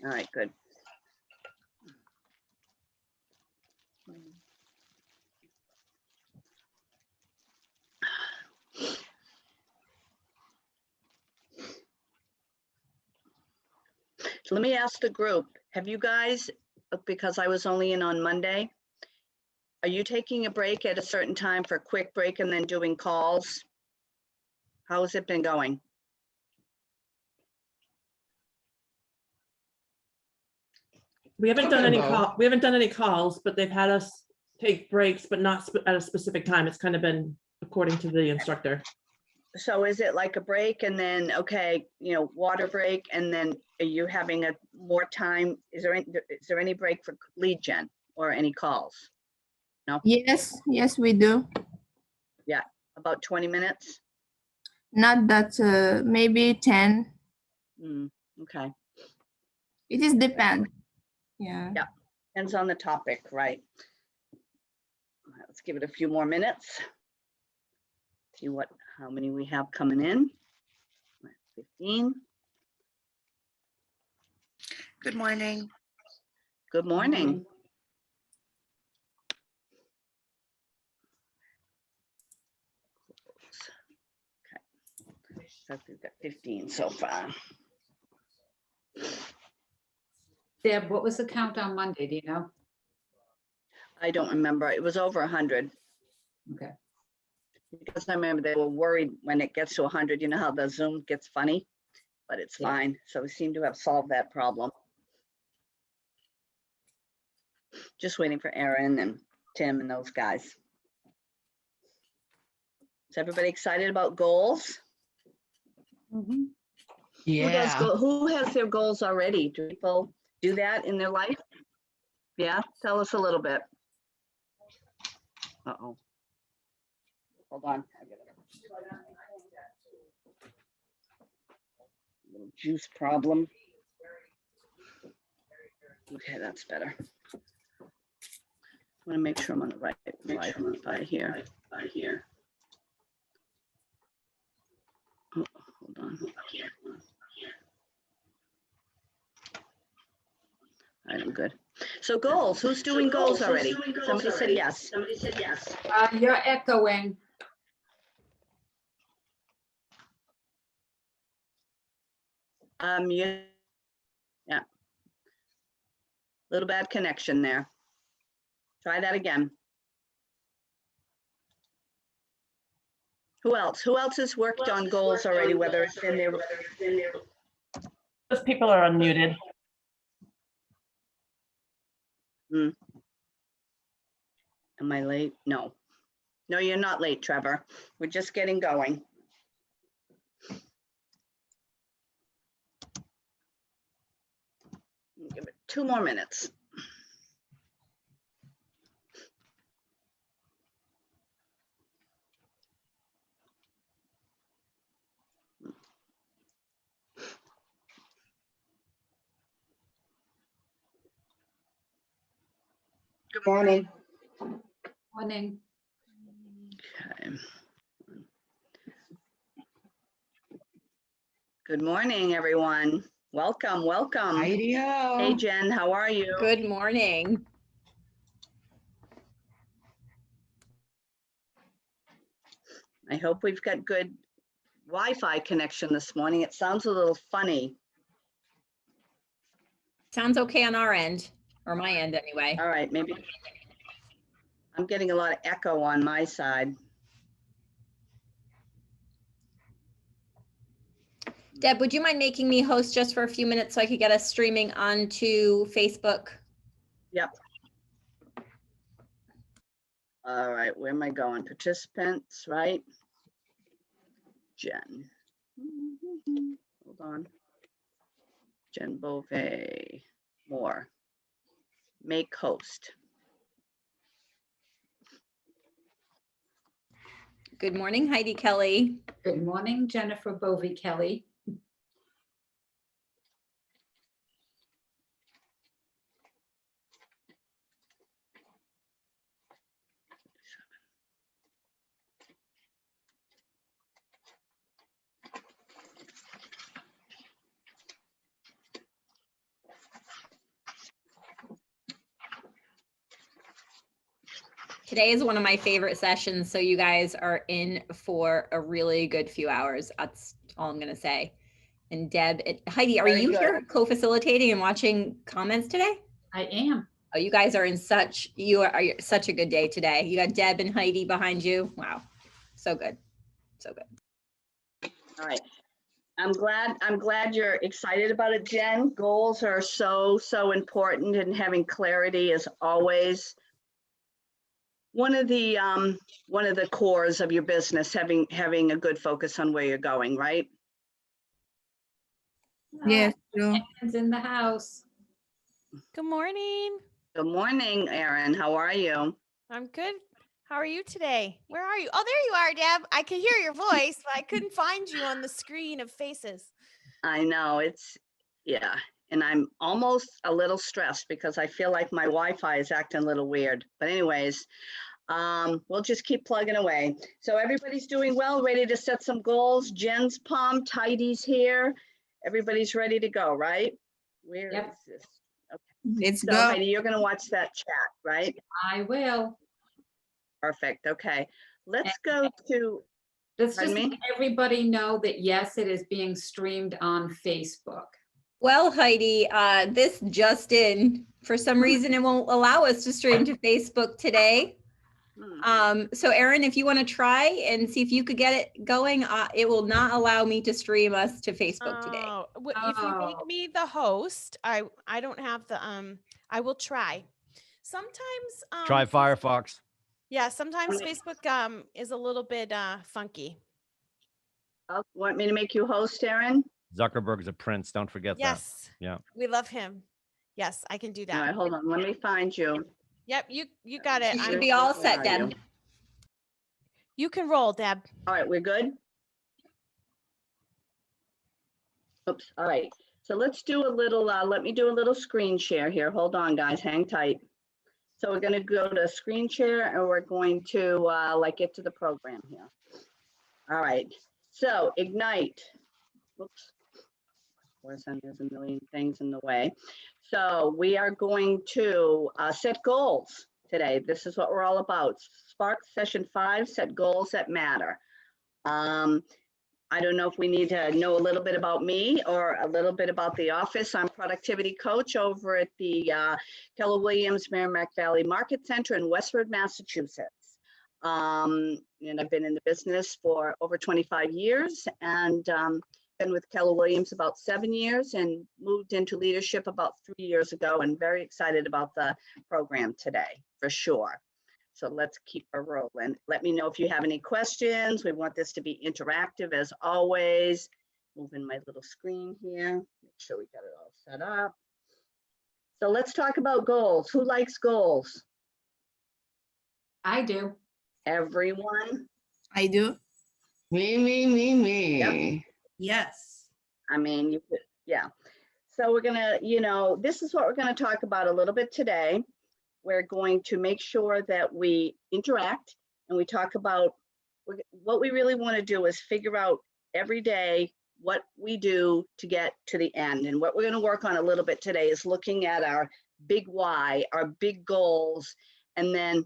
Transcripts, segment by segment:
All right, good. So let me ask the group, have you guys, because I was only in on Monday, are you taking a break at a certain time for a quick break and then doing calls? How has it been going? We haven't done any Both. we haven't done any calls, but they've had us take breaks, but not at a specific time. It's kind of been according to the instructor. So is it like a break and then, okay, you know, water break, and then are you having a more time? Is there any break for lead gen or any calls? Yes, yes, we do. About 20 minutes? Not that, maybe 10. Okay, It is depend. Yeah. Yeah. depends on the topic, right? All right, let's give it a few more minutes. See how many we have coming in. 15. Good morning. Good morning. Okay, so we've got 15 so far. Deb, what was the count on Monday? Do you know? I don't remember. It was over 100. Okay. Because I remember they were worried when it gets to 100, you know how the Zoom gets funny, but it's Yeah. fine. So we seem to have solved that problem. Just waiting for Aaron and Tim and those guys. Is everybody excited about goals? Yeah. Who has their goals already? Do people do that in their life? Yeah, tell us a little bit. Uh-oh. Hold on. Little juice problem. Okay, that's better. I want to make sure I'm on the right Wi-Fi here. Oh, hold on. All right, I'm good. So goals, who's doing goals already? Somebody said yes. You're echoing. Yeah. Little bad connection there. Try that again. Who else? Who else has worked on goals already, whether it's in their, Those people are unmuted. am I late? No. No, you're not late, Trevor. We're just getting going. Give it 2 more minutes. Good morning. Morning. Okay. Good morning, everyone. Welcome, welcome. Hey, Jen, how are you? Good morning. I hope we've got good Wi-Fi connection this morning. It sounds a little funny. Sounds okay on our end, or my end anyway. All right, maybe. I'm getting a lot of echo on my side. Deb, would you mind making me host just for a few minutes so I could get us streaming onto Facebook? Yep. All right, where am I going? Participants, right? Jen. Hold on. Jen Beauvais. More. Make host. Good morning, Heidi Kelly. Good morning, Jennifer Bovey Kelly. Today is one of my favorite sessions, so you guys are in for a really good few hours. That's all I'm gonna say. And Deb, Heidi, are Very you good. here co-facilitating and watching comments today? I am. Oh, you guys are in such, are such a good day today. You got Deb and Heidi behind you. Wow, so good, so good. All right. I'm glad you're excited about it, Jen. Goals are so important, and having clarity is always one of the cores of your business, having a good focus on where you're going, right? Yes, true. It's in the house. Good morning. Good morning, Erin. How are you? I'm good. How are you today? Where are you? Oh, there you are, Deb. I could hear your voice, but I couldn't find you on the screen of faces. I know yeah. And I'm almost a little stressed because I feel like my Wi-Fi is acting a little weird. But anyways, we'll just keep plugging away. So everybody's doing well, ready to set some goals. Jen's pumped, Heidi's here. Everybody's ready to go, right? Where is Yep. this? Let's So go. Heidi, you're gonna watch that chat, right? I will. Perfect, okay. Let's go to, Let's Pardon just me? let everybody know that yes, it is being streamed on Facebook. Well, Heidi, this just in, for some reason, it won't allow us to stream to Facebook today. So Erin, if you want to try and see if you could get it going, it will not allow me to stream us to Facebook today. Oh, if you Oh. make me the host, I don't have the I will try. Sometimes Try Firefox. Yeah, sometimes Facebook is a little bit funky. Want me to make you host, Erin? Zuckerberg's a prince. Don't forget Yes. Yeah. We love him. Yes, I can do All right, that. hold on, let me find you. Yep, you got it. You I'm- should be all Where set, are Deb. you? You can roll, Deb. All right, we're good? Oops, all right. So let's do a little, let me do a little screen share here. Hold on, guys, hang tight. So we're gonna go to screen share and we're going to get to the program here. All right, so Ignite. Whoops. Of course, there's a million things in the way. So we are going to set goals today. This is what we're all about. Spark session 5, set goals that matter. I don't know if we need to know a little bit about me or a little bit about the office. I'm productivity coach over at the Keller Williams Merrimack Valley Market Center in Westford, Massachusetts. And I've been in the business for over 25 years and been with Keller Williams about 7 years and moved into leadership about 3 years ago, and very excited about the program today, for sure. So let's keep her rolling. Let me know if you have any questions. We want this to be interactive as always. Moving my little screen here, make sure we got it all set up. So let's talk about goals. Who likes goals? I do. Everyone? I do. Me. Yes. I mean, you could, yeah. So we're gonna, this is what we're gonna talk about a little bit today. We're going to make sure that we interact and we talk about what we really want to do is figure out every day what we do to get to the end. And what we're going to work on a little bit today is looking at our big why, our big goals, and then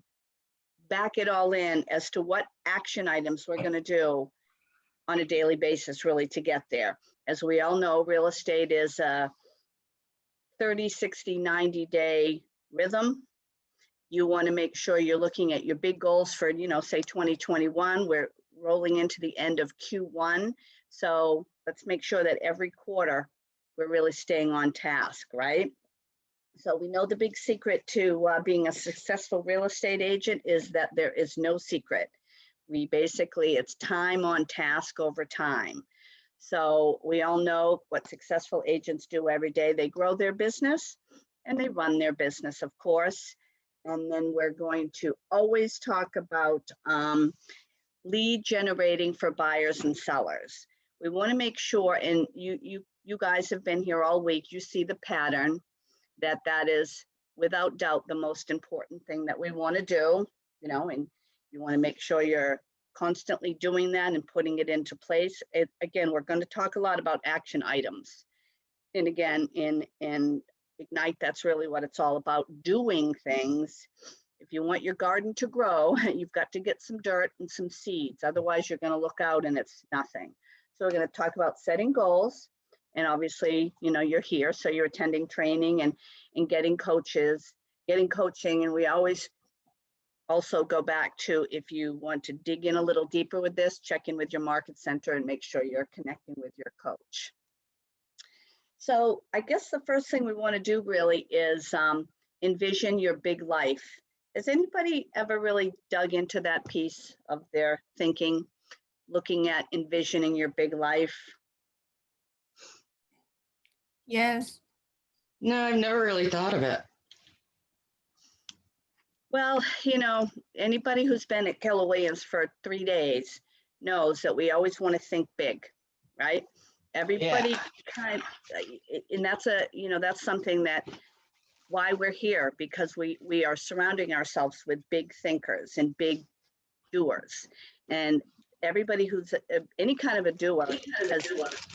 back it all in as to what action items we're going to do on a daily basis really to get there. As we all know, real estate is a 30, 60, 90-day rhythm. You want to make sure you're looking at your big goals for, say 2021. We're rolling into the end of Q1. So let's make sure that every quarter we're really staying on task, right? So we know the big secret to being a successful real estate agent is that there is no secret. It's time on task over time. So we all know what successful agents do every day. They grow their business and they run their business, of course. And then we're going to always talk about lead generating for buyers and sellers. We want to make sure, and you guys have been here all week, you see the pattern that is without doubt the most important thing that we want to do, and you want to make sure you're constantly doing that and putting it into place. Again, we're going to talk a lot about action items. And again, in Ignite, that's really what it's all about, doing things If you want your garden to grow, you've got to get some dirt and some seeds. Otherwise, you're going to look out and it's nothing. So we're going to talk about setting goals. And obviously, you know, you're here, so you're attending training and getting coaching. And we always also go back to, if you want to dig in a little deeper with this, check in with your market center and make sure you're connecting with your coach. So I guess the first thing we want to do really is envision your big life. Has anybody ever really dug into that piece of their thinking, looking at envisioning your big life? Yes. No, I've never really thought of it. Well, you know, anybody who's been at Keller Williams for 3 days knows that we always want to think big, right? Everybody kind of, and that's that's something that why we're here, because we are surrounding ourselves with big thinkers and big doers. And everybody who's any kind of a doer has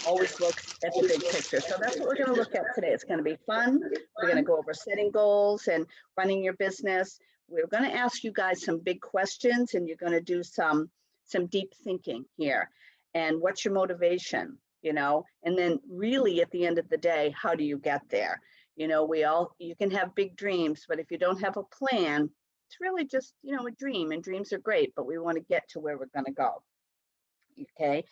always looks at the big picture. So that's what we're going to look at today. It's going to be fun. We're going to go over setting goals and running your business. We're going to ask you guys some big questions, and you're going to do some deep thinking here. And what's your motivation, you know? And then really at the end of the day, how do you get there? You know, you can have big dreams, but if you don't have a plan, it's really just, you know, a dream, and dreams are great, but we want to get to where we're going to go. Okay.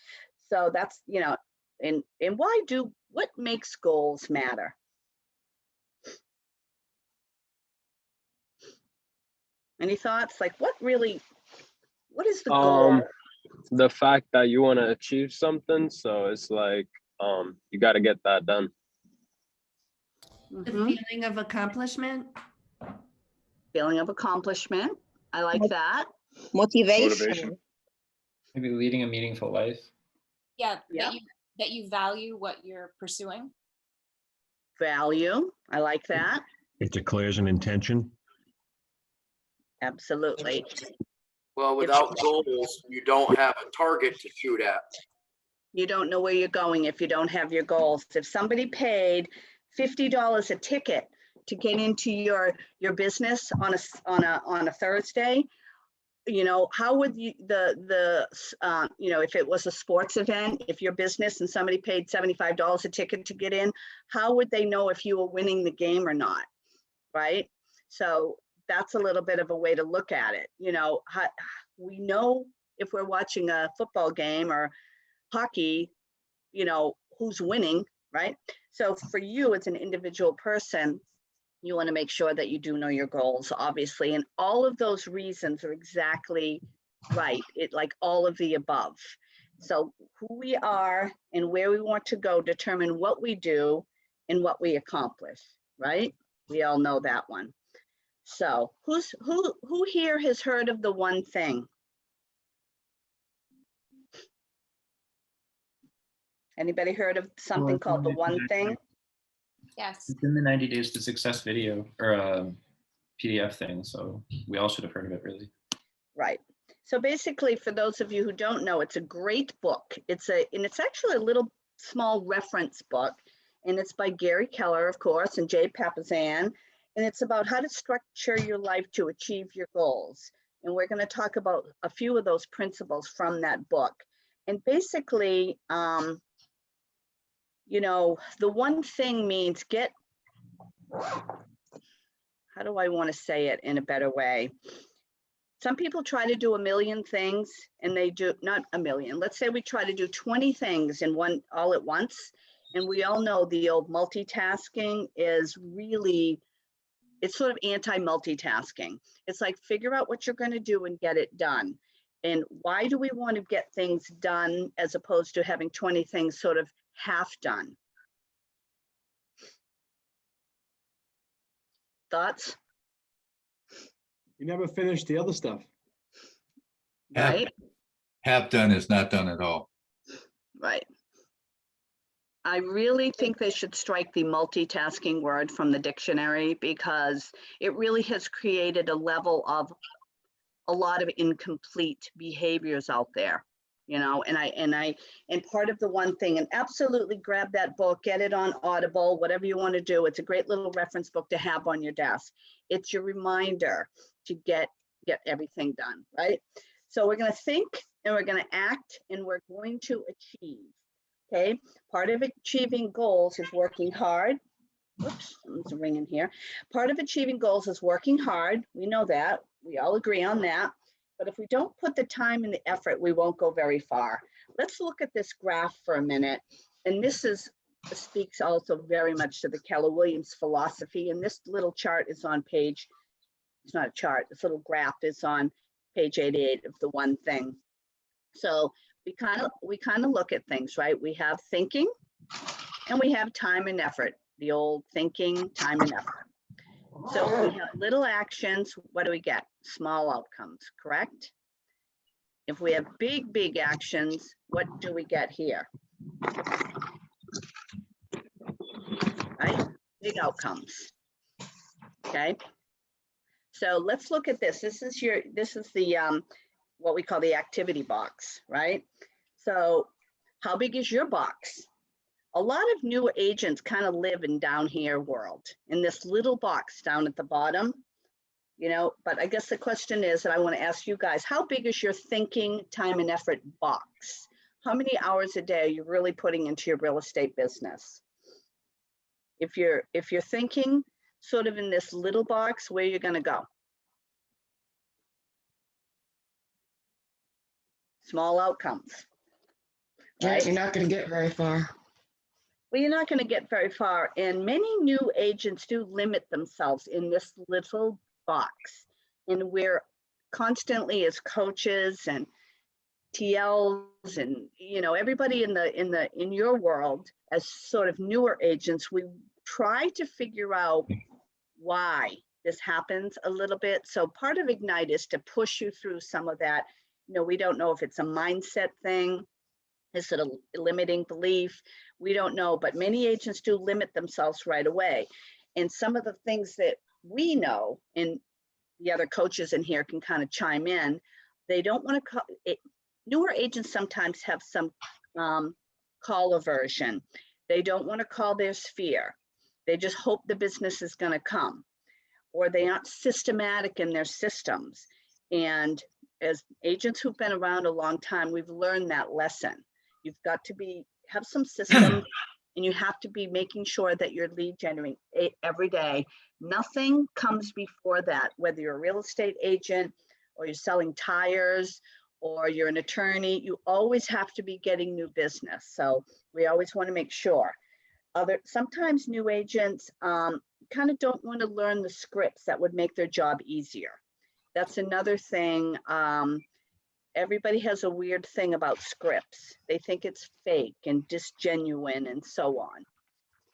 So that's, you know, and what makes goals matter? Any thoughts? Like what is the goal? The fact that you want to achieve something. So it's like, you got to get that done. The feeling of accomplishment. Feeling of accomplishment. I like that. Motivation. Maybe leading a meaningful life. Yeah, that you value what you're pursuing. Value. I like that. It declares an intention. Absolutely. Well, without goals, you don't have a target to shoot at. You don't know where you're going if you don't have your goals. If somebody paid $50 a ticket to get into your business on a Thursday, you know, how would you you know, if it was a sports event, if your business and somebody paid $75 a ticket to get in, how would they know if you were winning the game or not? Right? So that's a little bit of a way to look at it. You know, we know if we're watching a football game or hockey, you know, who's winning, right? So for you as an individual person, you want to make sure that you do know your goals, obviously. And all of those reasons are exactly right. It like all of the above. So who we are and where we want to go determine what we do and what we accomplish, right? We all know that one. So who here has heard of the one thing? Anybody heard of something called the one thing? Yes. It's in the 90 Days to Success video or PDF thing. So we all should have heard of it, really. Right. So basically, for those of you who don't know, it's a great book. And it's actually a little small reference book, and it's by Gary Keller, of course, and Jay Papasan. And it's about how to structure your life to achieve your goals. And we're going to talk about a few of those principles from that book. And basically, you know, the one thing means how do I want to say it in a better way? Some people try to do a million things and they do not a million. Let's say we try to do 20 things in all at once. And we all know the old multitasking is really, it's sort of anti-multitasking. It's like figure out what you're going to do and get it done. And why do we want to get things done as opposed to having 20 things sort of half done? Thoughts? You never finished the other stuff. Right? Half done is not done at all. Right. I really think they should strike the multitasking word from the dictionary, because it really has created a level of a lot of incomplete behaviors out there. and part of the one thing, and absolutely grab that book, get it on Audible, whatever you want to do. It's a great little reference book to have on your desk. It's your reminder to get everything done, right? So we're going to think and we're going to act and we're going to achieve. Okay, part of achieving goals is working hard. Oops, there's a ring in here. Part of achieving goals is working hard. We know that. We all agree on that. But if we don't put the time and the effort, we won't go very far. Let's look at this graph for a minute. And this speaks also very much to the Keller Williams philosophy. And this little chart is on page, it's not a chart, this little graph is on page 88 of the one thing. So we kind of look at things, right? We have thinking and we have time and effort. The old thinking, time and effort. So we have little actions, what do we get? Small outcomes, correct? If we have big actions, what do we get here? Right? Big outcomes. Okay. So let's look at this. This is the what we call the activity box, right? So how big is your box? A lot of new agents kind of live in down here world, in this little box down at the bottom, but I guess the question is, and I want to ask you guys, how big is your thinking, time and effort box? How many hours a day are you really putting into your real estate business? If you're thinking sort of in this little box, where you're going to go? Small outcomes. Right? You're not going to get very far. Well, you're not going to get very far. And many new agents do limit themselves in this little box. And we're constantly, as coaches and TLs and, everybody in your world, as sort of newer agents, we try to figure out why this happens a little bit. So part of Ignite is to push you through some of that. We don't know if it's a mindset thing. Is it a limiting belief? We don't know, but many agents do limit themselves right away. And some of the things that we know, and the other coaches in here can kind of chime in, they don't want to call it. Newer agents sometimes have some call aversion. They don't want to call their sphere. They just hope the business is going to come, or they aren't systematic in their systems. And as agents who've been around a long time, we've learned that lesson. You've got to have some systems, and you have to be making sure that you're lead generating every day. Nothing comes before that, whether you're a real estate agent or you're selling tires or you're an attorney, you always have to be getting new business. So we always want to make sure. Sometimes new agents kind of don't want to learn the scripts that would make their job easier. That's another thing. Everybody has a weird thing about scripts. They think it's fake and disgenuine and so on.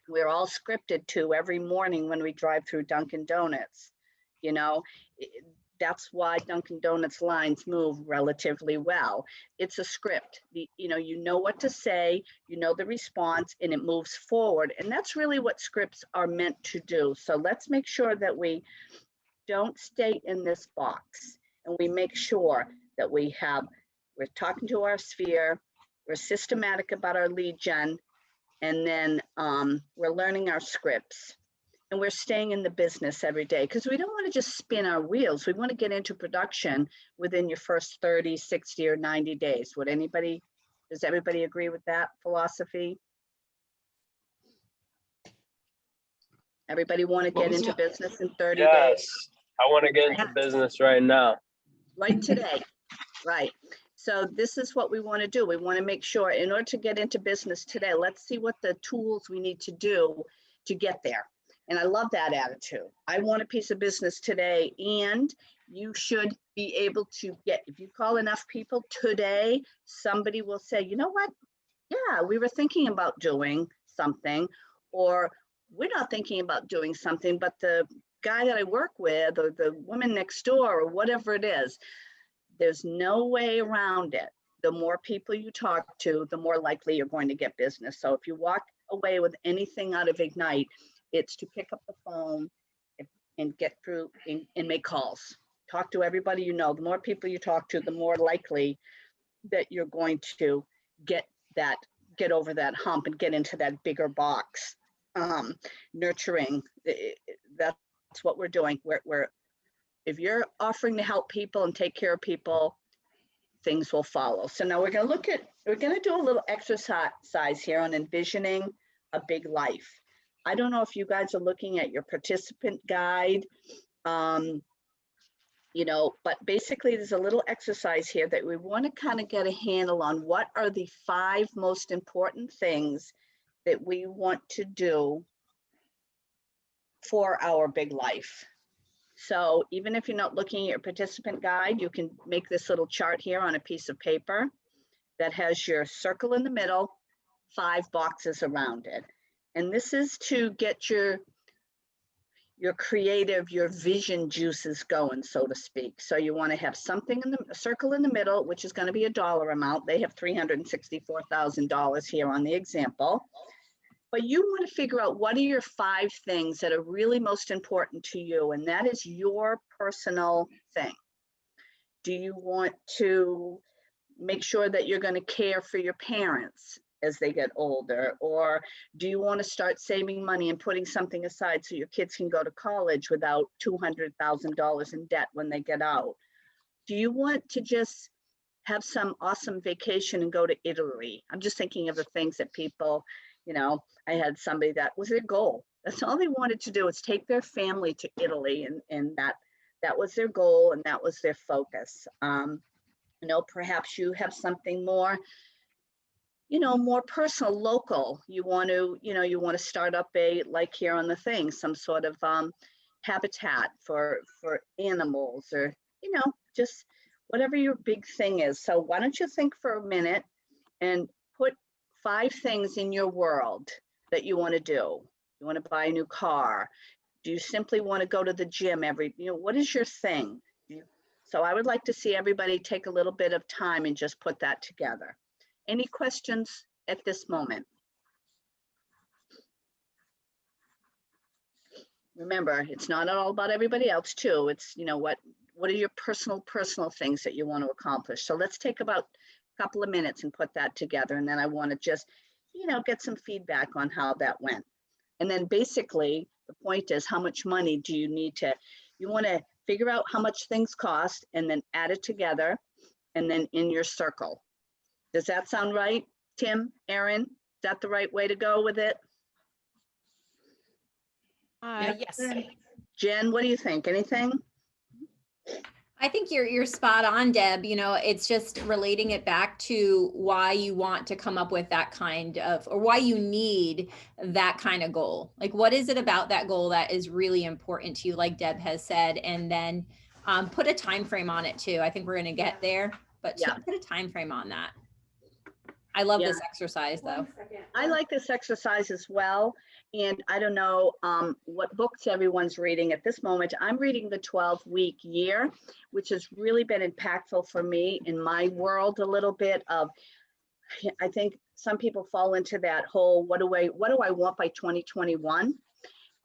We're all scripted to every morning when we drive through Dunkin' Donuts. That's why Dunkin' Donuts lines move relatively well. It's a script. You know what to say, the response, and it moves forward. And that's really what scripts are meant to do. So let's make sure that we don't stay in this box, and we make sure that we're talking to our sphere, we're systematic about our lead gen, and then we're learning our scripts, and we're staying in the business every day, because we don't want to just spin our wheels. We want to get into production within your first 30, 60, or 90 days. Does everybody agree with that philosophy? Everybody want to get into business in 30 days? Yes, I want to get into business right now. Right today. Right. So this is what we want to do. We want to make sure, in order to get into business today, let's see what the tools we need to do to get there. And I love that attitude. I want a piece of business today, and you should be able to if you call enough people today, somebody will say, you know what? Yeah, we were thinking about doing something, or we're not thinking about doing something, but the guy that I work with, or the woman next door, or whatever it is, there's no way around it. The more people you talk to, the more likely you're going to get business. So if you walk away with anything out of Ignite, it's to pick up the phone and get through and make calls. Talk to everybody you know. The more people you talk to, the more likely that you're going to get over that hump and get into that bigger box. Nurturing, that's what we're doing. We're if you're offering to help people and take care of people, things will follow. So now we're going to do a little exercise here on envisioning a big life. I don't know if you guys are looking at your participant guide, you know, but basically there's a little exercise here that we want to kind of get a handle on. What are the 5 most important things that we want to do for our big life? So even if you're not looking at your participant guide, you can make this little chart here on a piece of paper that has your circle in the middle, 5 boxes around it. And this is to get your creative, your vision juices going, so to speak. So you want to have something in the circle in the middle, which is going to be a dollar amount. They have $364,000 here on the example. But you want to figure out what are your 5 things that are really most important to you, and that is your personal thing. Do you want to make sure that you're going to care for your parents as they get older? Or do you want to start saving money and putting something aside so your kids can go to college without $200,000 in debt when they get out? Do you want to just have some awesome vacation and go to Italy? I'm just thinking of the things that people, you know, I had somebody that was their goal. That's all they wanted to do, is take their family to Italy, and that was their goal and that was their focus. You know, perhaps you have something more, you know, more personal, local. You want to start up like here on the thing, some sort of habitat for animals, or, you know, just whatever your big thing is. So why don't you think for a minute and put 5 things in your world that you want to do. You want to buy a new car? Do you simply want to go to the gym what is your thing? So I would like to see everybody take a little bit of time and just put that together. Any questions at this moment? Remember, it's not all about everybody else too. It's, you know, what are your personal things that you want to accomplish? So let's take about a couple of minutes and put that together. And then I want to just, you know, get some feedback on how that went. And then basically the point is, how much money do you need you want to figure out how much things cost and then add it together and then in your circle. Does that sound right? Tim, Erin, is that the right way to go with it? Yes. Jen, what do you think? Anything? I think you're spot on, Deb. You know, it's just relating it back to why you want to come up with that kind of, or why you need that kind of goal. Like, what is it about that goal that is really important to you, like Deb has said, and then put a time frame on it too. I think we're going to get there, but put a time frame on that. I love this exercise though. I like this exercise as well. And I don't know what books everyone's reading at this moment. I'm reading The 12-Week Year, which has really been impactful for me in my world a little bit of, I think some people fall into that whole, what do I want by 2021?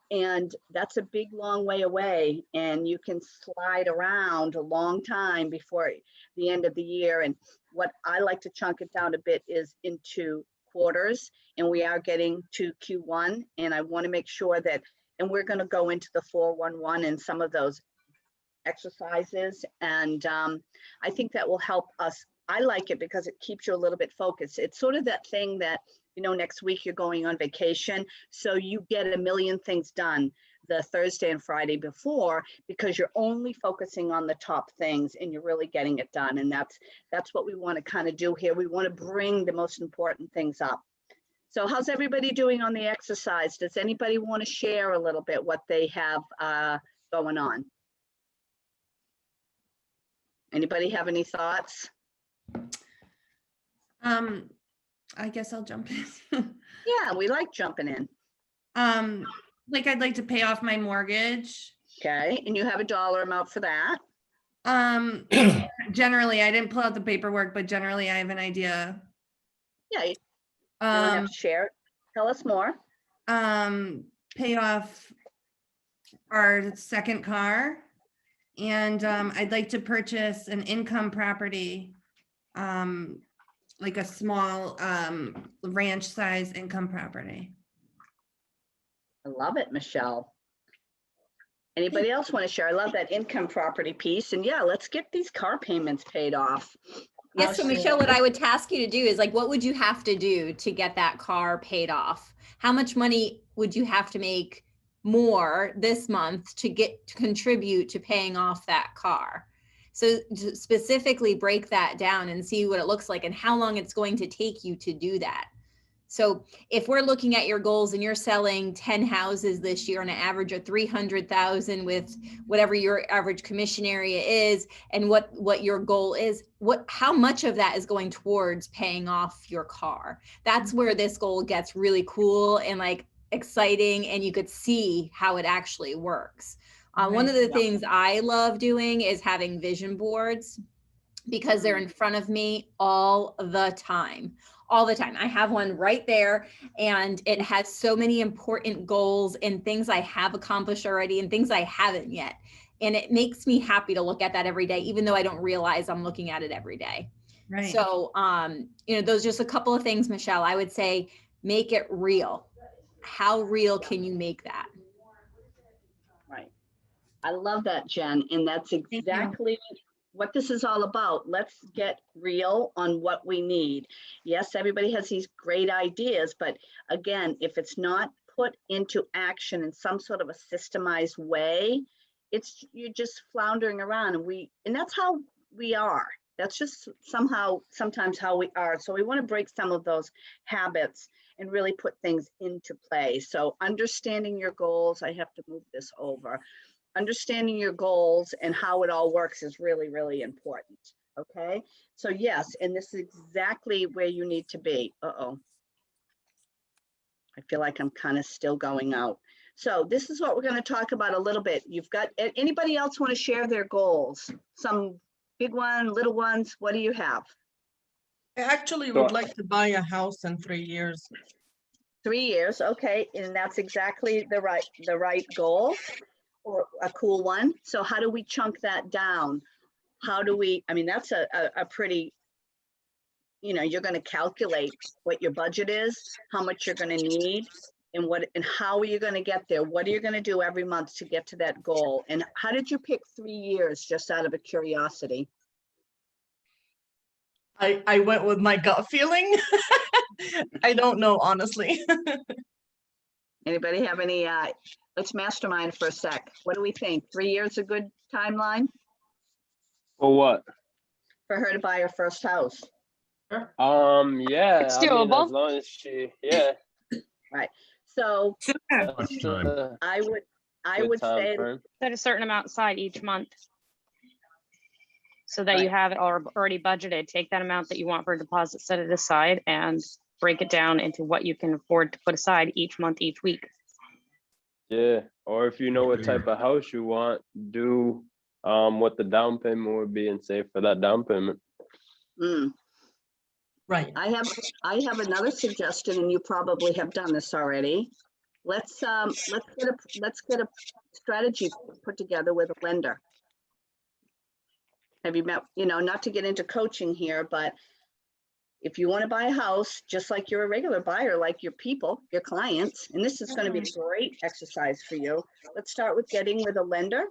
And that's a big, long way away. And you can slide around a long time before the end of the year. And what I like to chunk it down a bit is into quarters, and we are getting to Q1, and I want to make sure that, and we're going to go into the 411 and some of those exercises, and I think that will help us. I like it because it keeps you a little bit focused. It's sort of that thing that, you know, next week you're going on vacation, so you get a million things done the Thursday and Friday before, because you're only focusing on the top things and you're really getting it done. And that's what we want to kind of do here. We want to bring the most important things up. So how's everybody doing on the exercise? Does anybody want to share a little bit what they have going on? Anybody have any thoughts? I guess I'll jump in. Yeah, we like jumping in. Like, I'd like to pay off my mortgage. Okay, and you have a dollar amount for that? Generally, I didn't pull out the paperwork, but generally I have an idea. Yeah, you don't have to share it. Tell us more. Pay off our second car, and I'd like to purchase an income property like a small ranch size income property. I love it, Michelle. Anybody else want to share? I love that income property piece. And yeah, let's get these car payments paid off. Yes, so Michelle, what I would task you to do is like, what would you have to do to get that car paid off? How much money would you have to make more this month to contribute to paying off that car? So to specifically break that down and see what it looks like and how long it's going to take you to do that. So if we're looking at your goals and you're selling 10 houses this year on an average of 300,000 with whatever your average commission area is and what your goal is, how much of that is going towards paying off your car? That's where this goal gets really cool and like exciting, and you could see how it actually works. One of the things I love doing is having vision boards because they're in front of me all the time. All the time. I have one right there, and it has so many important goals and things I have accomplished already and things I haven't yet. And it makes me happy to look at that every day, even though I don't realize I'm looking at it every day. Right. So, those just a couple of things, Michelle. I would say make it real. How real can you make that? Right. I love that, Jen. And that's exactly what this is all about. Let's get real on what we need. Yes, everybody has these great ideas, but again, if it's not put into action in some sort of a systemized way, you're just floundering around, and that's how we are. That's just sometimes how we are. So we want to break some of those habits and really put things into play. So understanding your goals, I have to move this over. Understanding your goals and how it all works is really, really important. Okay. So yes, and this is exactly where you need to be. I feel like I'm kind of still going out. So this is what we're going to talk about a little bit. You've got, anybody else want to share their goals? Some big one, little ones, what do you have? I actually would like to buy a house in 3 years. 3 years. Okay. And that's exactly the right goal. Or a cool one. So how do we chunk that down? That's a pretty, you're going to calculate what your budget is, how much you're going to need, and how are you going to get there? What are you going to do every month to get to that goal? And how did you pick 3 years, just out of a curiosity? I went with my gut feeling. I don't know, honestly. Anybody have any, let's mastermind for a sec. What do we think? 3 years a good timeline? For what? For her to buy her first house. Yeah. It's I mean, doable. as long as yeah. Right. So I would say set a certain amount aside each month so that you have it already budgeted. Take that amount that you want for a deposit, set it aside, and break it down into what you can afford to put aside each month, each week. Yeah. Or if you know what type of house you want, do what the down payment would be and save for that down payment. Right. I have another suggestion, and you probably have done this already. Let's get a strategy put together with a lender. Have you met, not to get into coaching here, but if you want to buy a house, just like you're a regular buyer, like your people, your clients, and this is going to be a great exercise for you. Let's start with getting with a lender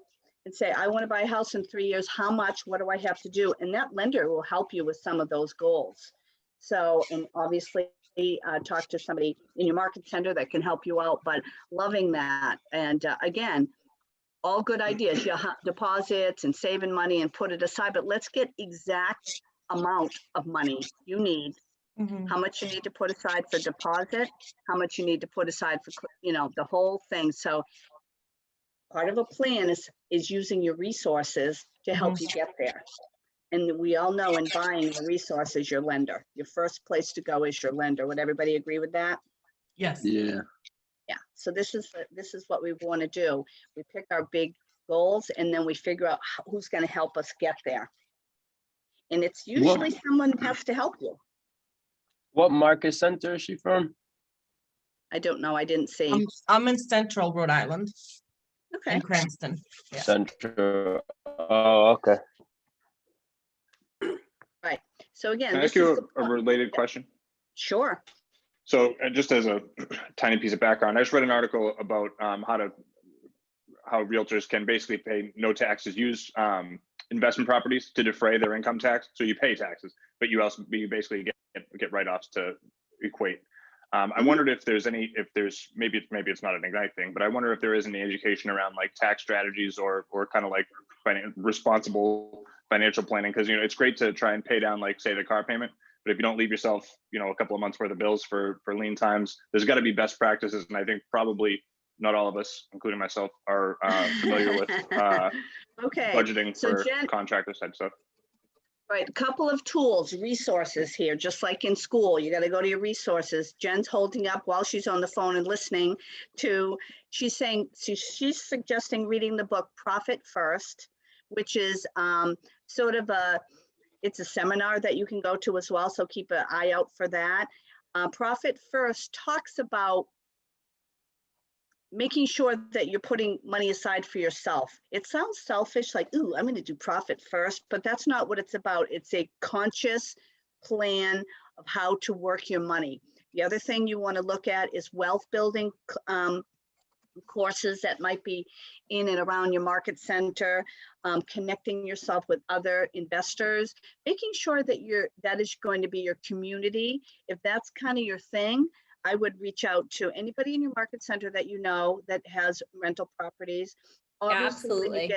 and say, I want to buy a house in 3 years. How much? What do I have to do? And that lender will help you with some of those goals. So, and obviously talk to somebody in your market center that can help you out, but loving that. And again, all good ideas, deposits and saving money and put it aside, but let's get exact amount of money you need, how much you need to put aside for deposit, how much you need to put aside for, the whole thing. So part of a plan is using your resources to help you get there. And we all know in buying the resources, your lender, your first place to go is your lender. Would everybody agree with that? Yes. Yeah. Yeah. So this is what we want to do. We pick our big goals and then we figure out who's going to help us get there. And it's usually someone has to help you. What market center is she from? I don't know. I didn't see. I'm in Central Rhode Island. Okay. In Cranston. Yeah. Central. Oh, okay. Right. So again, Can I this ask you is the a point. related question? Sure. So just as a tiny piece of background, I just read an article about how realtors can basically pay no taxes, use investment properties to defray their income tax. So you pay taxes, but you basically get write-offs to equate. I wondered if there's maybe it's not an Ignite thing, but I wonder if there is any education around like tax strategies or kind of like responsible financial planning, because it's great to try and pay down, like say the car payment, but if you don't leave yourself a couple of months worth of bills for lean times, there's got to be best practices, and I think probably not all of us, including myself, are familiar with Okay. budgeting So for Jen, contractors type stuff. right, a couple of tools, resources here, just like in school, you got to go to your resources. Jen's holding up while she's on the phone and listening to, she's saying, she's suggesting reading the book Profit First, which is sort of it's a seminar that you can go to as well. So keep an eye out for that. Profit First talks about making sure that you're putting money aside for yourself. It sounds selfish, like, ooh, I'm going to do profit first, but that's not what it's about. It's a conscious plan of how to work your money. The other thing you want to look at is wealth building courses that might be in and around your market center, connecting yourself with other investors, making sure that that is going to be your community. If that's kind of your thing, I would reach out to anybody in your market center that that has rental properties. Obviously, when you Absolutely.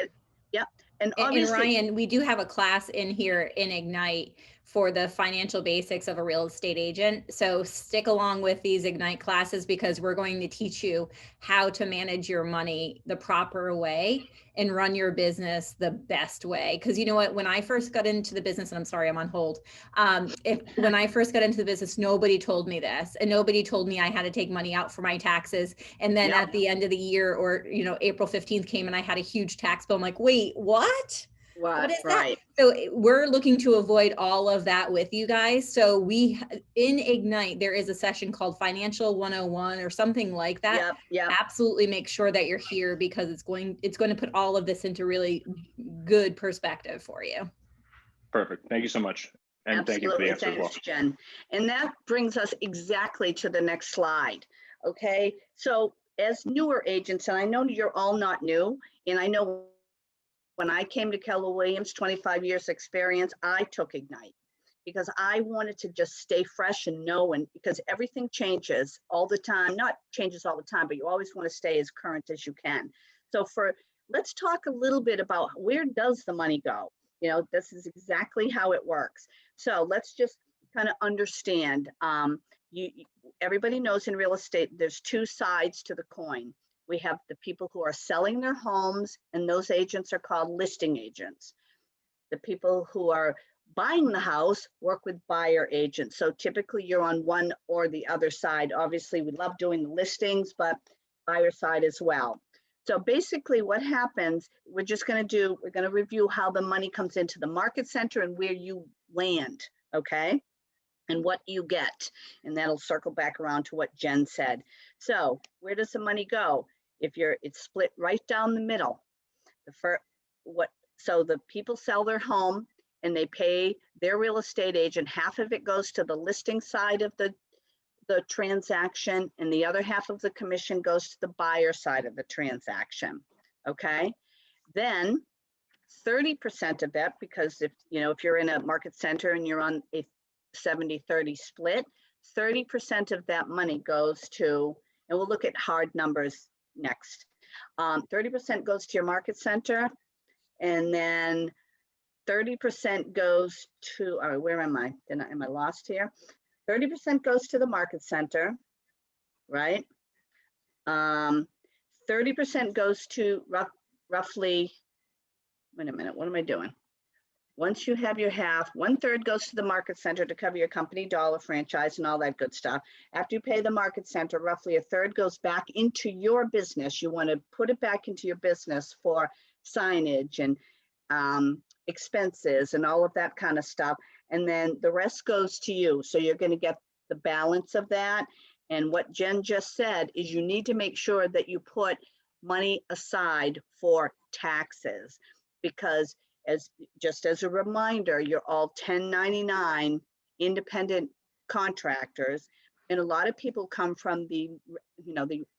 Yep. And And obviously, Ryan, we do have a class in here in Ignite for the financial basics of a real estate agent. So stick along with these Ignite classes, because we're going to teach you how to manage your money the proper way and run your business the best way. Because you know what, when I first got into the business, and I'm sorry, I'm on hold. When I first got into the business, nobody told me this, and nobody told me I had to take money out for my taxes. And then at the end of the year, or April 15th came and I had a huge tax bill. I'm like, wait, what? What is that? So we're looking to avoid all of that with you guys. So in Ignite, there is a session called Financial 101 or something like that. Yep. Absolutely make sure that you're here, because it's going to put all of this into really good perspective for you. Perfect. Thank you so much. And thank you for the answer as well. Thanks, Jen. And that brings us exactly to the next slide. Okay. So as newer agents, and I know you're all not new, and I know when I came to Keller Williams, 25 years experience, I took Ignite because I wanted to just stay fresh and know, and because everything changes all the time, not changes all the time, but you always want to stay as current as you can. So let's talk a little bit about where does the money go? This is exactly how it works. So let's just kind of understand. Everybody knows in real estate, there's two sides to the coin. We have the people who are selling their homes, and those agents are called listing agents. The people who are buying the house work with buyer agents. So typically you're on one or the other side. Obviously, we love doing the listings, but buyer side as well. So basically what happens, we're going to review how the money comes into the market center and where you land, okay? And what you get. And that'll circle back around to what Jen said. So where does the money go? It's split right down the middle. So the people sell their home and they pay their real estate agent. Half of it goes to the listing side of the transaction, and the other half of the commission goes to the buyer side of the transaction. Okay. Then 30% of that, because if you're in a market center and you're on a 70-30 split, 30% of that money goes to, and we'll look at hard numbers next. 30% goes to your market center, and then 30% goes to, all right, where am I? Am I lost here? 30% goes to the market center, right? 30% goes to roughly, wait a minute, what am I doing? Once you have your half, 1/3 goes to the market center to cover your company dollar, franchise, and all that good stuff. After you pay the market center, roughly 1/3 goes back into your business. You want to put it back into your business for signage and expenses and all of that kind of stuff. And then the rest goes to you. So you're going to get the balance of that. And what Jen just said is you need to make sure that you put money aside for taxes, because just as a reminder, you're all 1099 independent contractors. And a lot of people come from the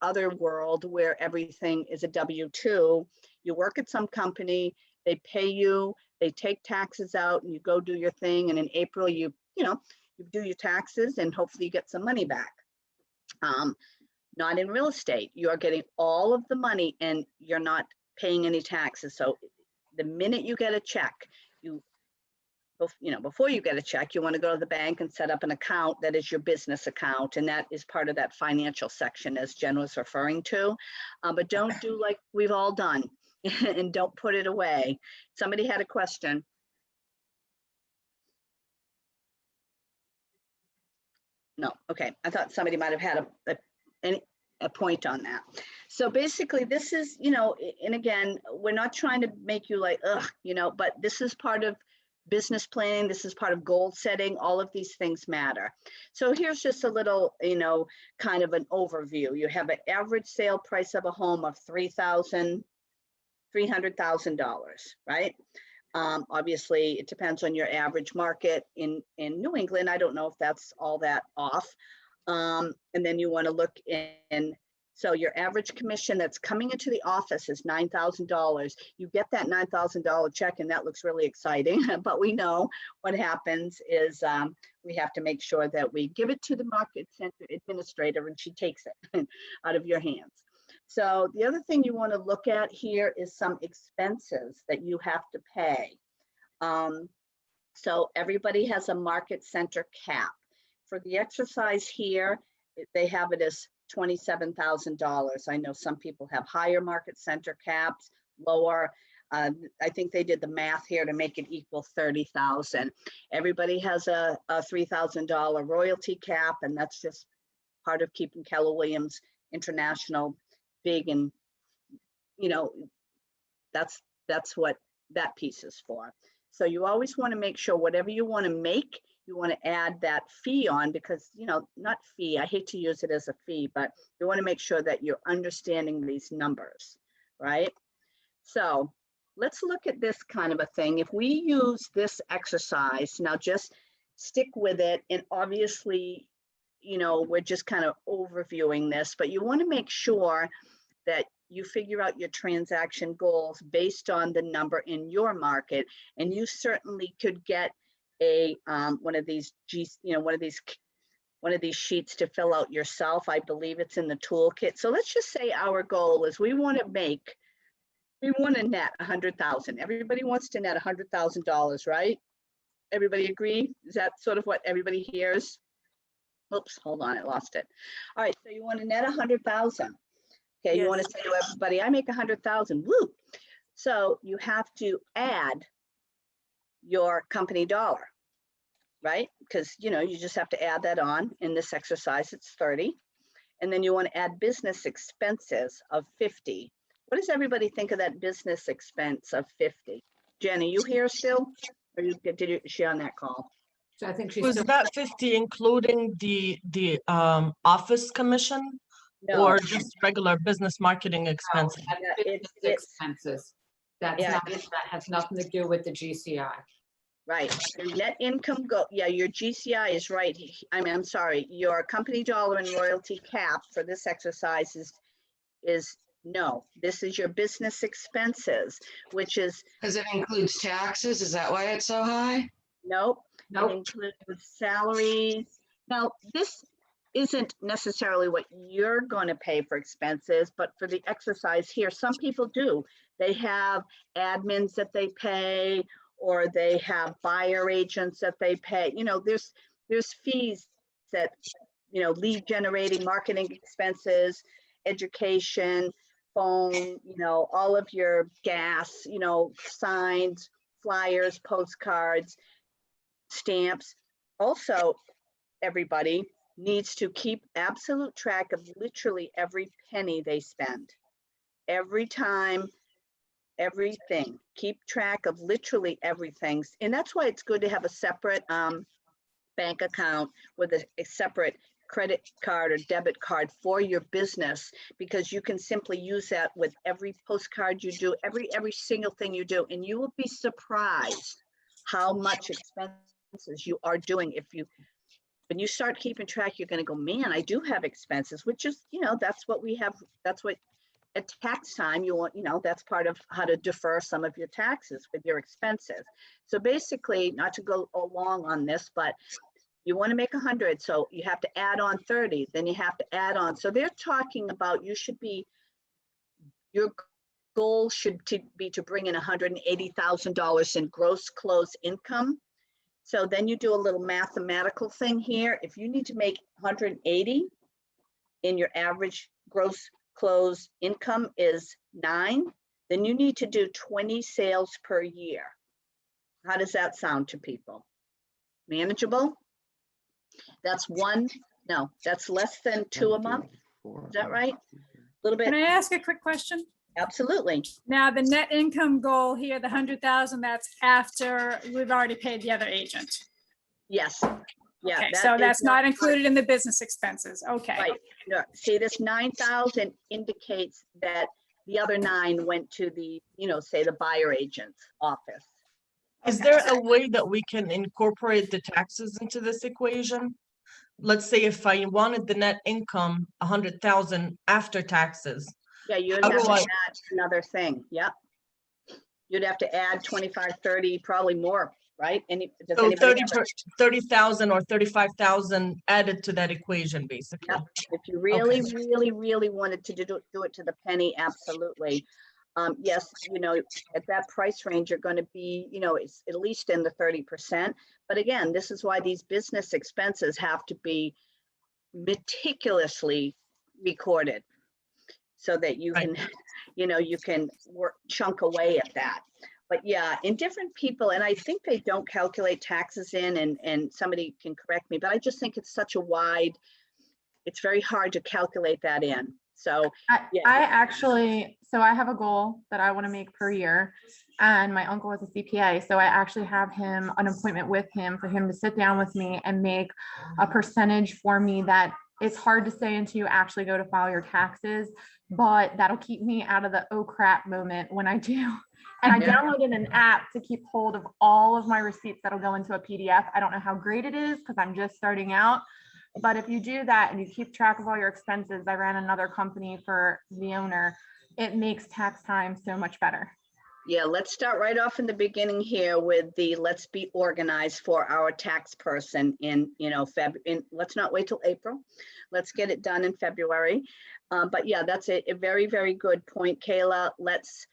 other world where everything is a W-2. You work at some company, they pay you, they take taxes out, and you go do your thing. And in April, you do your taxes, and hopefully you get some money back. Not in real estate. You are getting all of the money, and you're not paying any taxes. So the minute you get a check, before you get a check, you want to go to the bank and set up an account that is your business account. And that is part of that financial section, as Jen was referring to. But don't do like we've all done and don't put it away. Somebody had a question. No, okay. I thought somebody might have had a point on that. So basically this is, and again, we're not trying to make you like, ugh, but this is part of business planning. This is part of goal setting. All of these things matter. So here's just a little, kind of an overview. You have an average sale price of a home of $300,000, right? Obviously, it depends on your average market in New England. I don't know if that's all that off. And then you want to look in. So your average commission that's coming into the office is $9,000. You get that $9,000 check, and that looks really exciting. But we know what happens is we have to make sure that we give it to the market center administrator, and she takes it out of your hands. So the other thing you want to look at here is some expenses that you have to pay. So everybody has a market center cap. For the exercise here, they have it as $27,000. I know some people have higher market center caps, lower. I think they did the math here to make it equal 30,000. Everybody has a $3,000 royalty cap, and that's just part of keeping Keller Williams International big, and that's what that piece is for. So you always want to make sure whatever you want to make, you want to add that fee on, because not fee, I hate to use it as a fee, but you want to make sure that you're understanding these numbers, right? So let's look at this kind of a thing. If we use this exercise, now just stick with it, and obviously we're just kind of overviewing this, but you want to make sure that you figure out your transaction goals based on the number in your market. And you certainly could get a one of these sheets to fill out yourself. I believe it's in the toolkit. So let's just say our goal is we want to net 100,000. Everybody wants to net $100,000, right? Everybody agree? Is that sort of what everybody hears? Oops, hold on, I lost it. All right, so you want to net 100,000. Okay, you want to say to everybody, I make 100,000, woo. So you have to add your company dollar, right? Because, you just have to add that on. In this exercise, it's 30. And then you want to add business expenses of 50. What does everybody think of that business expense of 50? Jen, are you here still? Or is she on that call? So I think she's Was still. that 50 including the office commission? No. Or just regular business marketing expenses? Business expenses. That has nothing to do with the GCI. Right. Your net income your GCI is right. I'm sorry. Your company dollar and royalty cap for this exercise is no. This is your business expenses, which is. Because it includes taxes. Is that why it's so high? Nope. Nope. It includes salaries. Now, this isn't necessarily what you're going to pay for expenses, but for the exercise here, some people do. They have admins that they pay, or they have buyer agents that they pay. There's fees that, lead generating, marketing expenses, education, phone, all of your gas, signs, flyers, postcards, stamps. Also, everybody needs to keep absolute track of literally every penny they spend. Every time, everything. Keep track of literally everything. And that's why it's good to have a separate bank account with a separate credit card or debit card for your business, because you can simply use that with every postcard you do, every single thing you do, and you will be surprised how much expenses you are doing. When you start keeping track, you're going to go, man, I do have expenses, which is, that's what we have. That's what at tax time you want, that's part of how to defer some of your taxes with your expenses. So basically, not to go along on this, but you want to make 100, so you have to add on 30, then you have to add on. So they're talking about your goal should be to bring in $180,000 in gross closed income. So then you do a little mathematical thing here. If you need to make 180 in your average gross closed income is 9, then you need to do 20 sales per year. How does that sound to people? Manageable? That's less than 2 a month. Is that right? A little bit. Can I ask a quick question? Absolutely. Now, the net income goal here, the 100,000, that's after we've already paid the other agent. Yes. Yeah. Okay, that so is that's not included in the business expenses. Okay. Right. No, see, this 9,000 indicates that the other 9 went to the, say the buyer agent's office. Is there a way that we can incorporate the taxes into this equation? Let's say if I wanted the net income, 100,000 after taxes. Yeah, you'd How have do to I- add another thing. Yep. You'd have to add 25, 30, probably more, right? Does So anybody have a- 30,000 or 35,000 added to that equation, basically. Yep. If you really, really, really wanted to do it to the penny, absolutely. Yes, at that price range, you're going to be, it's at least in the 30%. But again, this is why these business expenses have to be meticulously recorded so that you can, you can chunk away at that. But yeah, in different people, and I think they don't calculate taxes in, and somebody can correct me, but I just think it's such a wide, it's very hard to calculate that in. So yeah. I have a goal that I want to make per year, and my uncle is a CPA. So I actually have an appointment with him for him to sit down with me and make a percentage for me that it's hard to say until you actually go to file your taxes, but that'll keep me out of the oh crap moment when I do. And I downloaded an app to keep hold of all of my receipts that'll go into a PDF. I don't know how great it is because I'm just starting out. But if you do that and you keep track of all your expenses, I ran another company for the owner, it makes tax time so much better. Yeah, let's start right off in the beginning here with the let's be organized for our tax person in, let's not wait till April. Let's get it done in February. But yeah, that's a very, very good point, Kayla. Let's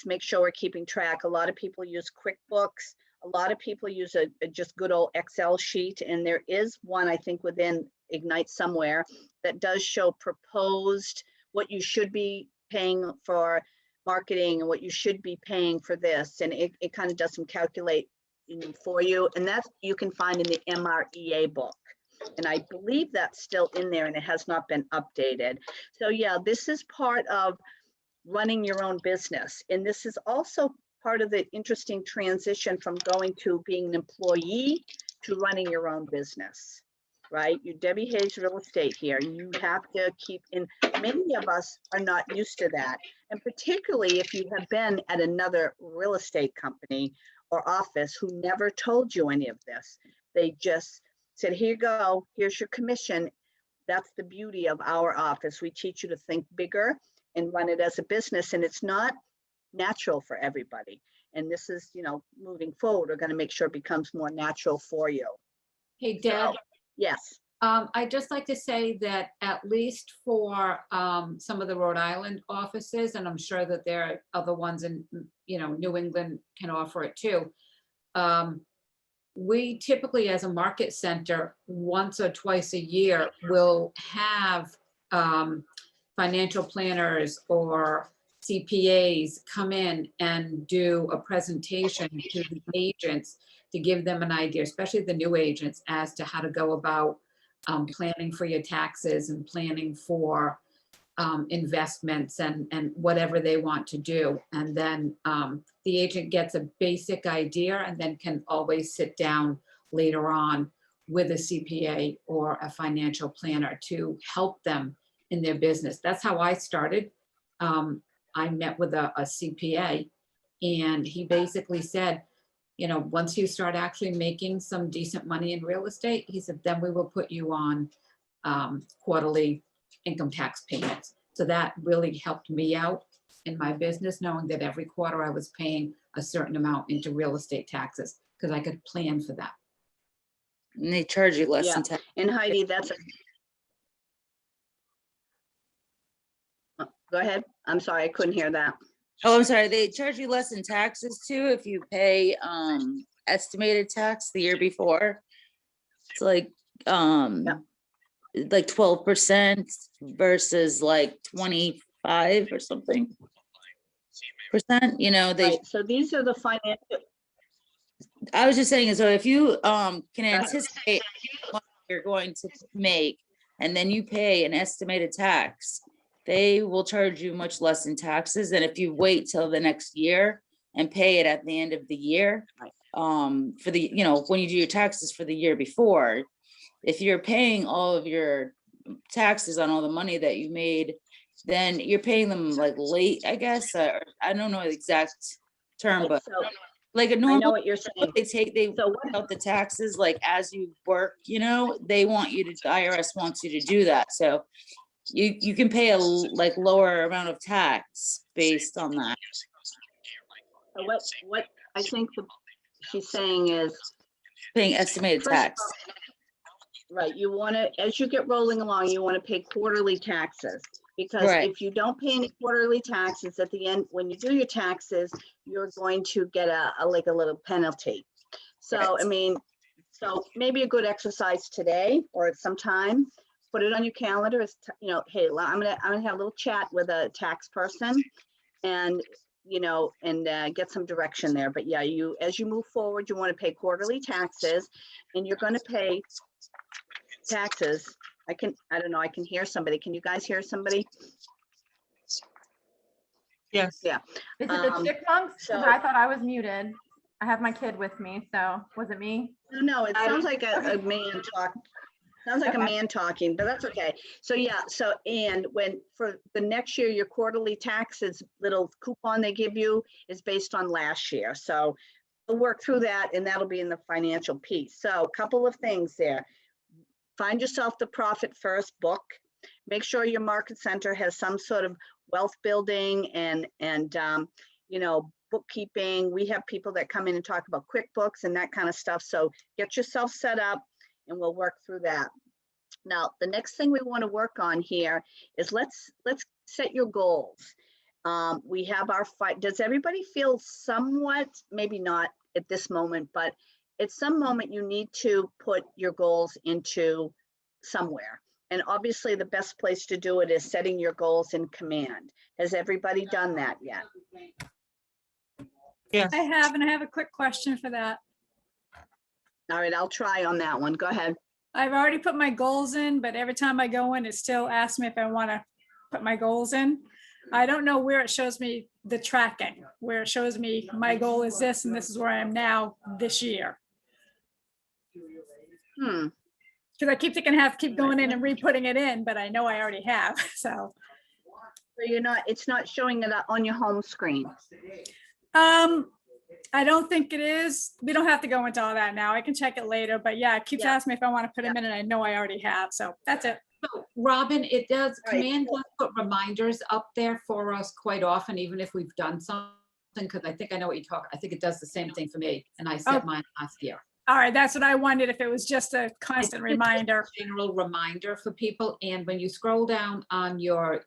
make sure we're keeping track. A lot of people use QuickBooks. A lot of people use a just good old Excel sheet, and there is one, I think, within Ignite somewhere that does show proposed what you should be paying for marketing and what you should be paying for this, and it kind of does some calculate for you, and that you can find in the MREA book, and I believe that's still in there and it has not been updated. So yeah, this is part of running your own business, and this is also part of the interesting transition from going to being an employee to running your own business, right? You Debbie Hayes Real Estate here. You have to keep in, many of us are not used to that. And particularly if you have been at another real estate company or office who never told you any of this. They just said, here you go, here's your commission. That's the beauty of our office. We teach you to think bigger and run it as a business, and it's not natural for everybody. And this is, moving forward, we're going to make sure it becomes more natural for you. Hey, Deb. Yes. I'd just like to say that at least for some of the Rhode Island offices, and I'm sure that there are other ones in, New England can offer it too. We typically, as a market center, once or twice a year, will have financial planners or CPAs come in and do a presentation to the agents to give them an idea, especially the new agents, as to how to go about planning for your taxes and planning for investments and whatever they want to do. And then the agent gets a basic idea and then can always sit down later on with a CPA or a financial planner to help them in their business. That's how I started. I met with a CPA, and he basically said, you know, once you start actually making some decent money in real estate, he said, then we will put you on quarterly income tax payments. So that really helped me out in my business, knowing that every quarter I was paying a certain amount into real estate taxes, because I could plan for that. And they charge you less Yeah, than tax. and Heidi, that's go ahead. I'm sorry, I couldn't hear that. Oh, I'm sorry. They charge you less in taxes too if you pay estimated tax the year before. It's like 12% versus like 25 or something percent. You know, they. Right, so these are the financial. I was just saying, so if you can anticipate what you're going to make, and then you pay an estimated tax, they will charge you much less in taxes than if you wait till the next year and pay it at the end of the year. For the, you know, when you do your taxes for the year before, if you're paying all of your taxes on all the money that you made, then you're paying them like late, I guess. Or I don't know the exact term, but like a normal, I know what you're saying. They work out the taxes like as you work, you know, they want you to, the IRS wants you to do that. So you can pay a like lower amount of tax based on that. So what I think she's saying is paying estimated tax. Right, you want to, as you get rolling along, you want to pay quarterly taxes. Because Right. if you don't pay any quarterly taxes at the end, when you do your taxes, you're going to get a little penalty. So, Right. I mean, so maybe a good exercise today or at some time, put it on your calendar as, you know, hey, I'm gonna have a little chat with a tax person and, you know, and get some direction there. But yeah, as you move forward, you want to pay quarterly taxes, and you're going to pay taxes. I don't know, I can hear somebody. Can you guys hear somebody? Yes. Yeah. Is it the chipmunks? 'Cause I thought I was muted. I have my kid with me, so was it me? No, it sounds like a man talk. Sounds like a man talking, but that's okay. So yeah, and when for the next year, your quarterly taxes, little coupon they give you is based on last year. So we'll work through that, and that'll be in the financial piece. So a couple of things there. Find yourself the Profit First book. Make sure your market center has some sort of wealth building and you know, bookkeeping. We have people that come in and talk about QuickBooks and that kind of stuff. So get yourself set up and we'll work through that. Now, the next thing we want to work on here is let's set your goals. We have our fight. Does everybody feel somewhat, maybe not at this moment, but at some moment you need to put your goals into somewhere. And obviously the best place to do it is setting your goals in Command. Has everybody done that yet? Yes. I have, and I have a quick question for that. All right, I'll try on that one. Go ahead. I've already put my goals in, but every time I go in, it still asks me if I want to put my goals in. I don't know where it shows me the tracking, where it shows me my goal is this and this is where I am now this year. Because I keep thinking I have to keep going in and re-putting it in, but I know I already have, so. So it's not showing it on your home screen. I don't think it is. We don't have to go into all that now. I can check it later, but yeah, it keeps asking me if I want to put them in, and I know I already have, so that's it. So Robin, it does, Right. Command does put reminders up there for us quite often, even if we've done something, because I think I know what you're talking. I think it does the same thing for me, and I set mine last year. All right, that's what I wondered, if it was just a constant reminder. General reminder for people, and when you scroll down on your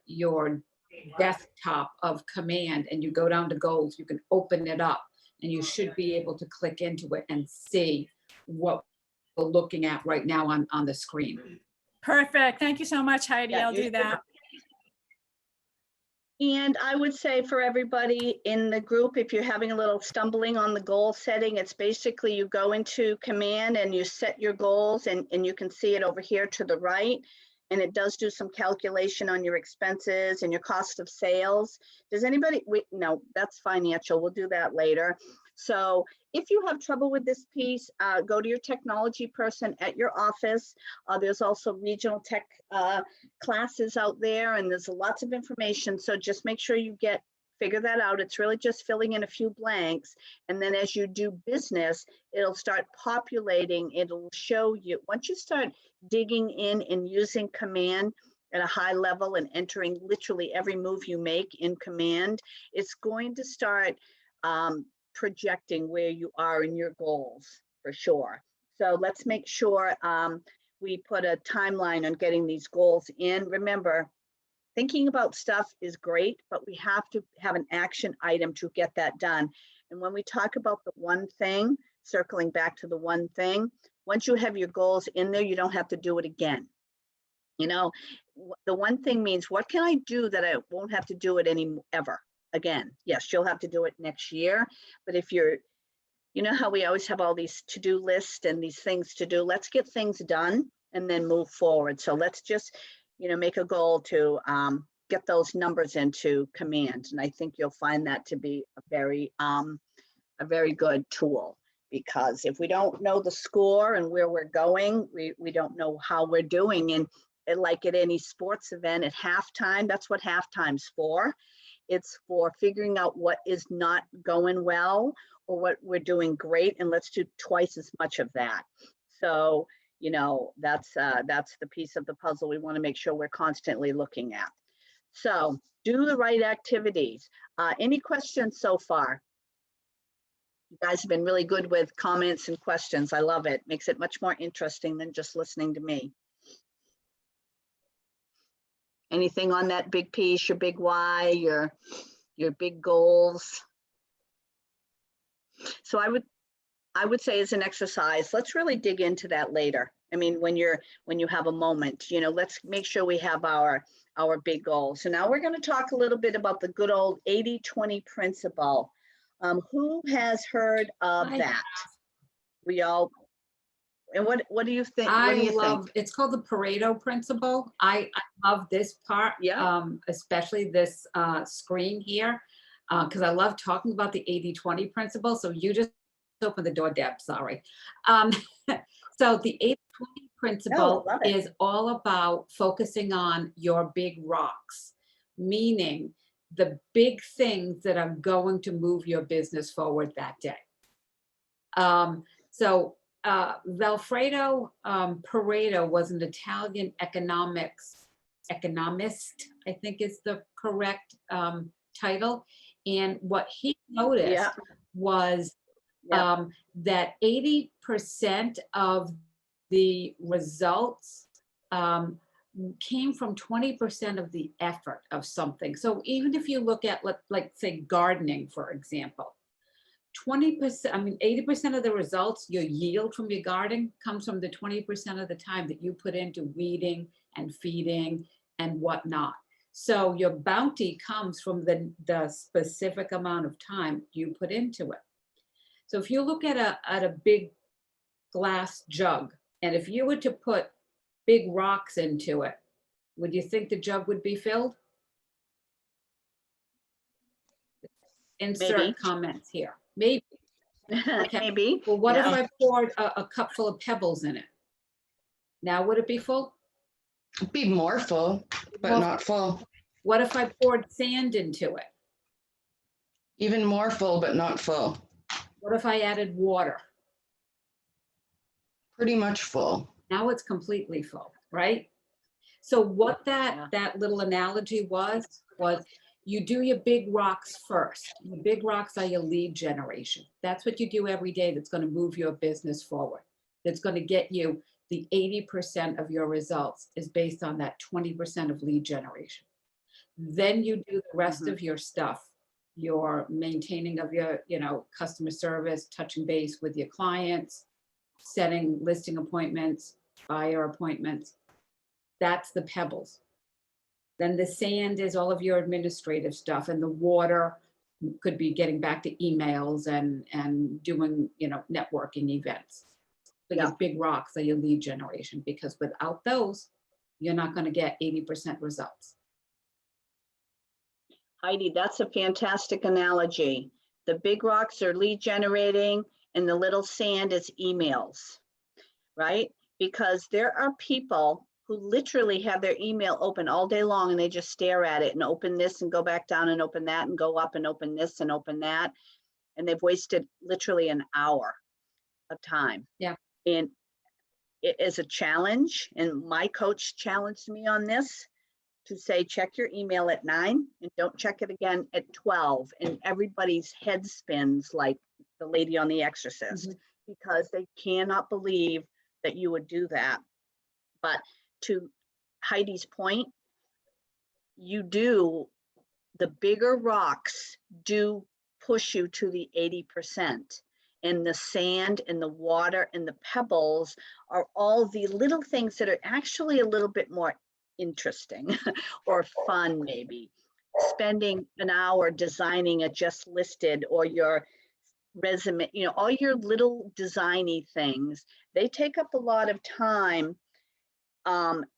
desktop of Command and you go down to goals, you can open it up and you should be able to click into it and see what we're looking at right now on the screen. Perfect. Thank you so much, Heidi. Yeah, I'll do that. And I would say for everybody in the group, if you're having a little stumbling on the goal setting, it's basically you go into Command and you set your goals, and you can see it over here to the right. and it does do some calculation on your expenses and your cost of sales. Does anybody, wait, no, that's financial. We'll do that later. So if you have trouble with this piece, go to your technology person at your office. There's also regional tech classes out there, and there's lots of information. So just make sure you figure that out. It's really just filling in a few blanks. And then as you do business, it'll start populating. It'll show you, once you start digging in and using command at a high level and entering literally every move you make in command, it's going to start projecting where you are in your goals for sure. So let's make sure we put a timeline on getting these goals in. Remember, thinking about stuff is great, but we have to have an action item to get that done. And when we talk about the one thing, circling back to the one thing, once you have your goals in there, you don't have to do it again. You know, the one thing means, what can I do that I won't have to do it ever again? Yes, you'll have to do it next year. But if you're, you know how we always have all these to-do lists and these things to do, let's get things done and then move forward. So let's just, you know, make a goal to get those numbers into command. And I think you'll find that to be a very good tool, because if we don't know the score and where we're going, we don't know how we're doing. And like at any sports event at halftime, that's what halftime's for. It's for figuring out what is not going well or what we're doing great, and let's do twice as much of that. So, you know, that's the piece of the puzzle we want to make sure we're constantly looking at. So do the right activities. Any questions so far? You guys have been really good with comments and questions. I love it. Makes it much more interesting than just listening to me. Anything on that big piece, your big why, your big goals? So I would say as an exercise, let's really dig into that later. I mean, when you have a moment, you know, let's make sure we have our big goals. So now we're going to talk a little bit about the good old 80-20 principle. Who has heard of that? We all, and what do you think? What do you think? It's called the Pareto principle. I love this part, especially this screen here, because I love talking about the 80-20 principle. So you just open the door, Deb, sorry. So the 80-20 principle is all about focusing on your big rocks, meaning the big things that are going to move your business forward that day. Vilfredo Pareto was an Italian economist, I think is the correct title. And what he noticed was that 80% of the results came from 20% of the effort of something. So even if you look at, like say gardening, for example, 20%, I mean, 80% of the results, your yield from your garden comes from the 20% of the time that you put into weeding and feeding and whatnot. So your bounty comes from the specific amount of time you put into it. So if you look at a big glass jug, and if you were to put big rocks into it, would you think the jug would be filled? Insert Maybe. comments here. Maybe. Okay. Maybe. Well, what if I poured a cup full of pebbles in it? Now would it be full? It'd be more full, but not full. What if I poured sand into it? Even more full, but not full. What if I added water? Pretty much full. Now it's completely full, right? So what that little analogy was you do your big rocks first. Your big rocks are your lead generation. That's what you do every day that's going to move your business forward. That's going to get you the 80% of your results is based on that 20% of lead generation. Then you do the rest of your stuff, your maintaining of your, customer service, touching base with your clients, setting listing appointments, buyer appointments. That's the pebbles. Then the sand is all of your administrative stuff, and the water could be getting back to emails and doing, networking events. But your big rocks are your lead generation, because without those, you're not going to get 80% results. Heidi, that's a fantastic analogy. The big rocks are lead generating and the little sand is emails, right? Because there are people who literally have their email open all day long and they just stare at it and open this and go back down and open that and go up and open this and open that. And they've wasted literally an hour of time. Yeah. And it is a challenge. And my coach challenged me on this to say, check your email at 9 and don't check it again at 12. And everybody's head spins like the lady on The Exorcist because they cannot believe that you would do that. But to Heidi's point, you do, the bigger rocks do push you to the 80%. And the sand and the water and the pebbles are all the little things that are actually a little bit more interesting or fun, maybe. Spending an hour designing a just listed or your resume, you know, all your little designy things, they take up a lot of time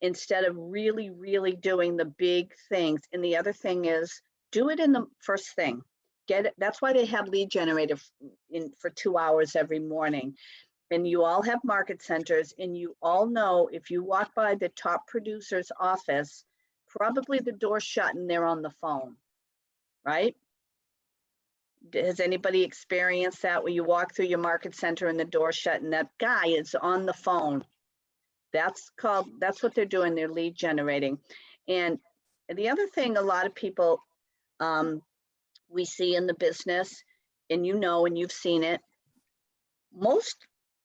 instead of really doing the big things. And the other thing is, do it in the first thing. Get it. That's why they have lead generator for 2 hours every morning. And you all have market centers, and you all know if you walk by the top producer's office, probably the door's shut and they're on the phone, right? Has anybody experienced that where you walk through your market center and the door's shut and that guy is on the phone? That's what they're doing, they're lead generating. And the other thing, a lot of people we see in the business, and you know, and you've seen it, most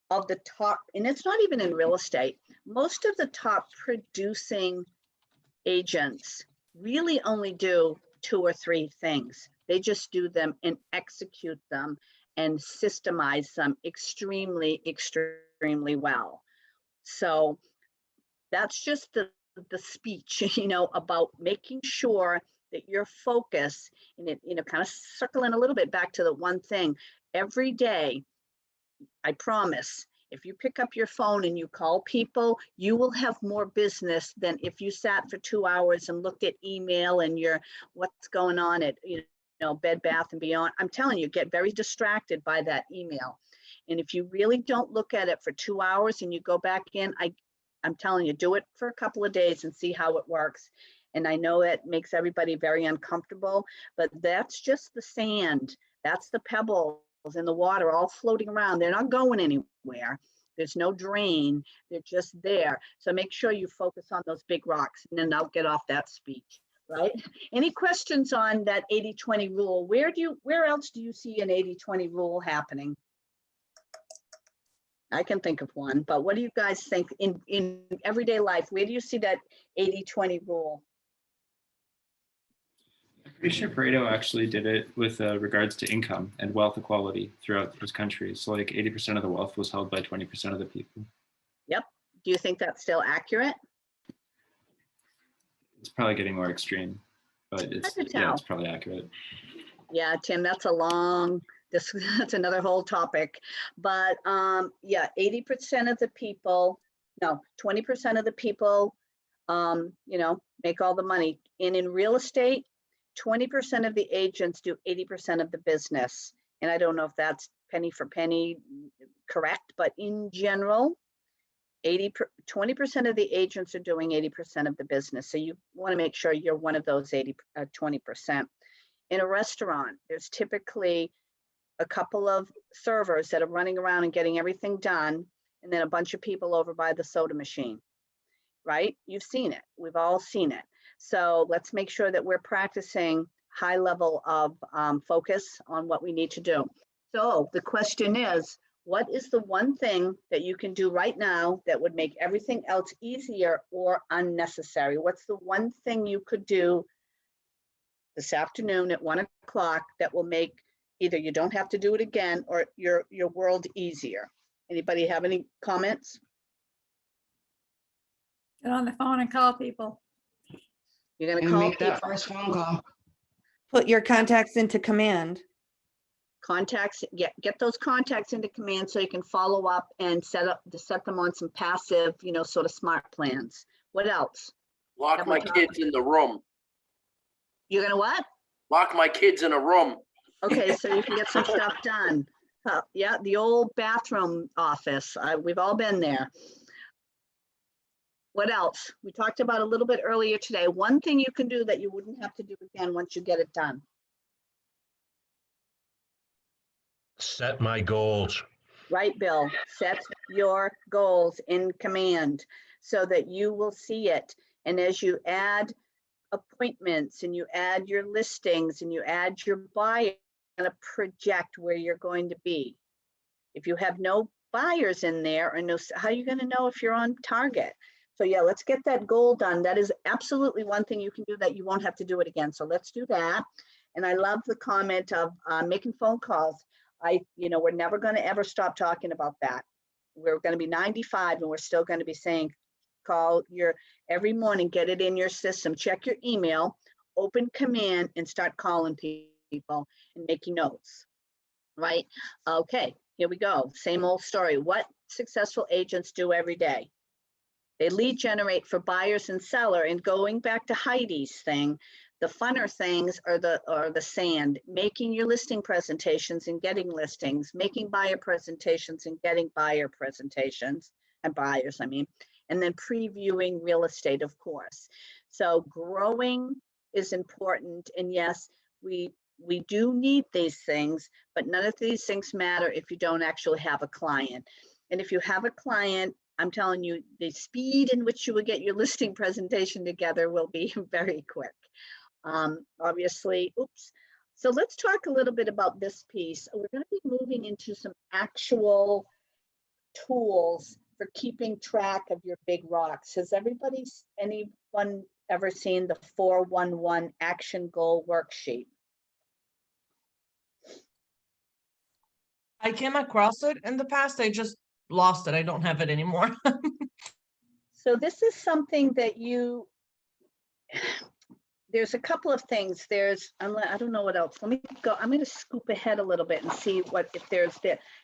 of the top, and it's not even in real estate, most of the top producing agents really only do 2 or 3 things. They just do them and execute them and systemize them extremely well. So that's just the speech, you know, about making sure that your focus, and it, you know, kind of circling a little bit back to the one thing every day. I promise, if you pick up your phone and you call people, you will have more business than if you sat for 2 hours and looked at email and your what's going on at, you know, Bed Bath and Beyond. I'm telling you, get very distracted by that email. And if you really don't look at it for 2 hours and you go back in, I'm telling you, do it for a couple of days and see how it works. And I know it makes everybody very uncomfortable, but that's just the sand. That's the pebbles and the water all floating around. They're not going anywhere. There's no drain. They're just there. So make sure you focus on those big rocks, and then I'll get off that speech, right? Any questions on that 80-20 rule? Where else do you see an 80-20 rule happening? I can think of one, but what do you guys think in everyday life? Where do you see that 80-20 rule? I'm pretty sure Pareto actually did it with regards to income and wealth equality throughout this country. So like 80% of the wealth was held by 20% of the people. Yep. Do you think that's still accurate? It's probably getting more extreme, but it's probably accurate. Yeah, Tim, that's that's another whole topic. But yeah, 80% of the people, no, 20% of the people, you know, make all the money. And in real estate, 20% of the agents do 80% of the business. And I don't know if that's penny for penny correct, but in general, 20% of the agents are doing 80% of the business. So you want to make sure you're one of those 20%. In a restaurant, there's typically a couple of servers that are running around and getting everything done, and then a bunch of people over by the soda machine, right? You've seen it. We've all seen it. So let's make sure that we're practicing high level of focus on what we need to do. So the question is, what is the one thing that you can do right now that would make everything else easier or unnecessary? What's the one thing you could do this afternoon at 1 o'clock that will make either you don't have to do it again or your world easier? Anybody have any comments? Get on the phone and call people. You're going to And call make that people. first phone call. Put your contacts into command. Contacts, get those contacts into command so you can follow up and set them on some passive, you know, sort of smart plans. What else? Lock Have we my talked- kids in the room. You're gonna what? Lock my kids in a room. Okay, so you can get some stuff done. Yeah, the old bathroom office. We've all been there. What else? We talked about a little bit earlier today. One thing you can do that you wouldn't have to do again once you get it done. Set my goals. Right, Bill? Set your goals in command so that you will see it. And as you add appointments and you add your listings and you add your buyer, going to project where you're going to be. If you have no buyers in there or no, how are you going to know if you're on target? So yeah, let's get that goal done. That is absolutely one thing you can do that you won't have to do it again. So let's do that. And I love the comment of making phone calls. We're never going to ever stop talking about that. We're going to be 95 and we're still going to be saying, call every morning, get it in your system, check your email, open command and start calling people and making notes, right? Okay, here we go. Same old story. What successful agents do every day? They lead generate for buyers and seller. And going back to Heidi's thing, the funner things are the sand, making your listing presentations and getting listings, making buyer presentations and getting buyer presentations and buyers, and then previewing real estate, of course. So growing is important. And yes, we do need these things, but none of these things matter if you don't actually have a client. And if you have a client, I'm telling you, the speed in which you will get your listing presentation together will be very quick. Obviously, oops. So let's talk a little bit about this piece. We're going to be moving into some actual tools for keeping track of your big rocks. Has anyone ever seen the 411 action goal worksheet? I came across it in the past. I just lost it. I don't have it anymore. So this is something that there's a couple of things. I don't know what else. Let me go. I'm going to scoop ahead a little bit and see if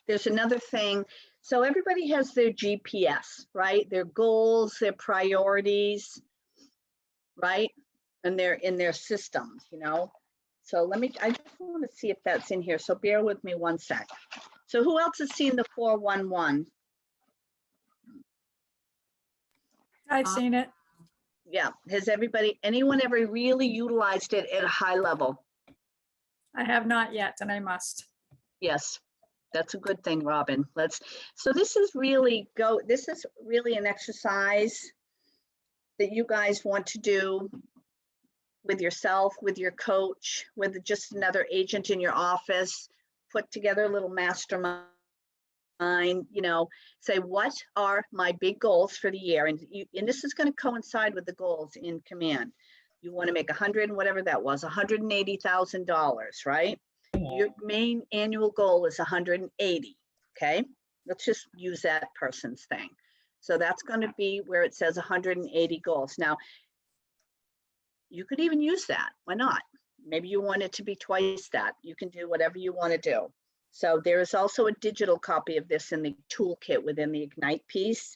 there's another thing. So everybody has their GPS, right? Their goals, their priorities, right? And they're in their systems, So I just want to see if that's in here. So bear with me one sec. So who else has seen the 411? I've seen it. Yeah. Has anyone ever really utilized it at a high level? I have not yet, and I must. Yes, that's a good thing, Robin. So this is really an exercise that you guys want to do with yourself, with your coach, with just another agent in your office, put together a little mastermind, say, what are my big goals for the year? And this is going to coincide with the goals in command. You want to make $180,000, right? Your main annual goal is 180. Okay. Let's just use that person's thing. So that's going to be where it says 180 goals. Now, you could even use that. Why not? Maybe you want it to be twice that. You can do whatever you want to do. So there is also a digital copy of this in the toolkit within the Ignite piece.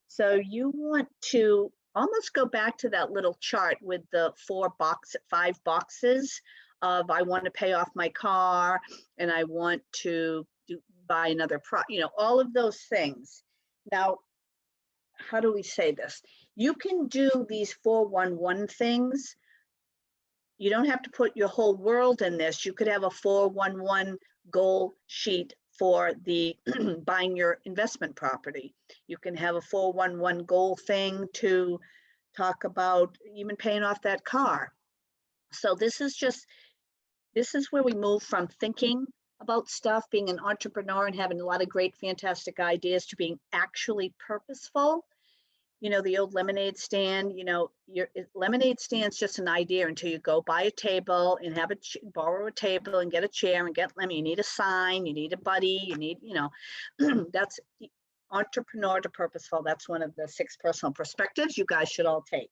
So you want to almost go back to that little chart with the 5 boxes of I want to pay off my car and I want to buy another all of those things. Now, how do we say this? You can do these 411 things. You don't have to put your whole world in this. You could have a 411 goal sheet for the buying your investment property. You can have a 411 goal thing to talk about even paying off that car. So this is where we move from thinking about stuff, being an entrepreneur and having a lot of great, fantastic ideas to being actually purposeful. The old lemonade stand, your lemonade stand's just an idea until you go buy a table and borrow a table and get a chair and get lemon. You need a sign, you need a buddy, you need, that's entrepreneur to purposeful. That's one of the 6 personal perspectives you guys should all take.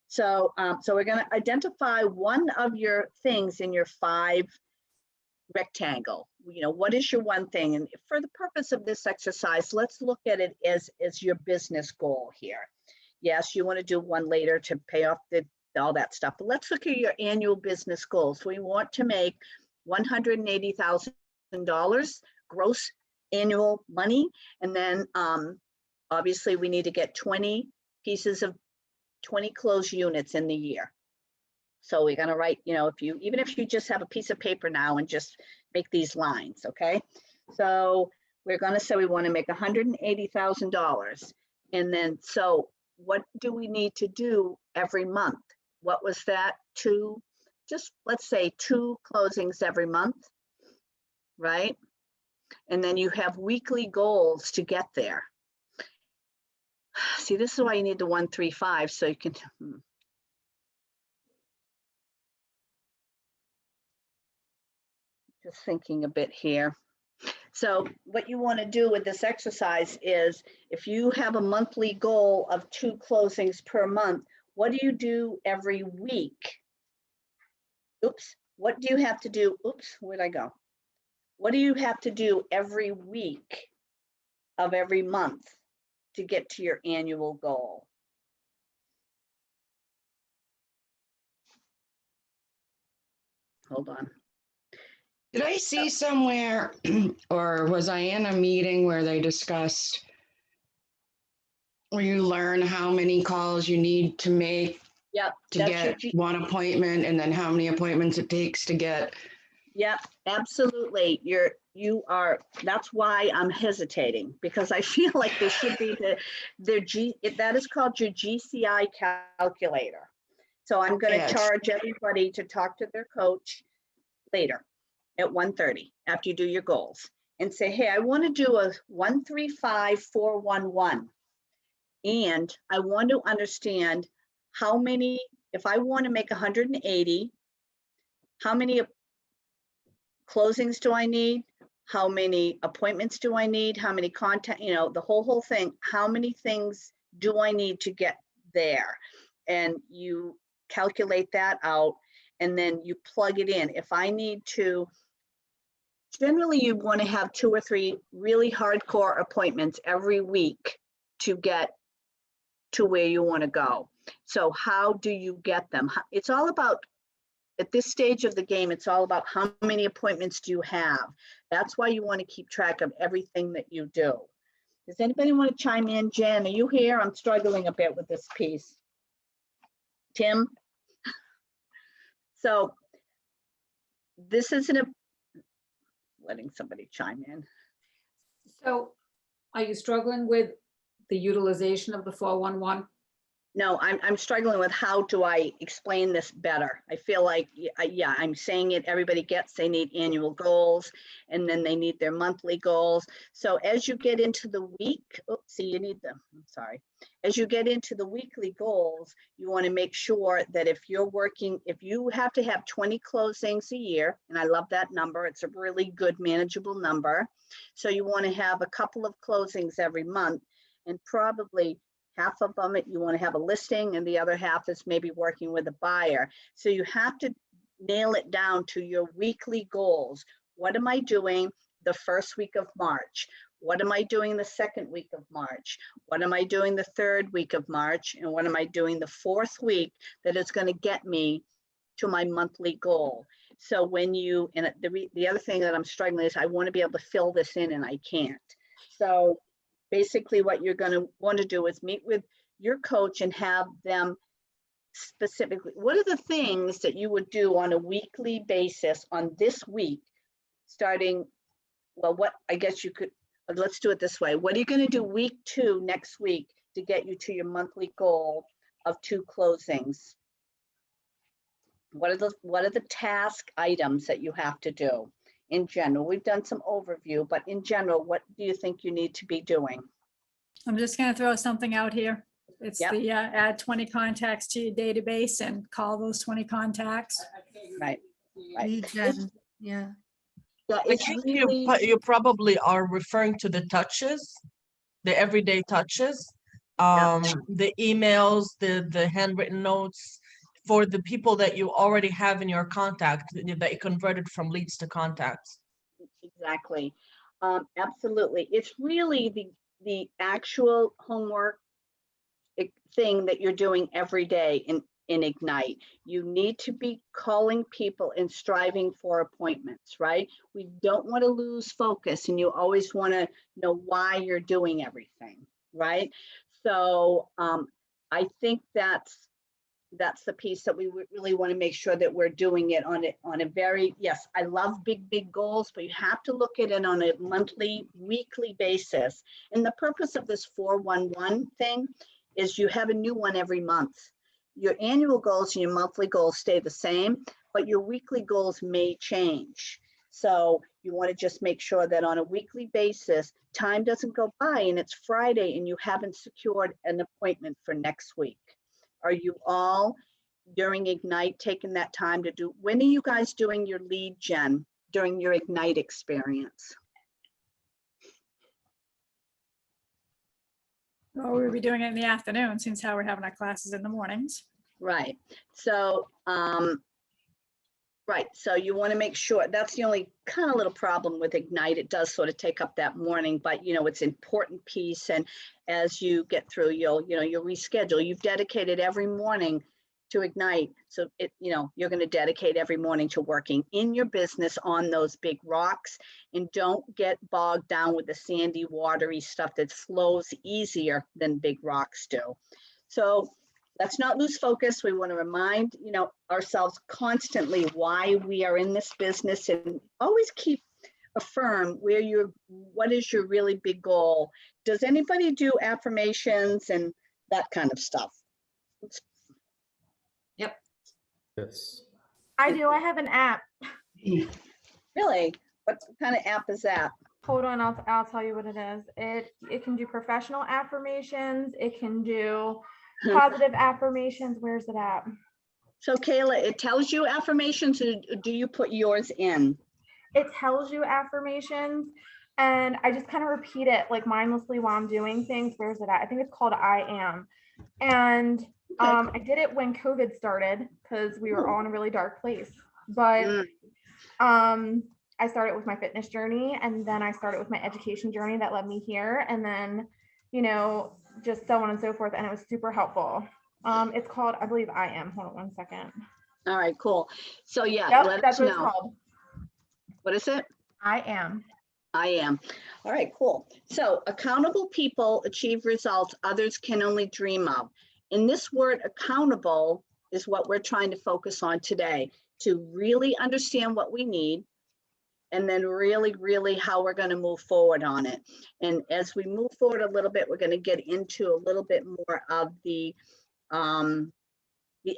So, we're going to identify one of your things in your 5 rectangle. What is your one thing? And for the purpose of this exercise, let's look at it as your business goal here. Yes, you want to do one later to pay off all that stuff. But let's look at your annual business goals. We want to make $180,000 gross annual money. And then obviously we need to get 20 closed units in the year. So we're gonna write, even if you just have a piece of paper now and just make these lines, okay? So we're gonna say we wanna make $180,000. And then, so what do we need to do every month? What was that? Let's say 2 closings every month, right? And then you have weekly goals to get there. See, this is why you need the 135, so you can, just thinking a bit here. So what you want to do with this exercise is, if you have a monthly goal of 2 closings per month, what do you do every week? Oops, what do you have to do? Oops, where'd I go? What do you have to do every week of every month to get to your annual goal? Hold on. Did I see somewhere, or was I in a meeting where they discussed where you learn how many calls you need to make Yep, to that's get your one appointment, and then how many appointments it takes to get? Yep, absolutely. That's why I'm hesitating, because I feel like there should be that is called your GCI calculator. So I'm going to Yes. charge everybody to talk to their coach later at 1:30 after you do your goals, and say, hey, I want to do a 135-411. And I want to understand how many, if I want to make 180, how many closings do I need? How many appointments do I need? How many contact, the whole thing. How many things do I need to get there? And you calculate that out, and then you plug it in. If I need to, generally you want to have 2 or 3 really hardcore appointments every week to get to where you want to go. So how do you get them? It's all about, at this stage of the game, it's all about how many appointments do you have. That's why you want to keep track of everything that you do. Does anybody want to chime in? Jen, are you here? I'm struggling a bit with this piece. Tim? So this isn't letting somebody chime in. So are you struggling with the utilization of the 411? No, I'm struggling with how do I explain this better? I feel like, yeah, I'm saying it, everybody gets, they need annual goals, and then they need their monthly goals. So as you get into the week, see, you need them, I'm sorry. As you get into the weekly goals, you want to make sure that if you're working, if you have to have 20 closings a year, and I love that number, it's a really good manageable number. So you want to have a couple of closings every month, and probably half of them you want to have a listing, and the other half is maybe working with a buyer. So you have to nail it down to your weekly goals. What am I doing the first week of March? What am I doing the second week of March? What am I doing the third week of March? And what am I doing the fourth week that is going to get me to my monthly goal? So when you, and the other thing that I'm struggling is I want to be able to fill this in, and I can't. So basically what you're going to want to do is meet with your coach and have them specifically, what are the things that you would do on a weekly basis on this week, starting, well, what, I guess you could, let's do it this way. What are you going to do week 2 next week to get you to your monthly goal of 2 closings? What are the task items that you have to do? In general, we've done some overview, but in general, what do you think you need to be doing? I'm just going to throw something out here. It's the add 20 contacts to your database and call those 20 contacts. Right. Lead gen, yeah. Yeah, I think you probably are referring to the touches, the everyday touches, the emails, the handwritten notes for the people that you already have in your contact that you converted from leads to contacts. Exactly. Absolutely. It's really the actual homework thing that you're doing every day in Ignite. You need to be calling people and striving for appointments, right? We don't want to lose focus, and you always want to know why you're doing everything, right? So I think that's the piece that we really want to make sure that we're doing it on a very, yes, I love big goals, but you have to look at it on a monthly, weekly basis. And the purpose of this 411 thing is you have a new one every month. Your annual goals and your monthly goals stay the same, but your weekly goals may change. So you want to just make sure that on a weekly basis, time doesn't go by and it's Friday and you haven't secured an appointment for next week. Are you all during Ignite taking that time to do, when are you guys doing your lead gen during your Ignite experience? Well, we'll be doing it in the afternoon since how we're having our classes in the mornings. Right. So, right. So you want to make sure, that's the only kind of little problem with Ignite. It does sort of take up that morning, but you know, it's an important piece. And as you get through, you'll reschedule. You've dedicated every morning to Ignite. So you're going to dedicate every morning to working in your business on those big rocks, and don't get bogged down with the sandy, watery stuff that flows easier than big rocks do. So let's not lose focus. We want to remind, ourselves constantly why we are in this business, and always affirm what is your really big goal. Does anybody do affirmations and that kind of stuff? Yep. Yes. I do. I have an app. Really? What kind of app is that? Hold on, I'll tell you what it is. It can do professional affirmations. It can do positive affirmations. Where's it at? So Kayla, it tells you affirmations, or do you put yours in? It tells you affirmations, and I just kind of repeat it like mindlessly while I'm doing things. Where's it at? I think it's called I Am. And I did it when COVID started because we were all in a really dark place. But I started with my fitness journey, and then I started with my education journey that led me here, and then, just so on and so forth. And it was super helpful. It's called, I believe, I Am. Hold on one second. All right, cool. So yeah, Yep, that's what it's called. What is it? I Am. I Am. All right, cool. So accountable people achieve results others can only dream of. And this word accountable is what we're trying to focus on today, to really understand what we need, and then really how we're going to move forward on it. And as we move forward a little bit, we're going to get into a little bit more of the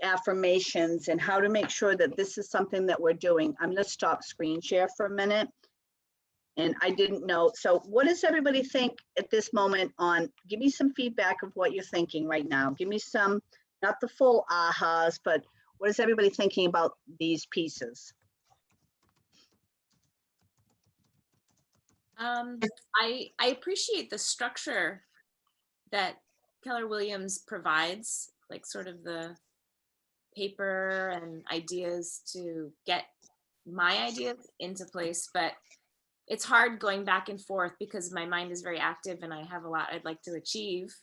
affirmations and how to make sure that this is something that we're doing. I'm going to stop screen share for a minute. And I didn't know. So what does everybody think at this moment on, give me some feedback of what you're thinking right now. Give me some, not the full ahas, but what is everybody thinking about these pieces? I appreciate the structure that Keller Williams provides, like sort of the paper and ideas to get my ideas into place, but it's hard going back and forth because my mind is very active and I have a lot I'd like to achieve.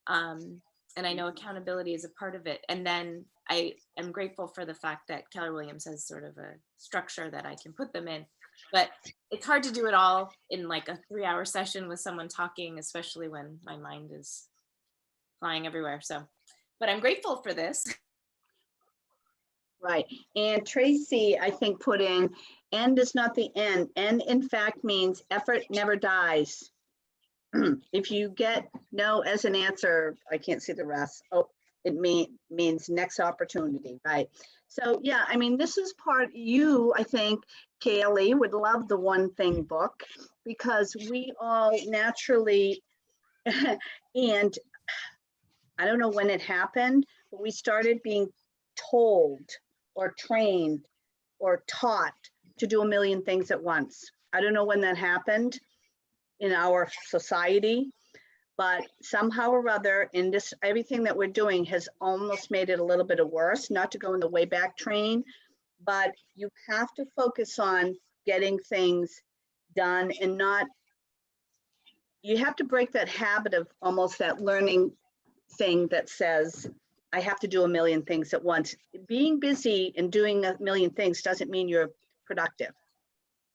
And I know accountability is a part of it. And then I am grateful for the fact that Keller Williams has sort of a structure that I can put them in. But it's hard to do it all in like a 3-hour session with someone talking, especially when my mind is flying everywhere. So, but I'm grateful for this. Right. And Tracy, I think, put in, end is not the end. End, in fact, means effort never dies. If you get no as an answer, I can't see the rest. Oh, it means next opportunity, right? So yeah, I mean, this is part, I think, Kaylee would love the One Thing book, because we all naturally, and I don't know when it happened, but we started being told or trained or taught to do a million things at once. I don't know when that happened in our society, but somehow or other in this, everything that we're doing has almost made it a little bit worse, not to go in the way back train, but you have to focus on getting things done and not, you have to break that habit of almost that learning thing that says, I have to do a million things at once. Being busy and doing a million things doesn't mean you're productive.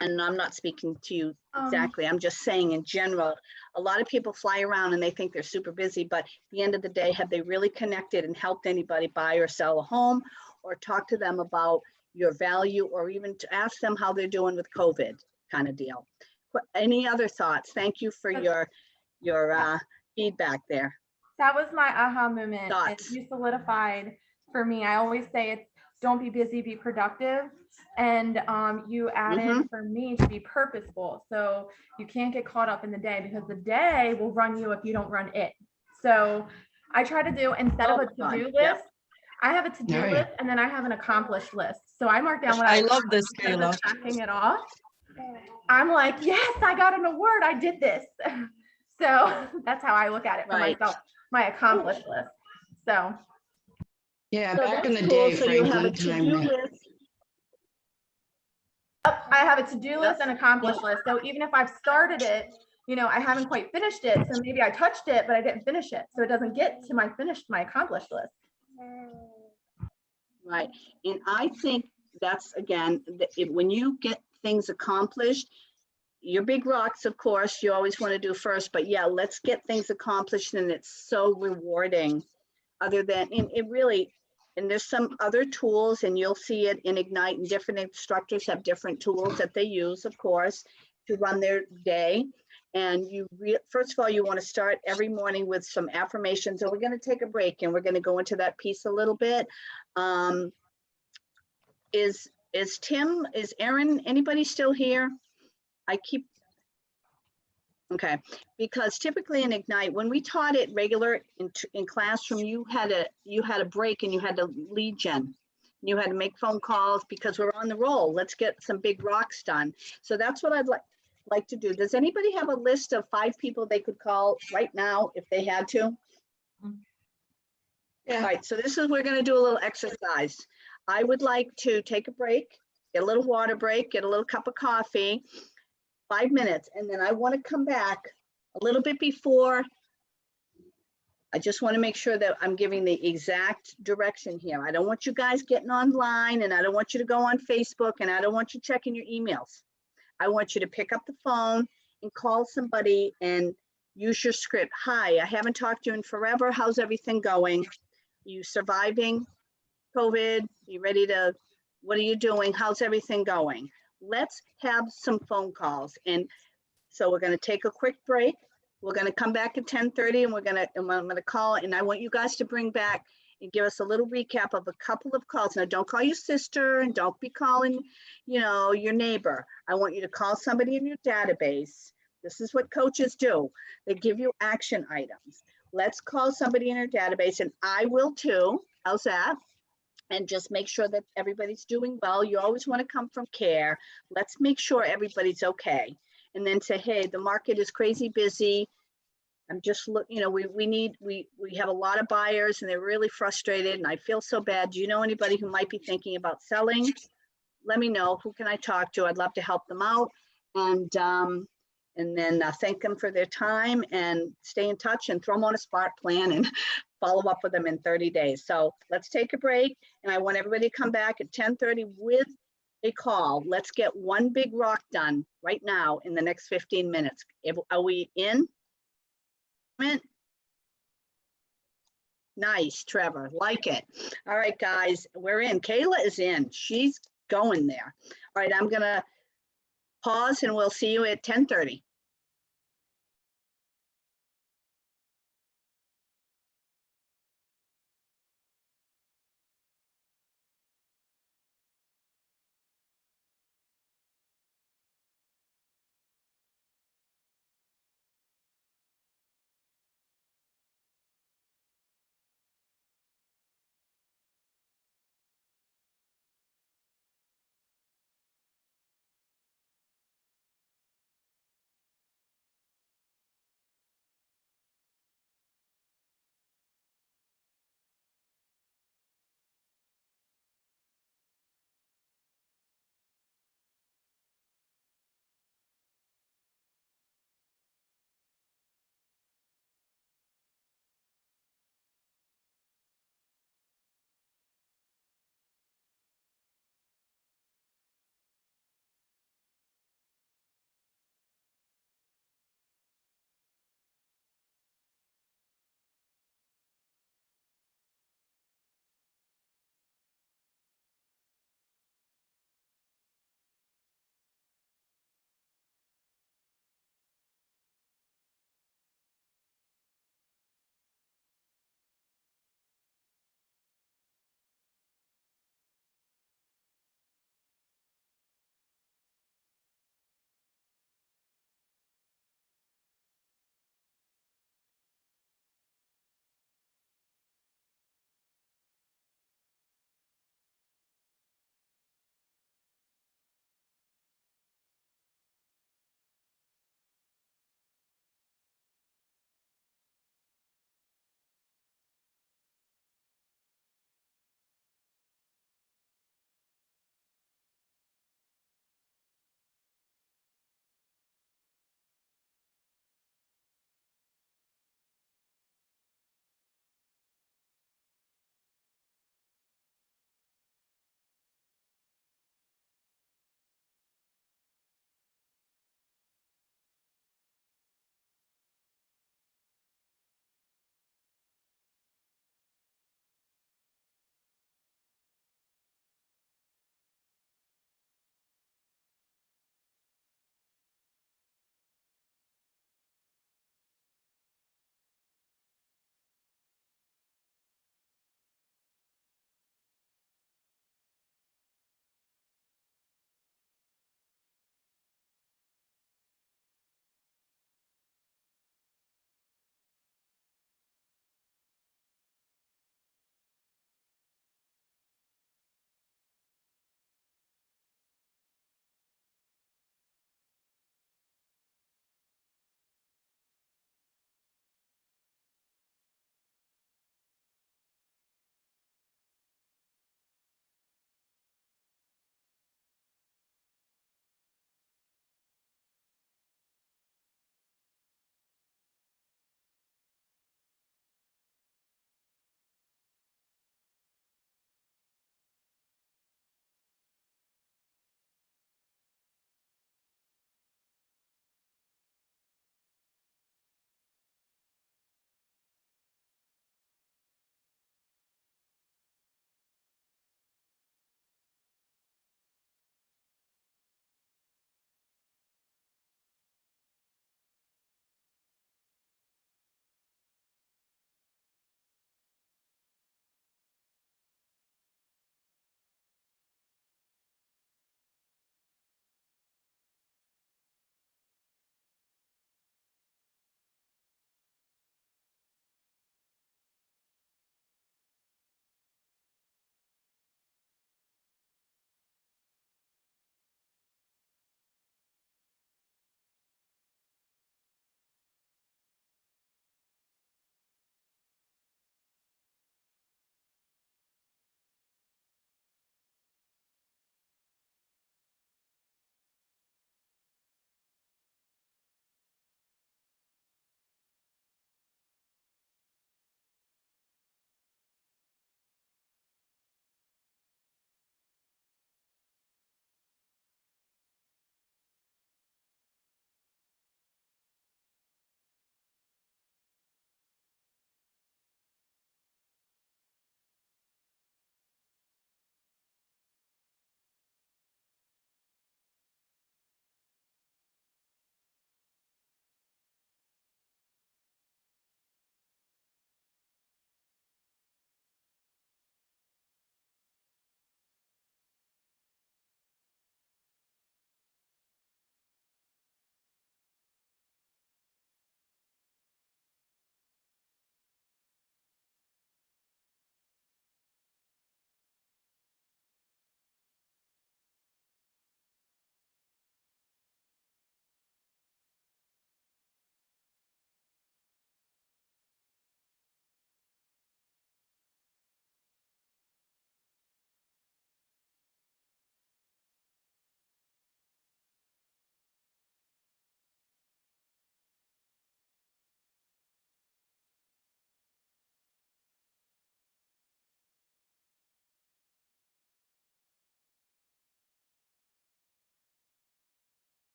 And I'm not speaking to you exactly. I'm just saying in general, a lot of people fly around and they think they're super busy, but at the end of the day, have they really connected and helped anybody buy or sell a home, or talk to them about your value, or even to ask them how they're doing with COVID kind of deal? Any other thoughts? Thank you for your feedback there. That was my aha moment. And Thoughts? you solidified for me. I always say it's don't be busy, be productive. And you added for me to be purposeful. So you can't get caught up in the day, because the day will run you if you don't run it. So I try to do, instead of a to-do list, I have a to-do Yeah. list, and then I have an accomplished list. So I mark down what I love this, instead of Kayla. checking it off. I'm like, yes, I got an award. I did this. So that's how I look at it for Right. myself, my accomplished list. So Yeah, So back in that's the cool. day, So you have a Franklin to-do time. list. I have a to-do list and accomplished list. So even if I've started it, I haven't quite finished it. So maybe I touched it, but I didn't finish it. So it doesn't get to my accomplished list. Right. And I think that's, again, when you get things accomplished, your big rocks, of course, you always want to do first, but yeah, let's get things accomplished, and it's so rewarding. Other than, and it really, and there's some other tools, and you'll see it in Ignite, and different instructors have different tools that they use, of course, to run their day. And first of all, you want to start every morning with some affirmations, and we're going to take a break, and we're going to go into that piece a little bit. Is Tim, is Erin, anybody still here? Okay, because typically in Ignite, when we taught it regular in classroom, you had a break and you had to lead gen. You had to make phone calls because we're on the roll. Let's get some big rocks done. So that's what I'd like to do. Does anybody have a list of 5 people they could call right now if they had to? Yeah. All right, so we're gonna do a little exercise. I would like to take a break, get a little water break, get a little cup of coffee, 5 minutes, and then I want to come back a little bit before. I just want to make sure that I'm giving the exact direction here. I don't want you guys getting online, and I don't want you to go on Facebook, and I don't want you checking your emails. I want you to pick up the phone and call somebody and use your script. Hi, I haven't talked to you in forever. How's everything going? You surviving COVID? You ready to, what are you doing? How's everything going? Let's have some phone calls. And so we're going to take a quick break. We're going to come back at 10:30, and I'm going to call, and I want you guys to bring back and give us a little recap of a couple of calls. Now, don't call your sister, and don't be calling, your neighbor. I want you to call somebody in your database. This is what coaches do. They give you action items. Let's call somebody in your database, and I will too. How's that? And just make sure that everybody's doing well. You always want to come from care. Let's make sure everybody's okay. And then say, hey, the market is crazy busy. I'm just we have a lot of buyers, and they're really frustrated, and I feel so bad. Do you know anybody who might be thinking about selling? Let me know. Who can I talk to? I'd love to help them out. And then thank them for their time, and stay in touch, and throw them on a SPART plan, and follow up with them in 30 days. So let's take a break, and I want everybody to come back at 10:30 with a call. Let's get one big rock done right now in the next 15 minutes. Are we in? Nice, Trevor, like it. All right, guys, we're in. Kayla is in. She's going there. All right, I'm gonna pause, and we'll see you at 10:30.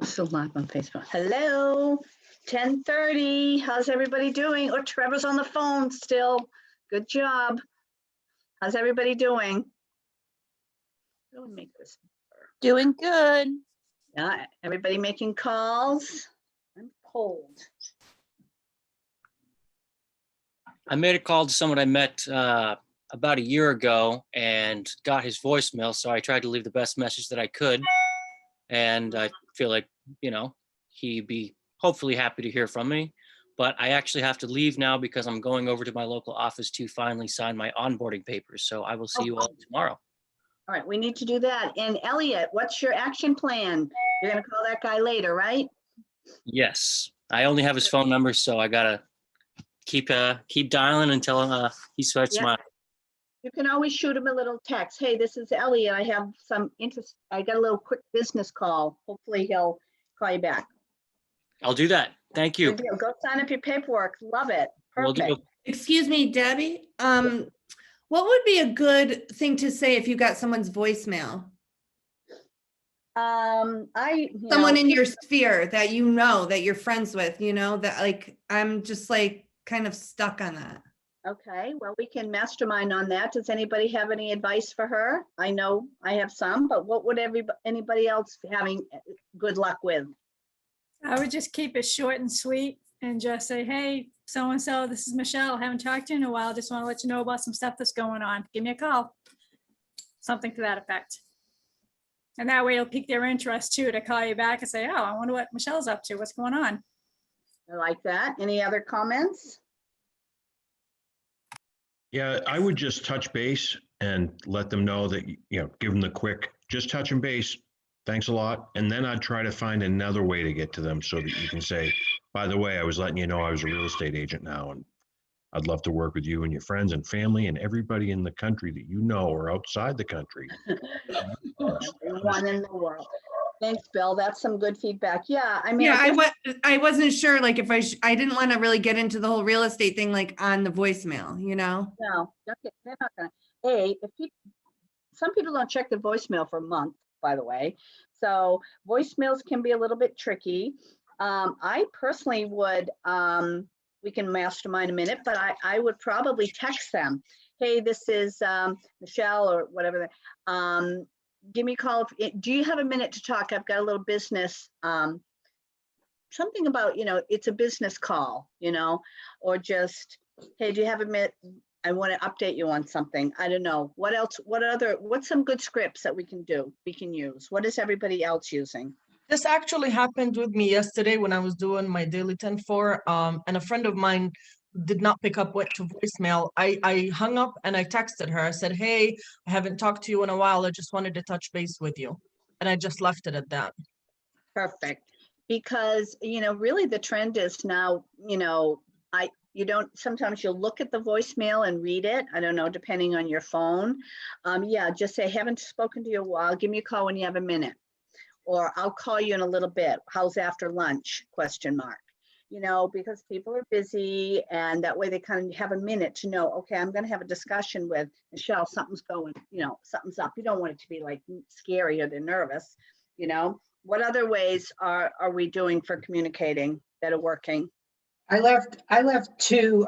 Still live on Facebook. Hello, 10:30. How's everybody doing? Oh, Trevor's on the phone still. Good job. How's everybody doing? Let me make this. Doing good. Yeah, everybody making calls? I'm cold. I made a call to someone I met about a year ago and got his voicemail. So I tried to leave the best message that I could. And I feel like, he'd be hopefully happy to hear from me. But I actually have to leave now because I'm going over to my local office to finally sign my onboarding papers. So I will see you all tomorrow. All right, we need to do that. And Elliot, what's your action plan? You're gonna call that guy later, right? Yes, I only have his phone number, so I gotta keep dialing until he starts Yeah. smiling. You can always shoot him a little text. Hey, this is Elliot. I have some interest. I got a little quick business call. Hopefully he'll call you back. I'll do that. Thank you. Good deal. Go sign up your paperwork. Love it. Will do. Perfect. Excuse me, Debbie. What would be a good thing to say if you got someone's voicemail? Someone in your sphere that that you're friends with, that like, I'm just like kind of stuck on that. Okay, well, we can mastermind on that. Does anybody have any advice for her? I know I have some, but what would anybody else having good luck with? I would just keep it short and sweet and just say, hey, so-and-so, this is Michelle. Haven't talked to you in a while. Just want to let you know about some stuff that's going on. Give me a call. Something to that effect. And that way it'll pique their interest too, to call you back and say, oh, I wonder what Michelle's up to. What's going on? I like that. Any other comments? Yeah, I would just touch base and let them know that, give them the quick, just touch and base. Thanks a lot. And then I'd try to find another way to get to them so that you can say, by the way, I was letting you know I was a real estate agent now, and I'd love to work with you and your friends and family and everybody in the country that you know or outside the country. Everyone in the world. Thanks, Bill. That's some good feedback. Yeah, I mean, I wasn't sure, like, if I didn't want to really get into the whole real estate thing, like on the voicemail, No, okay, they're not gonna. Some people don't check their voicemail for a month, by the way. So voicemails can be a little bit tricky. I personally would, we can mastermind a minute, but I would probably text them. Hey, this is Michelle or whatever. Give me a call. Do you have a minute to talk? I've got a little business, something about, it's a business call, or just, hey, do you have a minute? I want to update you on something. I don't know. What else? What's some good scripts that we can use? What is everybody else using? This actually happened with me yesterday when I was doing my daily 10-4, and a friend of mine did not pick up, went to voicemail. I hung up and I texted her. I said, hey, I haven't talked to you in a while. I just wanted to touch base with you. And I just left it at that. Perfect. Because, really the trend is now, sometimes you'll look at the voicemail and read it. I don't know, depending on your phone. Yeah, just say, haven't spoken to you in a while. Give me a call when you have a minute. Or I'll call you in a little bit. How's after lunch? ? Because people are busy, and that way they kind of have a minute to know, okay, I'm going to have a discussion with Michelle. Something's going, something's up. You don't want it to be like scary or they're nervous. What other ways are we doing for communicating that are working? I left 2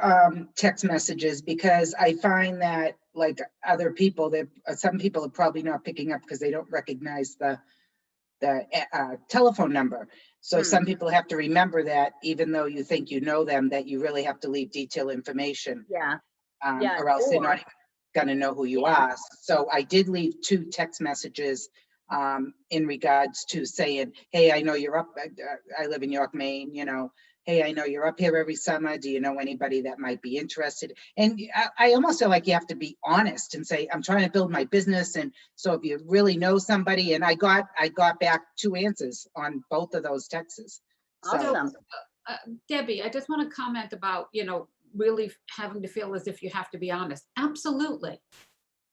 text messages because I find that, like other people, that some people are probably not picking up because they don't recognize the telephone number. So some people have to remember that, even though you think you know them, that you really have to leave detailed information. Yeah. Or else they're not even gonna know who you are. So I did leave 2 text messages in regards to saying, hey, I know you're up. I live in York, Maine, hey, I know you're up here every summer. Do you know anybody that might be interested? And I almost feel like you have to be honest and say, I'm trying to build my business. And so if you really know somebody, and I got back 2 answers on both of those texts. Awesome. Debbie, I just want to comment about, really having to feel as if you have to be honest. Absolutely.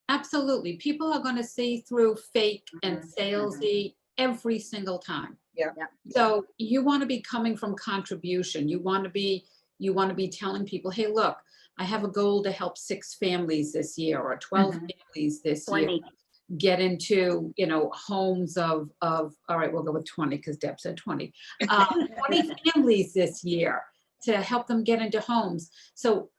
Absolutely. People are going to see through fake and salesy every single time. Yeah. So you want to be coming from contribution. You want to be telling people, hey, look, I have a goal to help 6 families this year or 12 families this year. get into, homes of, all right, we'll go with 20 because Deb said 20. 20 families this year to help them get into homes. So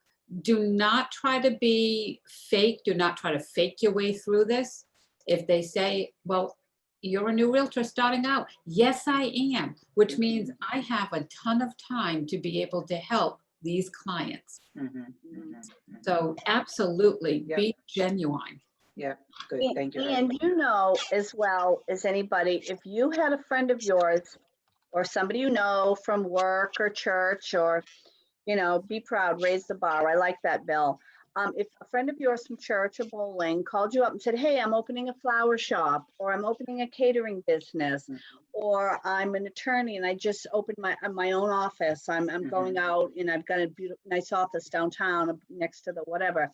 do not try to be fake. Do not try to fake your way through this. If they say, well, you're a new realtor starting out. Yes, I am, which means I have a ton of time to be able to help these clients. So absolutely be genuine. Yeah, good. Thank you. And you know as well as anybody, if you had a friend of yours or somebody you know from work or church or, be proud, raise the bar. I like that, Bill. If a friend of yours from church or bowling called you up and said, hey, I'm opening a flower shop, or I'm opening a catering business, or I'm an attorney and I just opened my own office. I'm going out and I've got a beautiful, nice office downtown next to the whatever.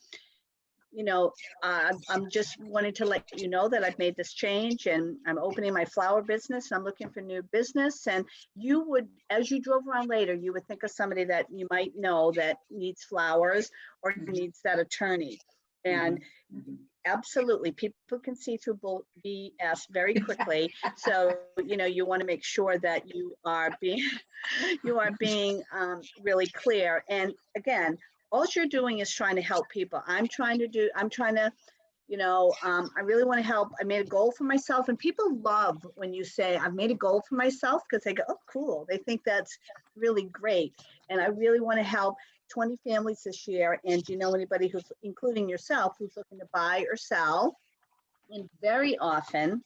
I'm just wanting to let you know that I've made this change and I'm opening my flower business. I'm looking for new business. And you would, as you drove around later, you would think of somebody that you might know that needs flowers or needs that attorney. And absolutely, people can see through BS very quickly. So, you want to make sure that you are being really clear. And again, all you're doing is trying to help people. I really want to help. I made a goal for myself, and people love when you say I've made a goal for myself, because they go, oh, cool. They think that's really great. And I really want to help 20 families this year. And do you know anybody who's, including yourself, who's looking to buy or sell? And very often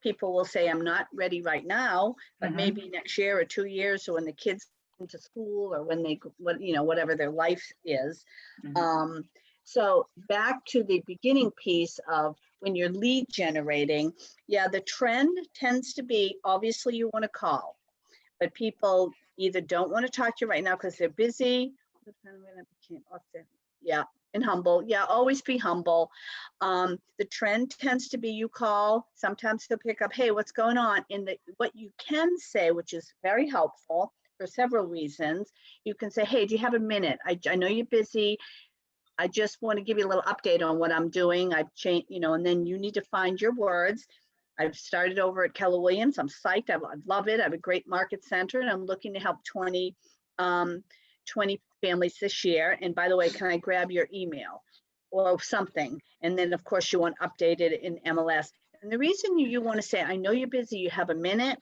people will say, I'm not ready right now, but maybe next year or 2 years, or when the kids into school, or when they, whatever their life is. So back to the beginning piece of when you're lead generating, the trend tends to be, obviously you want to call, but people either don't want to talk to you right now because they're busy. And humble. Always be humble. The trend tends to be you call, sometimes they'll pick up, hey, what's going on? And what you can say, which is very helpful, for several reasons, you can say, hey, do you have a minute? I know you're busy. I just want to give you a little update on what I'm doing. I've changed, and then you need to find your words. I've started over at Keller Williams. I'm psyched. I love it. I have a great market center, and I'm looking to help 20 families this year. And by the way, can I grab your email or something? And then of course you want updated in MLS. And the reason you want to say, I know you're busy, you have a minute,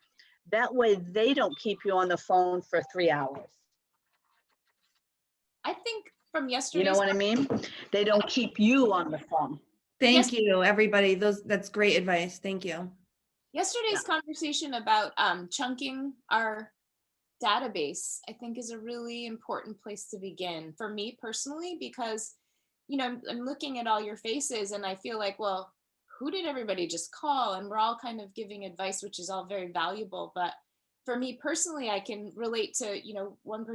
that way they don't keep you on the phone for 3 hours. I think from yesterday's. You know what I mean? They don't keep you on the phone. Thank you, everybody. That's great advice. Thank you. Yesterday's conversation about chunking our database, I think, is a really important place to begin for me personally, because, I'm looking at all your faces and I feel like, well, who did everybody just call? And we're all kind of giving advice, which is all very valuable. But for me personally, I can relate to, one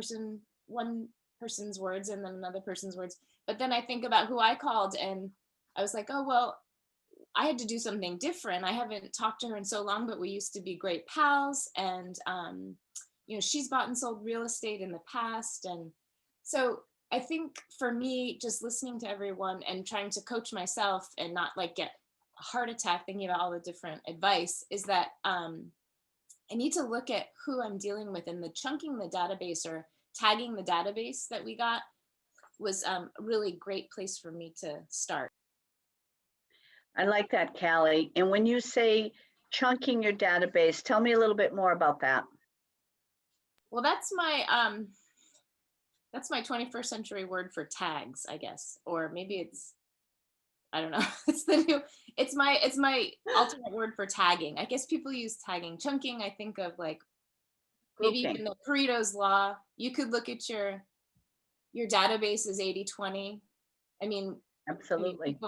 person's words and then another person's words. But then I think about who I called and I was like, oh, well, I had to do something different. I haven't talked to her in so long, but we used to be great pals. And, she's bought and sold real estate in the past. And so I think for me, just listening to everyone and trying to coach myself and not like get a heart attack thinking about all the different advice is that I need to look at who I'm dealing with, and the chunking the database or tagging the database that we got was a really great place for me to start. I like that, Callie. And when you say chunking your database, tell me a little bit more about that. Well, that's my 21st century word for tags, I guess, or maybe it's, I don't know. It's my alternate word for tagging. I guess people use tagging. Chunking, I think of like maybe even the Pareto's law. You could look at your database as 80-20. I mean, absolutely.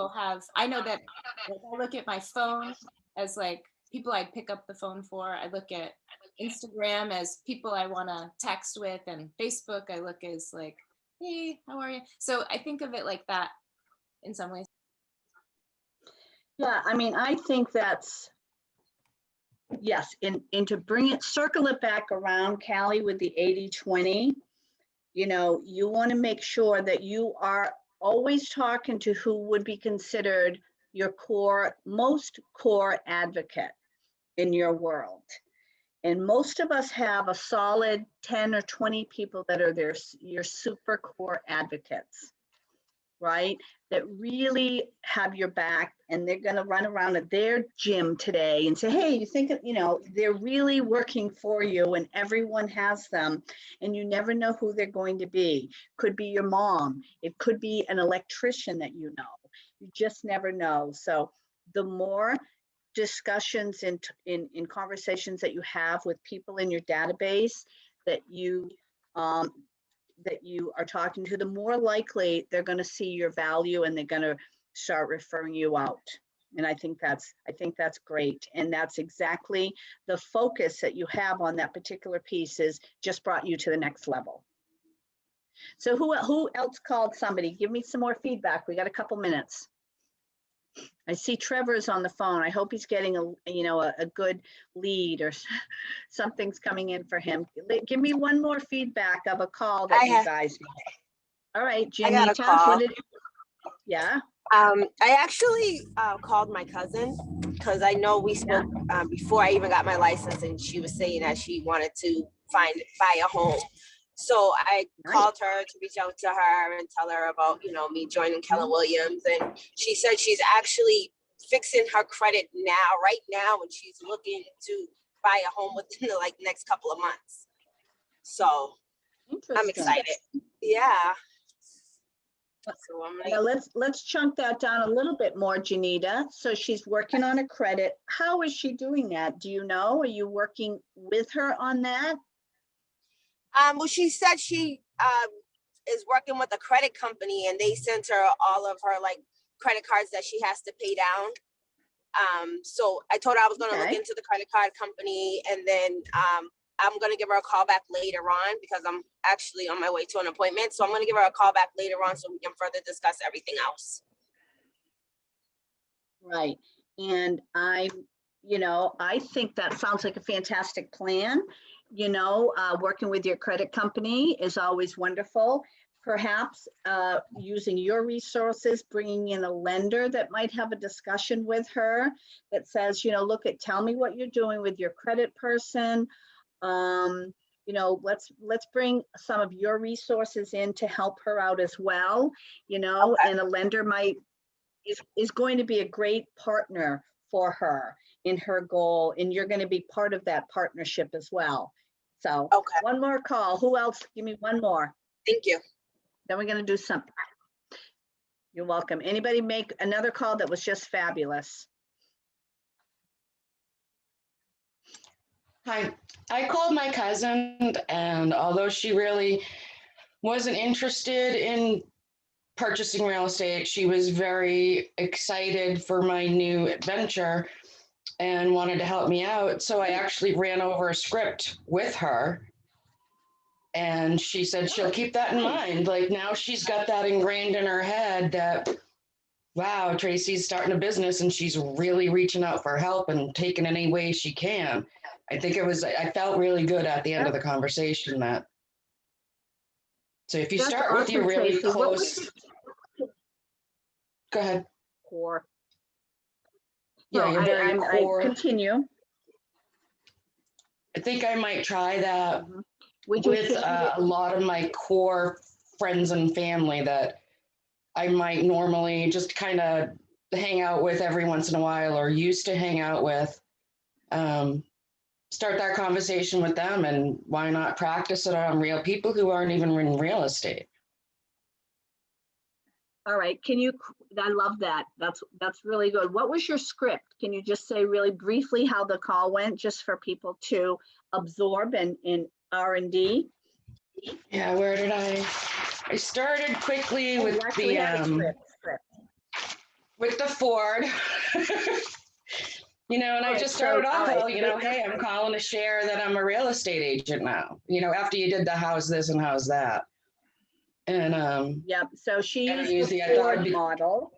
I know that like, I look at my phone as like people I pick up the phone for. I look at Instagram as people I want to text with, and Facebook I look as like, hey, how are you? So I think of it like that in some ways. Yeah, I mean, I think that's, yes, and to bring it, circle it back around, Callie, with the 80-20, you want to make sure that you are always talking to who would be considered your most core advocate in your world. And most of us have a solid 10 or 20 people that are your super core advocates, right? That really have your back, and they're going to run around at their gym today and say, hey, you think, they're really working for you, and everyone has them, and you never know who they're going to be. Could be your mom. It could be an electrician that you know. You just never know. So the more discussions in conversations that you have with people in your database that you are talking to, the more likely they're going to see your value, and they're going to start referring you out. And I think that's great. And that's exactly the focus that you have on that particular piece is just brought you to the next level. So who else called somebody? Give me some more feedback. We got a couple minutes. I see Trevor's on the phone. I hope he's getting a good lead or something's coming in for him. Give me one more feedback of a call that you guys made. All right, Janita. I got a call. Yeah. I actually called my cousin because I know we spoke before I even got my license, and she was saying that she wanted to buy a home. So I called her to reach out to her and tell her about, me joining Keller Williams. And she said she's actually fixing her credit right now, and she's looking to buy a home within the next couple of months. So I'm excited. Yeah. So now let's chunk that down a little bit more, Janita. So she's working on a credit. How is she doing that? Do you know? Are you working with her on that? Well, she said she is working with a credit company, and they sent her all of her credit cards that she has to pay down. So I told her I was going to look into the credit card company, and then I'm going to give her a call back later on because I'm actually on my way to an appointment. So I'm going to give her a call back later on so we can further discuss everything else. Right. And I think that sounds like a fantastic plan. Working with your credit company is always wonderful. Perhaps using your resources, bringing in a lender that might have a discussion with her that says, tell me what you're doing with your credit person. Let's bring some of your resources in to help her out as well, and a lender is going to be a great partner for her in her goal, and you're going to be part of that partnership as well. So one more call. Who else? Give me one more. Thank you. Then we're going to do something. You're welcome. Anybody make another call that was just fabulous? Hi, I called my cousin, and although she really wasn't interested in purchasing real estate, she was very excited for my new adventure and wanted to help me out. So I actually ran over a script with her, and she said she'll keep that in mind. Now she's got that ingrained in her head that, wow, Tracy's starting a business and she's really reaching out for help and taking any way she can. I felt really good at the end of the conversation that. So if you That's start with your awesome, really Tracy. What close, go ahead. Core. Yeah, No, you're very core. Continue. I think I might try that Would with you a lot of my core friends and family that I might normally just kind of hang out with every once in a while or used to hang out with. Start that conversation with them, and why not practice it on real people who aren't even in real estate? All right. I love that. That's really good. What was your script? Can you just say really briefly how the call went, just for people to absorb in R&D? Yeah, where did I started quickly with with the Ford. And I just started off, hey, I'm calling to share that I'm a real estate agent now, after you did the how's this and how's that. And yep, so she used the Ford model.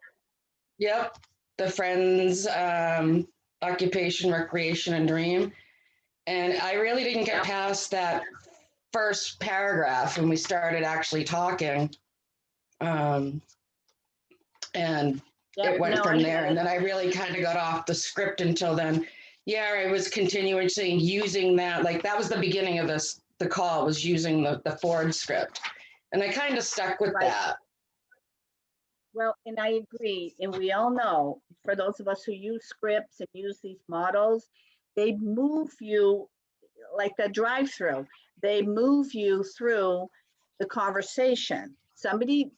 Yep, the friends, occupation, recreation, and dream. And I really didn't get past that first paragraph when we started actually talking. And it went no, I from get there. it. And then I really kind of got off the script until then. Yeah, I was continuously using that. Like that was the beginning of the call was using the Ford script. And I kind of stuck with that. Well, and I agree, and we all know, for those of us who use scripts and use these models, they move you like the drive-through. They move you through the conversation. Somebody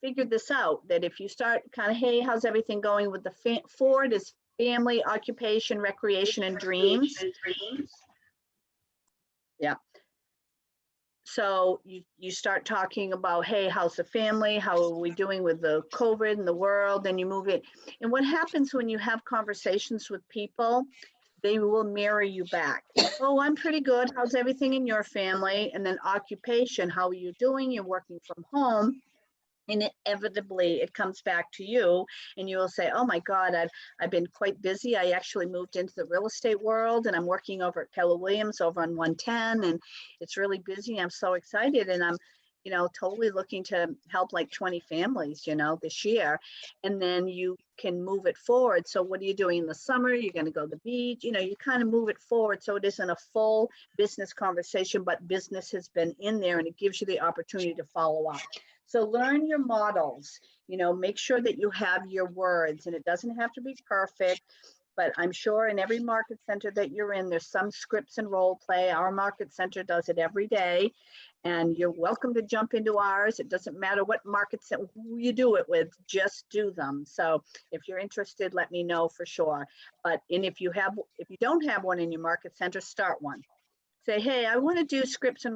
figured this out, that if you start kind of, hey, how's everything going with the Ford is family, occupation, recreation, and dreams. Yeah. So you start talking about, hey, how's the family? How are we doing with the COVID and the world? Then you move it. And what happens when you have conversations with people, they will mirror you back. Oh, I'm pretty good. How's everything in your family? And then occupation, how are you doing? You're working from home. And inevitably it comes back to you and you will say, oh my God, I've been quite busy. I actually moved into the real estate world and I'm working over at Keller Williams over on 110 and it's really busy. I'm so excited and I'm, totally looking to help like 20 families, this year. And then you can move it forward. So what are you doing in the summer? You're going to go to the beach, you kind of move it forward. So it isn't a full business conversation, but business has been in there and it gives you the opportunity to follow up. So learn your models, make sure that you have your words and it doesn't have to be perfect, but I'm sure in every market center that you're in, there's some scripts and role play. Our market center does it every day and you're welcome to jump into ours. It doesn't matter what market center who you do it with, just do them. So if you're interested, let me know for sure. But if you don't have one in your market center, start one. Say, hey, I want to do scripts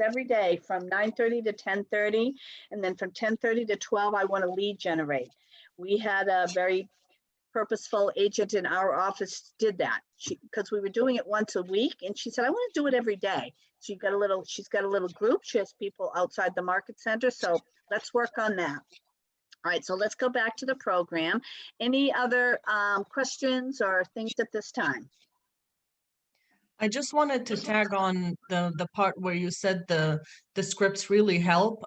every day from 9:30 to 10:30. And then from 10:30 to 12, I want to lead generate. We had a very purposeful agent in our office did that because we were doing it once a week. And she said, I want to do it every day. So she's got a little group. She has people outside the market center. So let's work on that. All right, so let's go back to the program. Any other questions or things at this time? I just wanted to tag on the part where you said the scripts really help.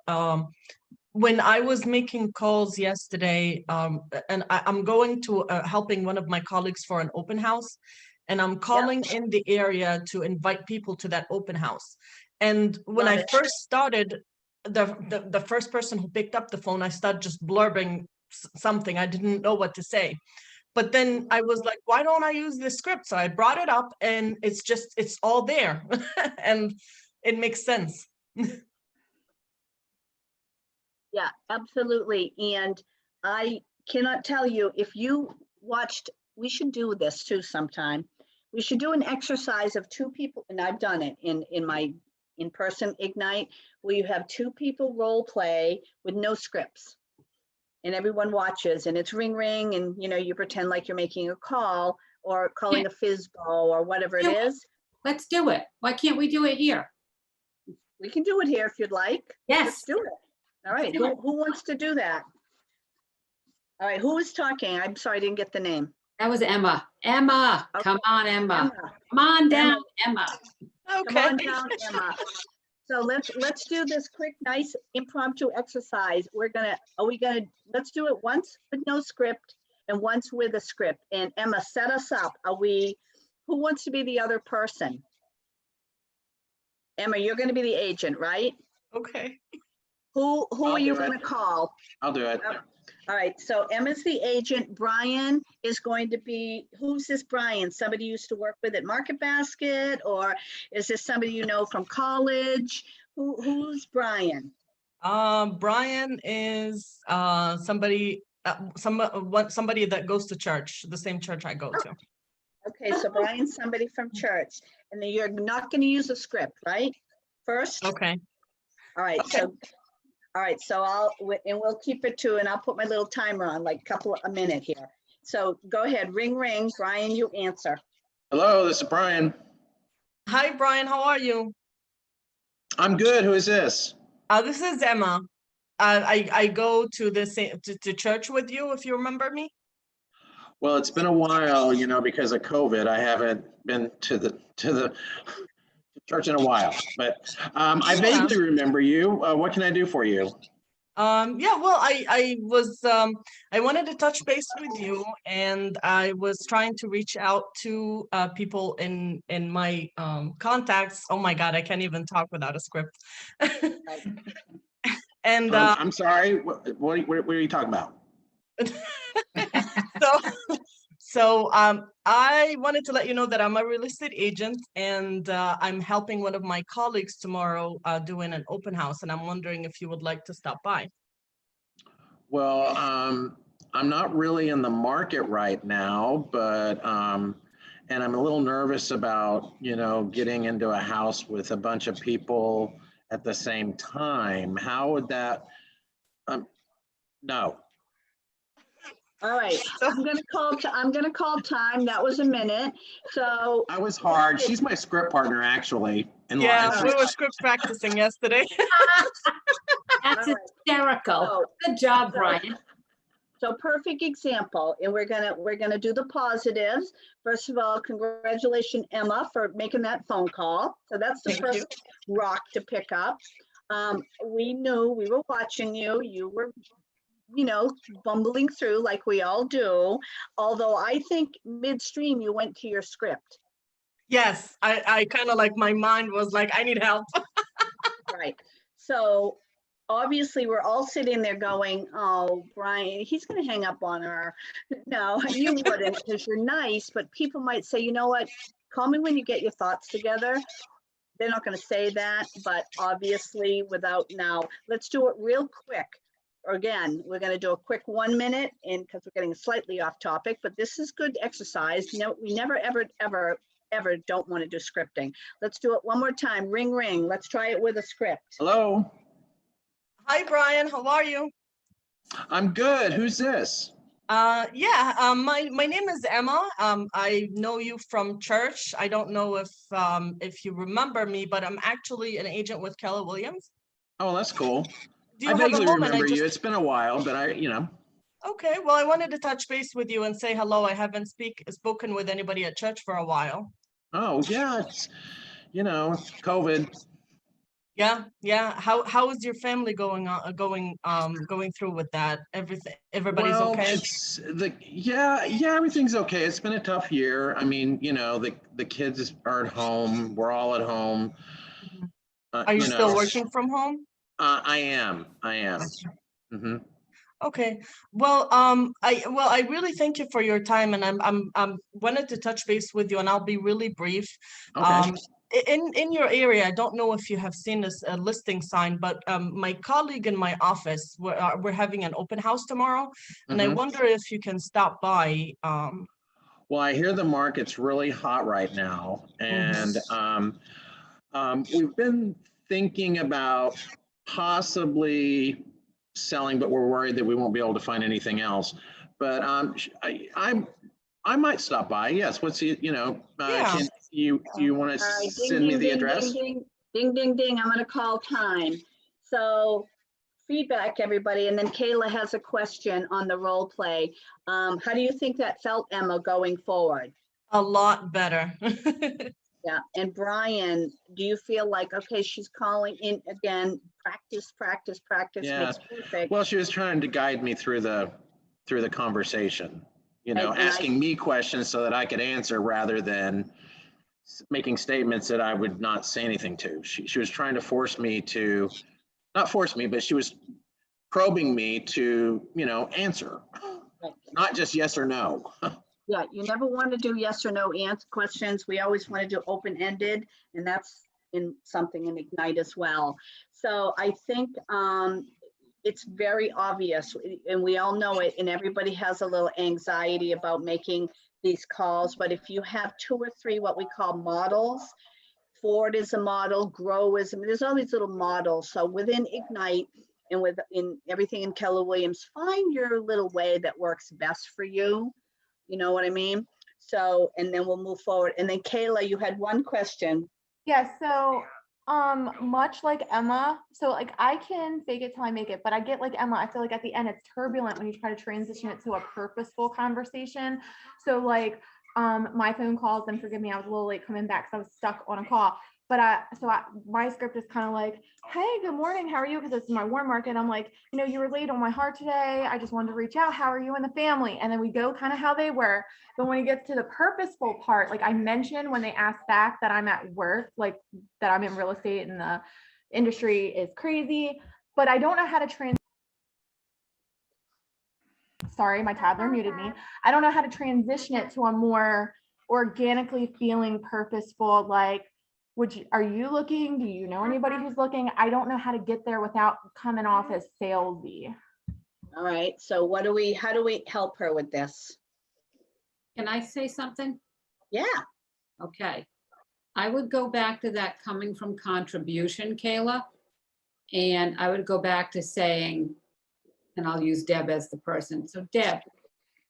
When I was making calls yesterday, and I'm going to helping one of my colleagues for an open house, and I'm calling in the area to invite people to that open house. And when I first started, the first person who picked up the phone, I started just blurbing something. I didn't know what to say. But then I was like, why don't I use this script? So I brought it up and it's all there and it makes sense. Yeah, absolutely. And I cannot tell you if you watched, we should do this too sometime. We should do an exercise of two people, and I've done it in my in-person Ignite, where you have two people role play with no scripts. And everyone watches and it's ring ring and you pretend like you're making a call or calling a FISBO or whatever it is. Let's do it. Why can't we do it here? We can do it here if you'd like. Yes. Let's do it. All right, who wants to do that? All right, who was talking? I'm sorry, I didn't get the name. That was Emma. Emma, Okay. come on, Emma. Come on down, Emma. Come on down, Emma. So let's do this quick, nice impromptu exercise. Let's do it once with no script and once with a script. And Emma, set us up. Who wants to be the other person? Emma, you're going to be the agent, right? Okay. Who are you going to call? I'll do it. All right, so Emma's the agent. Brian is going to be, who's this Brian? Somebody you used to work with at Market Basket, or is this somebody you know from college? Who's Brian? Brian is somebody that goes to church, the same church I go to. Okay, so Brian's somebody from church, and then you're not going to use a script, right? First? Okay. All right, okay. So we'll keep it to, and I'll put my little timer on, like a minute here. So go ahead, ring, ring. Brian, you answer. Hello, this is Brian. Hi, Brian, how are you? I'm good. Who is this? This is Emma. I go to to church with you, if you remember me. Well, it's been a while, because of COVID. I haven't been to the church in a while, but I vaguely remember you. What can I do for you? Yeah, well, I wanted to touch base with you, and I was trying to reach out to people in my contacts. Oh my God, I can't even talk without a script. And I'm sorry, what are you talking about? So I wanted to let you know that I'm a real estate agent, and I'm helping one of my colleagues tomorrow doing an open house, and I'm wondering if you would like to stop by. Well, I'm not really in the market right now, but and I'm a little nervous about, getting into a house with a bunch of people at the same time. How would that? No. All right, I'm gonna call time. That was a minute. So. I was hard. She's my script partner, actually. Yeah, we were script practicing yesterday. That's hysterical. Good job, Brian. So perfect example, and we're gonna do the positives. First of all, congratulations, Emma, for making that phone call. So that's the first rock to pick up. We knew, we were watching you. You were, bumbling through like we all do. Although I think midstream you went to your script. Yes, I kind of like, my mind was like, I need help. Right. So obviously we're all sitting there going, oh, Brian, he's going to hang up on her. No, you wouldn't, because you're nice, but people might say, you know what, call me when you get your thoughts together. They're not going to say that, but obviously now, let's do it real quick. Again, we're going to do a quick 1 minute, and because we're getting slightly off topic, but this is good exercise. No, we never, ever don't want to do scripting. Let's do it one more time. Ring, ring. Let's try it with a script. Hello. Hi, Brian. How are you? I'm good. Who's this? My name is Emma. I know you from church. I don't know if you remember me, but I'm actually an agent with Keller Williams. Oh, that's cool. Do you I have a vaguely moment? remember you. It's been a while, but Okay, well, I wanted to touch base with you and say hello. I haven't spoken with anybody at church for a while. Oh yeah, it's COVID. Yeah. How is your family going through with that? Everybody's okay? Everything's okay. It's been a tough year. I mean, the kids are at home. We're all at home. Are you still working from home? I am. Mm-hmm. Okay. Well, I really thank you for your time, and I'm wanted to touch base with you, and I'll be really brief. Okay. In your area, I don't know if you have seen this listing sign, but my colleague in my office, we're having an open house tomorrow, and I wonder if you can stop by. Well, I hear the market's really hot right now, and we've been thinking about possibly selling, but we're worried that we won't be able to find anything else. But I might stop by. Yes. Can you want to send me the address? Ding, ding, ding. I'm going to call time. So feedback, everybody. And then Kayla has a question on the role play. How do you think that felt, Emma, going forward? A lot better. Yeah. And Brian, do you feel like, okay, she's calling in again, practice Yeah. makes perfect. Well, she was trying to guide me through the conversation, asking me questions so that I could answer rather than making statements that I would not say anything to. She was trying to not force me, but she was probing me to, answer, not just yes or no. Yeah, you never want to do yes or no answer questions. We always want to do open-ended, and that's in something in Ignite as well. So I think it's very obvious, and we all know it, and everybody has a little anxiety about making these calls. But if you have 2 or 3 what we call models, Ford is a model, Grow is, there's all these little models. So within Ignite and in everything in Keller Williams, find your little way that works best for you. You know what I mean? So, and then we'll move forward. And then Kayla, you had one question. Yeah, so much like Emma, so like I can fake it till I make it, but I get like Emma, I feel like at the end it's turbulent when you try to transition it to a purposeful conversation. So like my phone calls, and forgive me, I was a little late coming back because I was stuck on a call. my script is kind of like, hey, good morning, how are you? Because it's my warm market. I'm like, you were laid on my heart today. I just wanted to reach out. How are you and the family? And then we go kind of how they were. But when it gets to the purposeful part, like I mentioned when they ask back that I'm at work, like that I'm in real estate and the industry is crazy, but I don't know how to sorry, my toddler muted me. I don't know how to transition it to a more organically feeling purposeful, like, are you looking? Do you know anybody who's looking? I don't know how to get there without coming off as salesy. All right, so how do we help her with this? Can I say something? Yeah. Okay. I would go back to that coming from contribution, Kayla. And I would go back to saying, and I'll use Deb as the person. So Deb.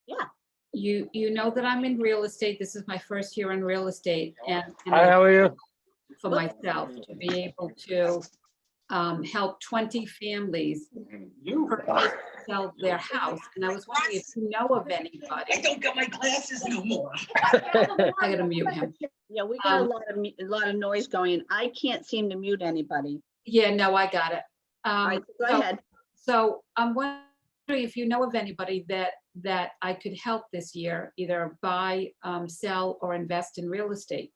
Yeah. You know that I'm in real estate. This is my first year in real estate. And Hi, how are you? for myself to be able to help 20 families sell their house. And I was wondering if you know of anybody. I don't get my glasses no more. I gotta mute him. Yeah, we got a lot of noise going. I can't seem to mute anybody. Yeah, no, I got it. All right, go ahead. So I'm wondering if you know of anybody that I could help this year, either buy, sell, or invest in real estate.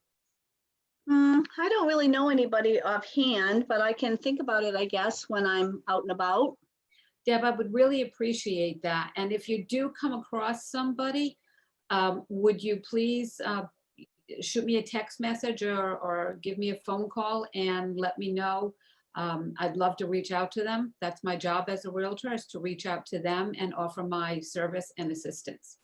I don't really know anybody offhand, but I can think about it, I guess, when I'm out and about. Deb, I would really appreciate that. And if you do come across somebody, would you please shoot me a text message or give me a phone call and let me know. I'd love to reach out to them. That's my job as a realtor, is to reach out to them and offer my service and assistance.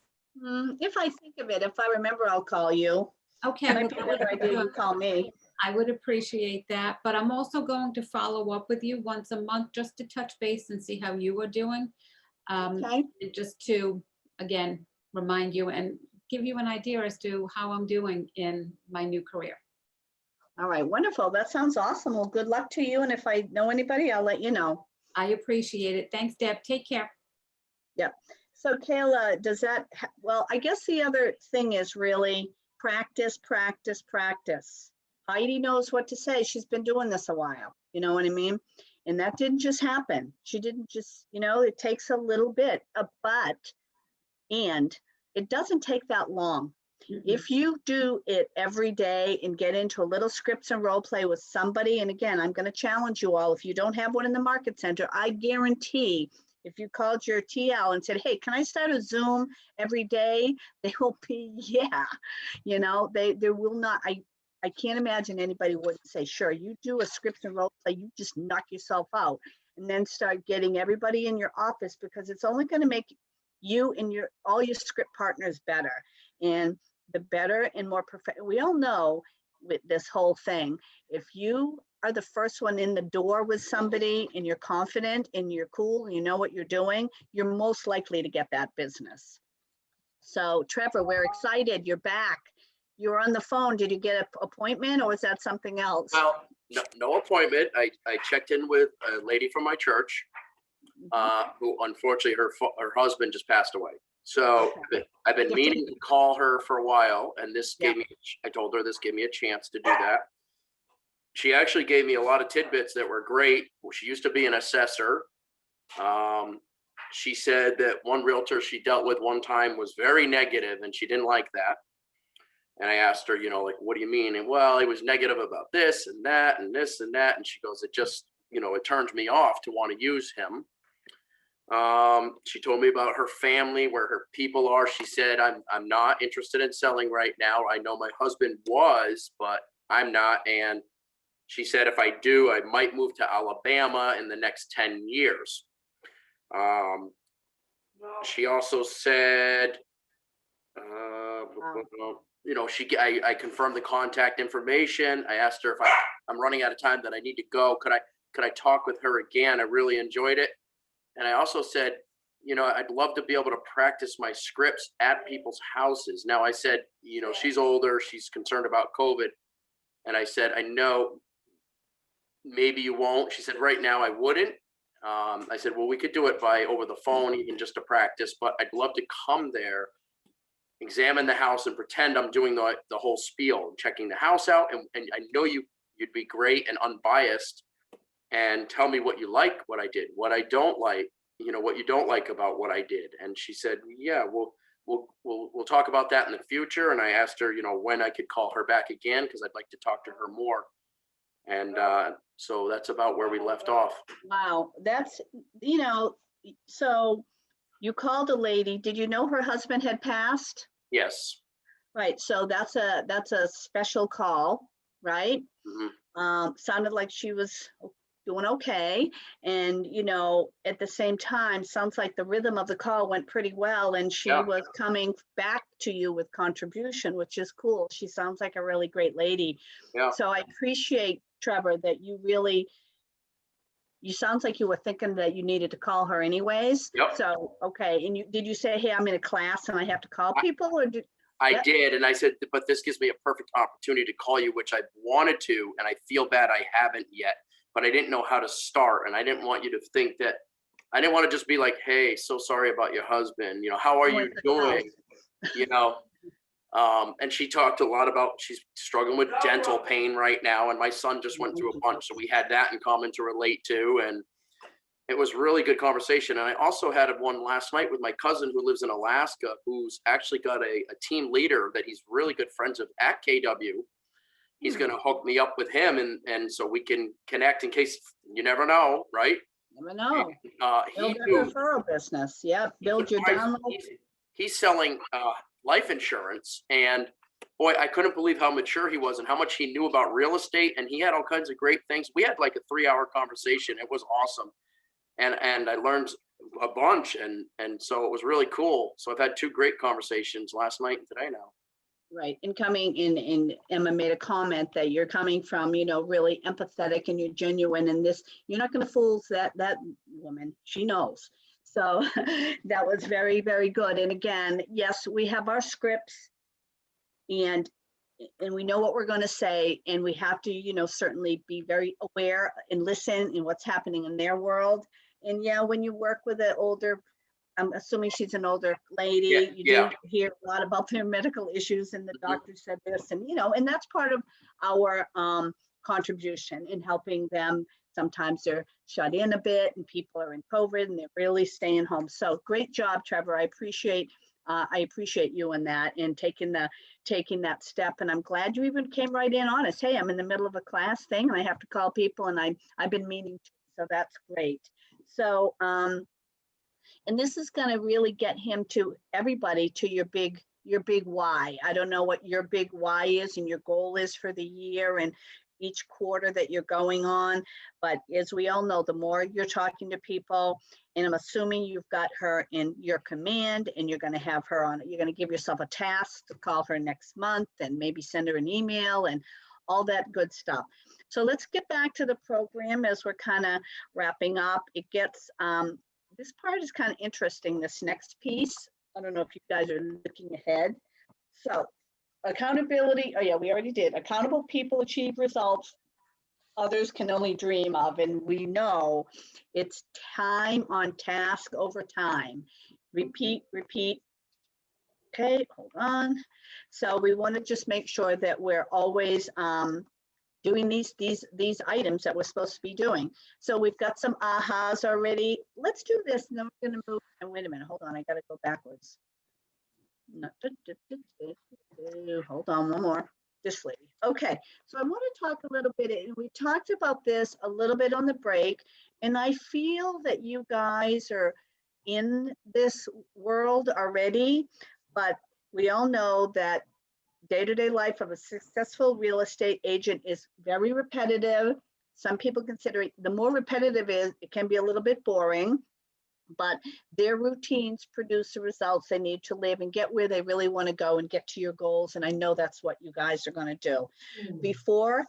If I think of it, if I remember, I'll call you. Okay. It might be a better idea you call me. I would appreciate that, but I'm also going to follow up with you once a month just to touch base and see how you are doing. Okay. And just to, again, remind you and give you an idea as to how I'm doing in my new career. All right, wonderful. That sounds awesome. Well, good luck to you. And if I know anybody, I'll let you know. I appreciate it. Thanks, Deb. Take care. Yep. So Kayla, does that, well, I guess the other thing is really practice, practice, practice. Heidi knows what to say. She's been doing this a while. You know what I mean? And that didn't just happen. She didn't just, it takes a little bit, and it doesn't take that long. If you do it every day and get into a little scripts and role play with somebody, and again, I'm going to challenge you all, if you don't have one in the market center, I guarantee if you called your TL and said, hey, can I start a Zoom every day? They will be, yeah, they will not, I can't imagine anybody would say, sure, you do a script and role play, you just knock yourself out and then start getting everybody in your office, because it's only going to make you and all your script partners better. And the better and more perfect, we all know with this whole thing, if you are the first one in the door with somebody and you're confident and you're cool and you know what you're doing, you're most likely to get that business. So Trevor, we're excited. You're back. You were on the phone. Did you get an appointment or was that something else? Well, no appointment. I checked in with a lady from my church who unfortunately her husband just passed away. So I've been meaning to call her for a while, and this gave me, I told her this gave me a chance to do that. She actually gave me a lot of tidbits that were great. She used to be an assessor. She said that one realtor she dealt with one time was very negative and she didn't like that. And I asked her, like, what do you mean? And well, he was negative about this and that and this and that. And she goes, it just, it turns me off to want to use him. She told me about her family, where her people are. She said, I'm not interested in selling right now. I know my husband was, but I'm not. And she said, if I do, I might move to Alabama in the next 10 years. She also said, I confirmed the contact information. I asked her if I'm running out of time, that I need to go. Could I talk with her again? I really enjoyed it. And I also said, I'd love to be able to practice my scripts at people's houses. Now I said, she's older, she's concerned about COVID. And I said, I know maybe you won't. She said, right now I wouldn't. I said, well, we could do it by over the phone, even just to practice, but I'd love to come there, examine the house and pretend I'm doing the whole spiel, checking the house out. And I know you you'd be great and unbiased and tell me what you like, what I did, what I don't like, you know, what you don't like about what I did. And she said, yeah, we'll talk about that in the future. And I asked her, you know, when I could call her back again, because I'd like to talk to her more. And so that's about where we left off. Wow, that's, you know, so you called a lady. Did you know her husband had passed? Yes. Right, so that's a special call, right? Sounded like she was doing okay. And, you know, at the same time, sounds like the rhythm of the call went pretty well, and she was coming back to you with contribution, which is cool. She sounds like a really great lady. Yeah. So I appreciate, Trevor, that you sounds like you were thinking that you needed to call her anyways. Yep. So, okay, and did you say, hey, I'm in a class and I have to call people, or did? I did, and I said, but this gives me a perfect opportunity to call you, which I wanted to, and I feel bad I haven't yet, but I didn't know how to start, and I didn't want you to think that, I didn't want to just be like, hey, so sorry about your husband, you know, how are you doing, you know? And she talked a lot about, she's struggling with dental pain right now, and my son just went through a bunch, so we had that in common to relate to, and it was really good conversation. And I also had one last night with my cousin who lives in Alaska, who's actually got a team leader that he's really good friends with at KW. He's going to hook me up with him, and so we can connect in case, you never know, right? Never know. He Build your referral business. Yeah, build your download. He's selling life insurance, and boy, I couldn't believe how mature he was and how much he knew about real estate. And he had all kinds of great things. We had like a 3-hour conversation. It was awesome. And I learned a bunch, and so it was really cool. So I've had 2 great conversations last night and today now. Right, and coming in, Emma made a comment that you're coming from, you know, really empathetic, and you're genuine, and this, you're not going to fool that woman. She knows. So that was very, very good. And again, yes, we have our scripts, and we know what we're going to say, and we have to, you know, certainly be very aware and listen in what's happening in their world. And yeah, when you work with an older, I'm assuming she's an older lady, you do hear a lot about their medical issues, and the doctor said this, and, you know, and that's part of our contribution in helping them. Sometimes they're shut in a bit, and people are in COVID and they're really staying home. So great job, Trevor. I appreciate you in that, and taking that step. And I'm glad you even came right in on us. Hey, I'm in the middle of a class thing and I have to call people, and I've been meaning to, so that's great. So, and this is going to really get him to everybody to your big why. I don't know what your big why is and your goal is for the year and each quarter that you're going on. But as we all know, the more you're talking to people, and I'm assuming you've got her in your command, and you're going to have her on, you're going to give yourself a task to call her next month and maybe send her an email and all that good stuff. So let's get back to the program as we're kind of wrapping up. It gets, this part is kind of interesting, this next piece. I don't know if you guys are looking ahead. So accountability, oh yeah, we already did. Accountable people achieve results others can only dream of. And we know it's time on task over time. Repeat, repeat. Okay, hold on. So we want to just make sure that we're always doing these items that we're supposed to be doing. So we've got some ahas already. Let's do this, and then we're going to move. And wait a minute, hold on, I got to go backwards. Hold on, one more. This lady. Okay, so I want to talk a little bit, and we talked about this a little bit on the break, and I feel that you guys are in this world already, but we all know that day-to-day life of a successful real estate agent is very repetitive. Some people consider it, the more repetitive it can be a little bit boring, but their routines produce the results they need to live and get where they really want to go and get to your goals. And I know that's what you guys are going to do. Before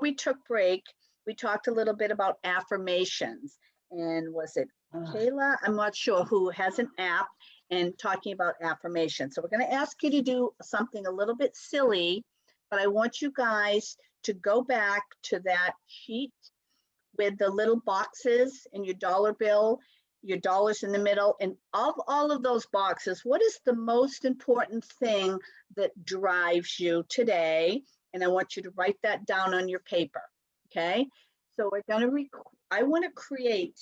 we took break, we talked a little bit about affirmations. And was it Kayla? I'm not sure, who has an app and talking about affirmations. So we're going to ask you to do something a little bit silly, but I want you guys to go back to that sheet with the little boxes and your dollar bill, your dollars in the middle. And of all of those boxes, what is the most important thing that drives you today? and I want you to write that down on your paper, okay? So we're gonna, I wanna create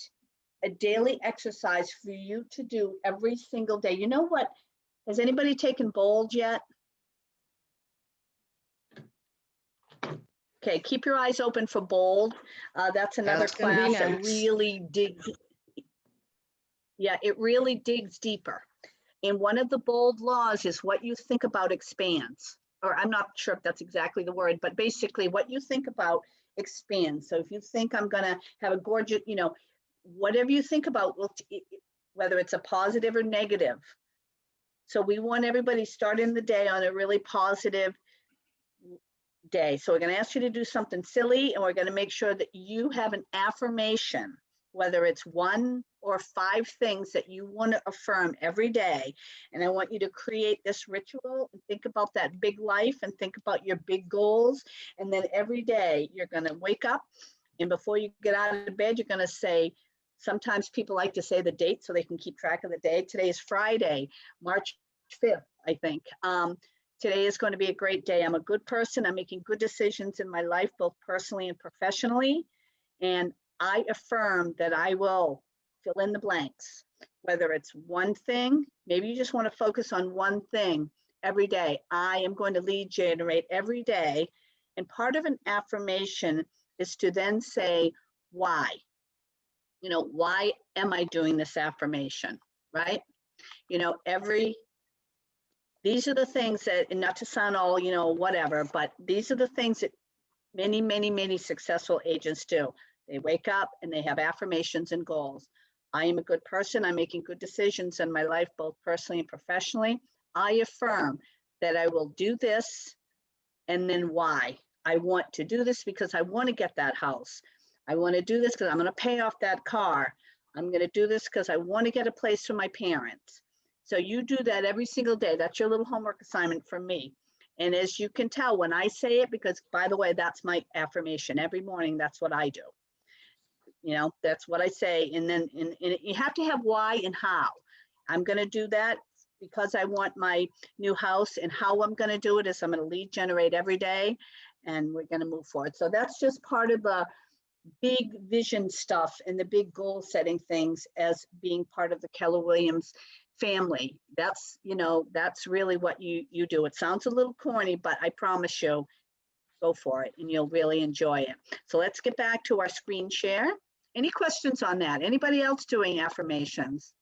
a daily exercise for you to do every single day. You know what? Has anybody taken Bold yet? Okay, keep your eyes open for Bold. That's another That's gonna be class that next. really digs. Yeah, it really digs deeper. And one of the Bold laws is what you think about expands. Or I'm not sure if that's exactly the word, but basically what you think about expands. So if you think I'm gonna have a gorgeous, you know, whatever you think about, whether it's a positive or negative. So we want everybody starting the day on a really positive day. So we're going to ask you to do something silly, and we're going to make sure that you have an affirmation, whether it's 1 or 5 things that you want to affirm every day. And I want you to create this ritual and think about that big life and think about your big goals. And then every day you're going to wake up, and before you get out of bed, you're going to say, sometimes people like to say the date so they can keep track of the day. Today is Friday, March 5th, I think. Today is going to be a great day. I'm a good person. I'm making good decisions in my life, both personally and professionally. And I affirm that I will fill in the blanks, whether it's one thing, maybe you just want to focus on one thing every day. I am going to lead generate every day. And part of an affirmation is to then say, why? You know, why am I doing this affirmation, right? You know, these are the things that, and not to sound all, you know, whatever, but these are the things that many, many, many successful agents do. They wake up and they have affirmations and goals. I am a good person. I'm making good decisions in my life, both personally and professionally. I affirm that I will do this, and then why. I want to do this because I want to get that house. I want to do this because I'm going to pay off that car. I'm going to do this because I want to get a place for my parents. So you do that every single day. That's your little homework assignment from me. And as you can tell, when I say it, because by the way, that's my affirmation every morning, that's what I do. You know, that's what I say. And then and you have to have why and how. I'm going to do that because I want my new house, and how I'm going to do it is I'm going to lead generate every day, and we're going to move forward. So that's just part of the big vision stuff and the big goal setting things as being part of the Keller Williams family. That's, you know, that's really what you do. It sounds a little corny, but I promise you, go for it and you'll really enjoy it. So let's get back to our screen share. Any questions on that? Anybody else doing affirmations?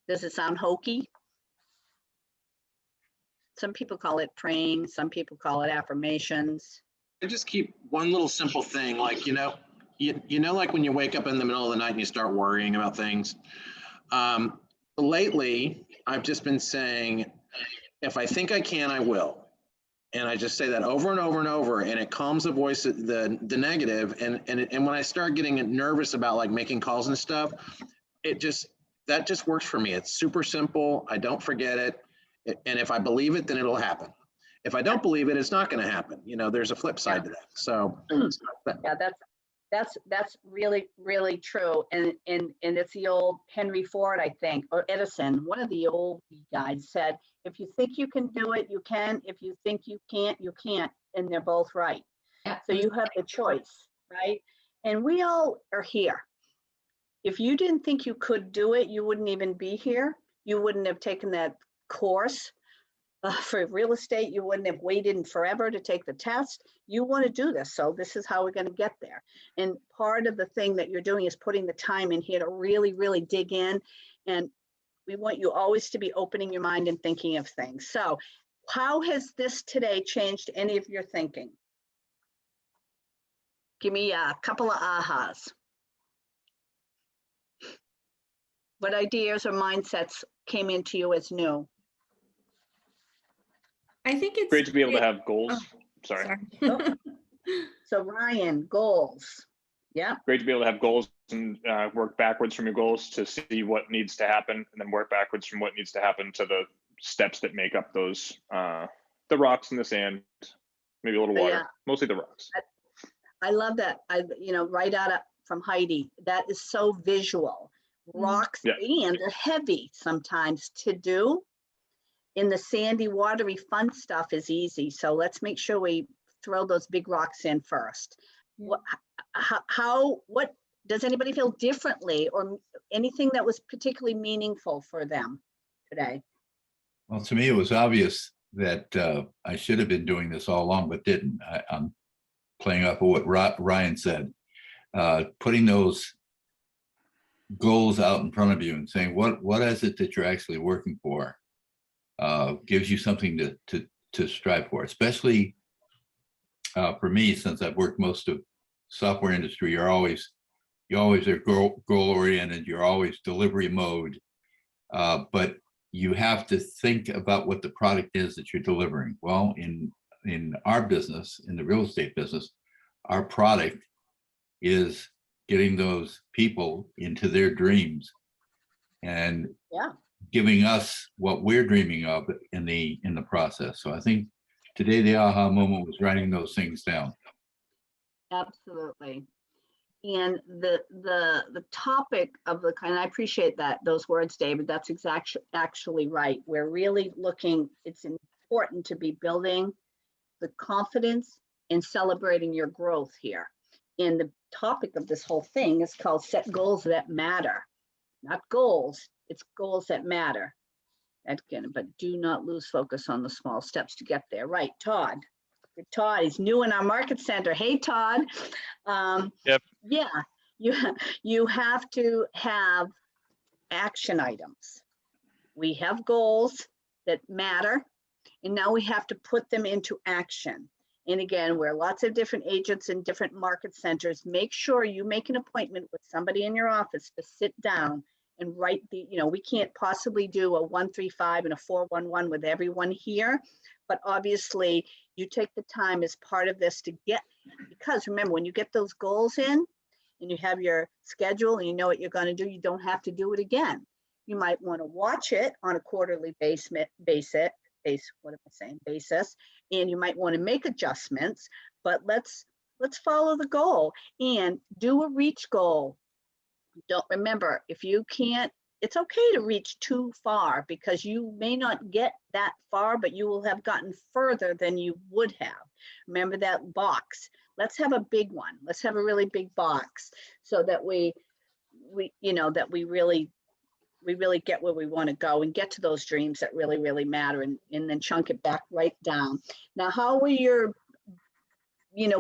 Does it sound hokey? Some people call it praying. Some people call it affirmations. I just keep one little simple thing, like, you know, like when you wake up in the middle of the night and you start worrying about things. Lately, I've just been saying, if I think I can, I will. And I just say that over and over and over, and it calms the voice, the negative. And when I start getting nervous about like making calls and stuff, that just works for me. It's super simple. I don't forget it. And if I believe it, then it'll happen. If I don't believe it, it's not going to happen. You know, there's a flip side to that. So yeah, that's really, really true. And it's the old Henry Ford, I think, or Edison, one of the old guys said, if you think you can do it, you can. If you think you can't, you can't. And they're both right. So you have the choice, right? And we all are here. If you didn't think you could do it, you wouldn't even be here. You wouldn't have taken that course for real estate. You wouldn't have waited forever to take the test. You want to do this. So this is how we're going to get there. And part of the thing that you're doing is putting the time in here to really, really dig in. And we want you always to be opening your mind and thinking of things. So how has this today changed any of your thinking? Give me a couple of ahas. What ideas or mindsets came into you as new? I think it's great to be able to have goals. Sorry. So Ryan, goals. Yeah. Great to be able to have goals and work backwards from your goals to see what needs to happen, and then work backwards from what needs to happen to the steps that make up those, the rocks in the sand, maybe a little water, Yeah. mostly the rocks. I love that. Right out of from Heidi, that is so visual. Rocks, Yeah. and they're heavy sometimes to do. in the sandy, watery, fun stuff is easy. So let's make sure we throw those big rocks in first. What, what, does anybody feel differently or anything that was particularly meaningful for them today? Well, to me, it was obvious that I should have been doing this all along, but didn't. I'm playing off of what Ryan said. Putting those goals out in front of you and saying, what is it that you're actually working for? Gives you something to strive for, especially for me, since I've worked most of software industry, you always are goal oriented, you're always delivery mode, but you have to think about what the product is that you're delivering. Well, in our business, in the real estate business, our product is getting those people into their dreams and giving us what we're dreaming of in the process. So I think today the aha moment was writing those things down. Absolutely. And the topic of the kind, I appreciate those words, David, that's actually right. We're really looking, it's important to be building the confidence and celebrating your growth here. And the topic of this whole thing is called set goals that matter. Not goals, it's goals that matter. Again, but do not lose focus on the small steps to get there. Right, Todd. Todd, he's new in our market center. Hey, Todd. Yep. Yeah, you have to have action items. We have goals that matter, and now we have to put them into action. And again, we're lots of different agents in different market centers. Make sure you make an appointment with somebody in your office to sit down and write we can't possibly do a 135 and a 411 with everyone here, but obviously you take the time as part of this to get, because remember, when you get those goals in and you have your schedule and you know what you're going to do, you don't have to do it again. You might want to watch it on a quarterly basis, and you might want to make adjustments, but let's follow the goal and do a reach goal. Don't remember, if you can't, it's okay to reach too far because you may not get that far, but you will have gotten further than you would have. Remember that box. Let's have a big one. Let's have a really big box so that we really get where we want to go and get to those dreams that really, really matter, and then chunk it back right down. Now, how are your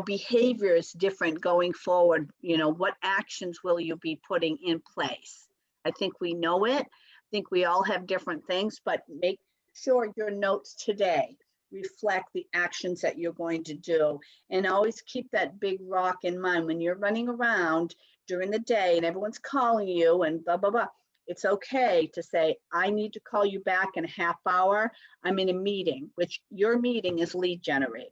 behaviors different going forward? What actions will you be putting in place? I think we know it. I think we all have different things, but make sure your notes today reflect the actions that you're going to do. And always keep that big rock in mind when you're running around during the day and everyone's calling you and blah, blah, blah. It's okay to say, I need to call you back in a half hour. I'm in a meeting, which your meeting is lead generated.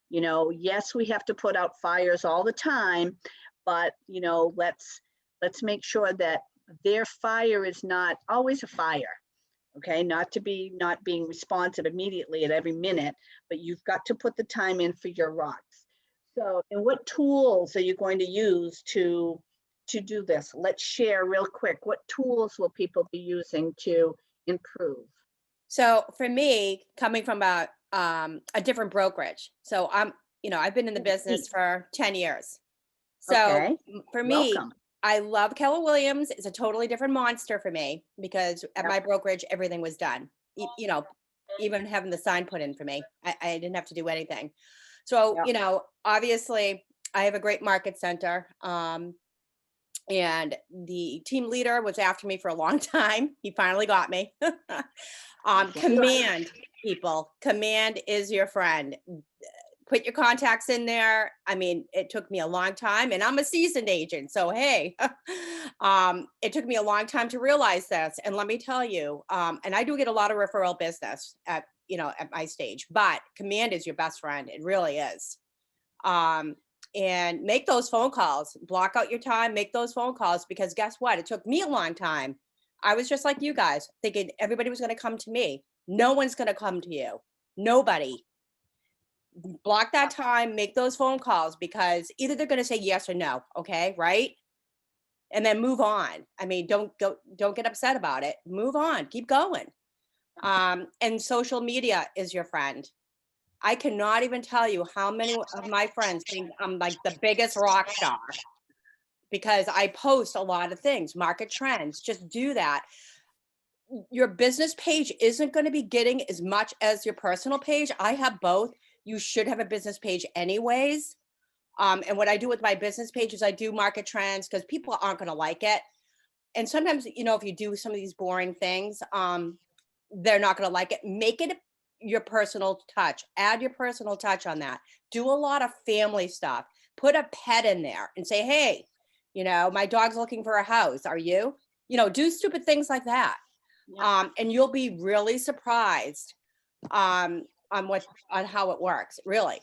Yes, we have to put out fires all the time, but let's make sure that their fire is not always a fire. Okay, not being responsive immediately at every minute, but you've got to put the time in for your rocks. So, and what tools are you going to use to do this? Let's share real quick. What tools will people be using to improve? So for me, coming from a different brokerage, so I've been in the business for 10 years. So for me, welcome. I love Keller Williams. It's a totally different monster for me because at my brokerage, everything was done. Even having the sign put in for me, I didn't have to do anything. So, obviously I have a great market center. And the team leader was after me for a long time. He finally got me. Command, people. Command is your friend. Put your contacts in there. I mean, it took me a long time, and I'm a seasoned agent. So, hey, it took me a long time to realize this. And let me tell you, and I do get a lot of referral business at my stage, but Command is your best friend. It really is. And make those phone calls, block out your time, make those phone calls, because guess what? It took me a long time. I was just like you guys, thinking everybody was going to come to me. No one's going to come to you. Nobody. Block that time, make those phone calls, because either they're going to say yes or no. Okay. Right. And then move on. I mean, don't get upset about it. Move on, keep going. And social media is your friend. I cannot even tell you how many of my friends think I'm like the biggest rock star because I post a lot of things, market trends, just do that. Your business page isn't going to be getting as much as your personal page. I have both. You should have a business page anyways. And what I do with my business page is I do market trends because people aren't going to like it. And sometimes, you know, if you do some of these boring things, they're not going to like it. Make it your personal touch. Add your personal touch on that. Do a lot of family stuff. Put a pet in there and say, hey, you know, my dog's looking for a house. Are you? You know, do stupid things like that. And you'll be really surprised on how it works. Really.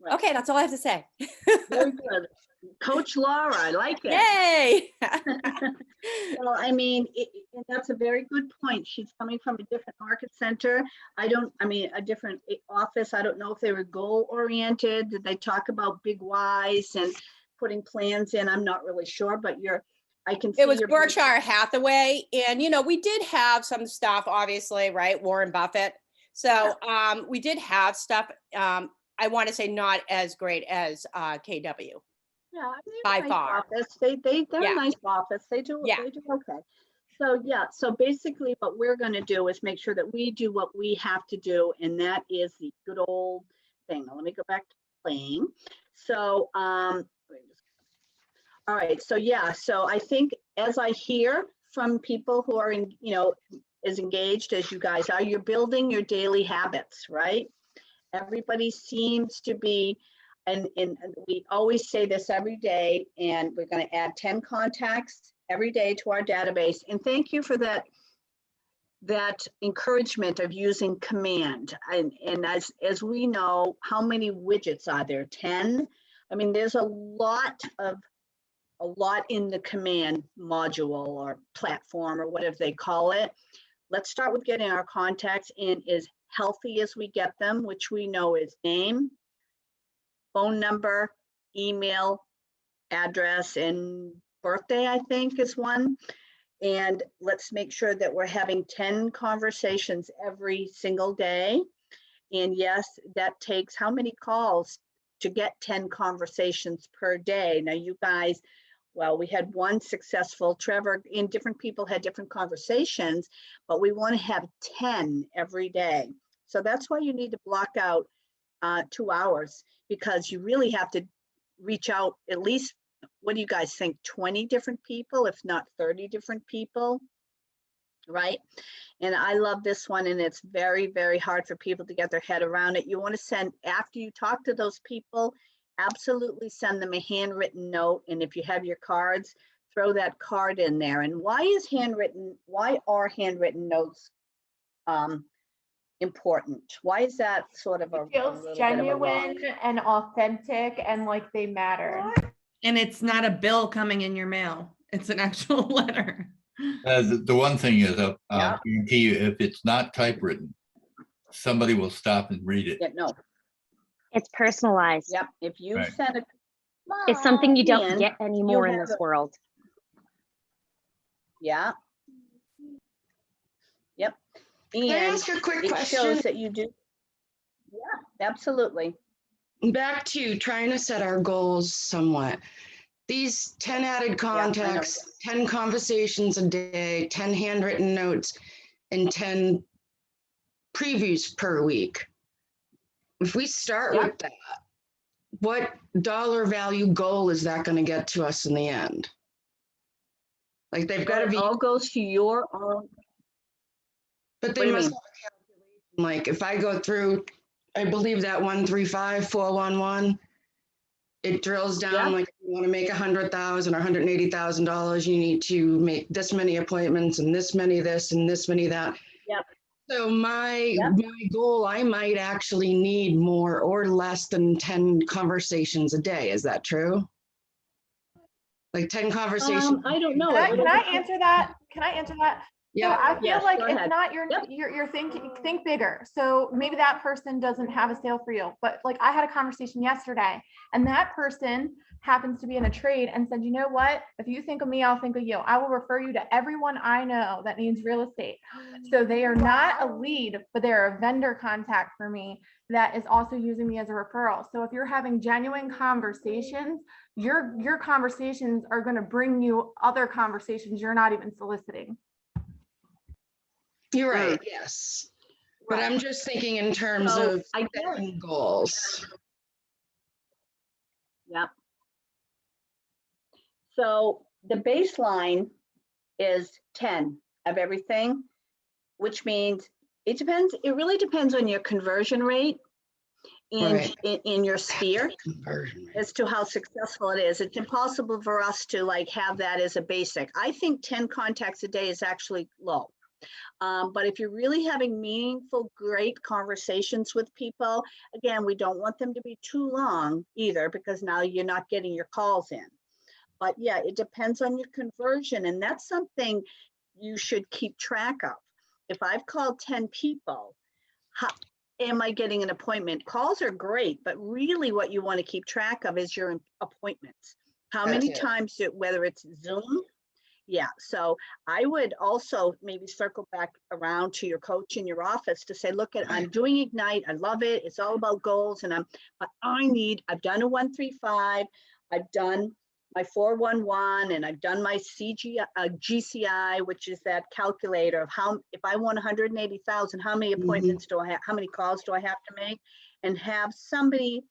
Right. Okay, that's all I have to say. Very good. Coach Laura, I like it. Yay! Well, I mean, and that's a very good point. She's coming from a different market center. A different office. I don't know if they were goal oriented. Did they talk about big whys and putting plans in? I'm not really sure, but I can see It was your- Berkshire Hathaway, and you know, we did have some stuff, obviously, right? Warren Buffett. So we did have stuff. I want to say not as great as KW. Yeah, I mean, by nice far. Office. They're Yeah. a nice office. They do okay. So yeah, so basically what we're going to do is make sure that we do what we have to do, and that is the good old thing. Now let me go back to playing. So all right, so yeah, so I think as I hear from people who are in, you know, as engaged as you guys are, you're building your daily habits, right? Everybody seems to be, and we always say this every day, and we're going to add 10 contacts every day to our database. And thank you for that encouragement of using command. And as we know, how many widgets are there? 10? I mean, there's a lot in the command module or platform or whatever they call it. Let's start with getting our contacts in as healthy as we get them, which we know is name, phone number, email, address, and birthday, I think is one. And let's make sure that we're having 10 conversations every single day. And yes, that takes how many calls to get 10 conversations per day? Now you guys, well, we had one successful, Trevor, and different people had different conversations, but we want to have 10 every day. So that's why you need to block out 2 hours, because you really have to reach out at least, what do you guys think, 20 different people, if not 30 different people, right? And I love this one, and it's very, very hard for people to get their head around it. You want to send, after you talk to those people, absolutely send them a handwritten note. And if you have your cards, throw that card in there. And why are handwritten notes important? Why is that sort of a Feels little bit of a rock? genuine and authentic and like they matter. And it's not a bill coming in your mail. It's an actual letter. The one thing is, I guarantee you, if it's not typewritten, somebody will stop and read it. Yeah, no. It's personalized. Yep. If you Right. send it, It's something you don't Ian, get anymore you in have this a- world. Yeah. Yep. Can I And ask a quick it question? shows that you do. Yeah, absolutely. Back to trying to set our goals somewhat. These 10 added contacts, 10 conversations a day, 10 handwritten notes, and 10 previews per week. If we start with that, what dollar value goal is that going to get to us in the end? Like they've got to be. It all goes to your own. But What they do you must mean? have a calculation. Like if I go through, I believe that 135,411, it drills down like if you want to make $100,000 or $180,000, you need to make this many appointments and this many this and this many that. Yep. So my goal, I might actually need more or less than 10 conversations a day. Is that true? Like 10 conversations. I don't know. Can I answer that? Can I answer that? Yeah. I feel Yes, like go it's ahead. not you're thinking, think bigger. So maybe that person doesn't have a sale for you, but like I had a conversation yesterday and that person happens to be in a trade and said, you know what? If you think of me, I'll think of you. I will refer you to everyone I know that needs real estate. So they are not a lead, but they're a vendor contact for me that is also using me as a referral. So if you're having genuine conversations, your conversations are going to bring you other conversations you're not even soliciting. You're right, yes. But I'm just thinking in terms So, of I get it. setting goals. Yep. So the baseline is 10 of everything, which means it depends, it really depends on your conversion rate in, Right. in your sphere Conversion rate. as to how successful it is. It's impossible for us to like have that as a basic. I think 10 contacts a day is actually low. But if you're really having meaningful, great conversations with people, again, we don't want them to be too long either, because now you're not getting your calls in. But yeah, it depends on your conversion, and that's something you should keep track of. If I've called 10 people, how am I getting an appointment? Calls are great, but really what you want to keep track of is your appointments. How That's many it. times, whether it's Zoom. Yeah, so I would also maybe circle back around to your coach in your office to say, look, I'm doing Ignite. I love it. It's all about goals. And but I've done a 135. I've done my 411, and I've done my GCI, which is that calculator of if I want 180,000, how many appointments do I have? How many calls do I have to make? And have somebody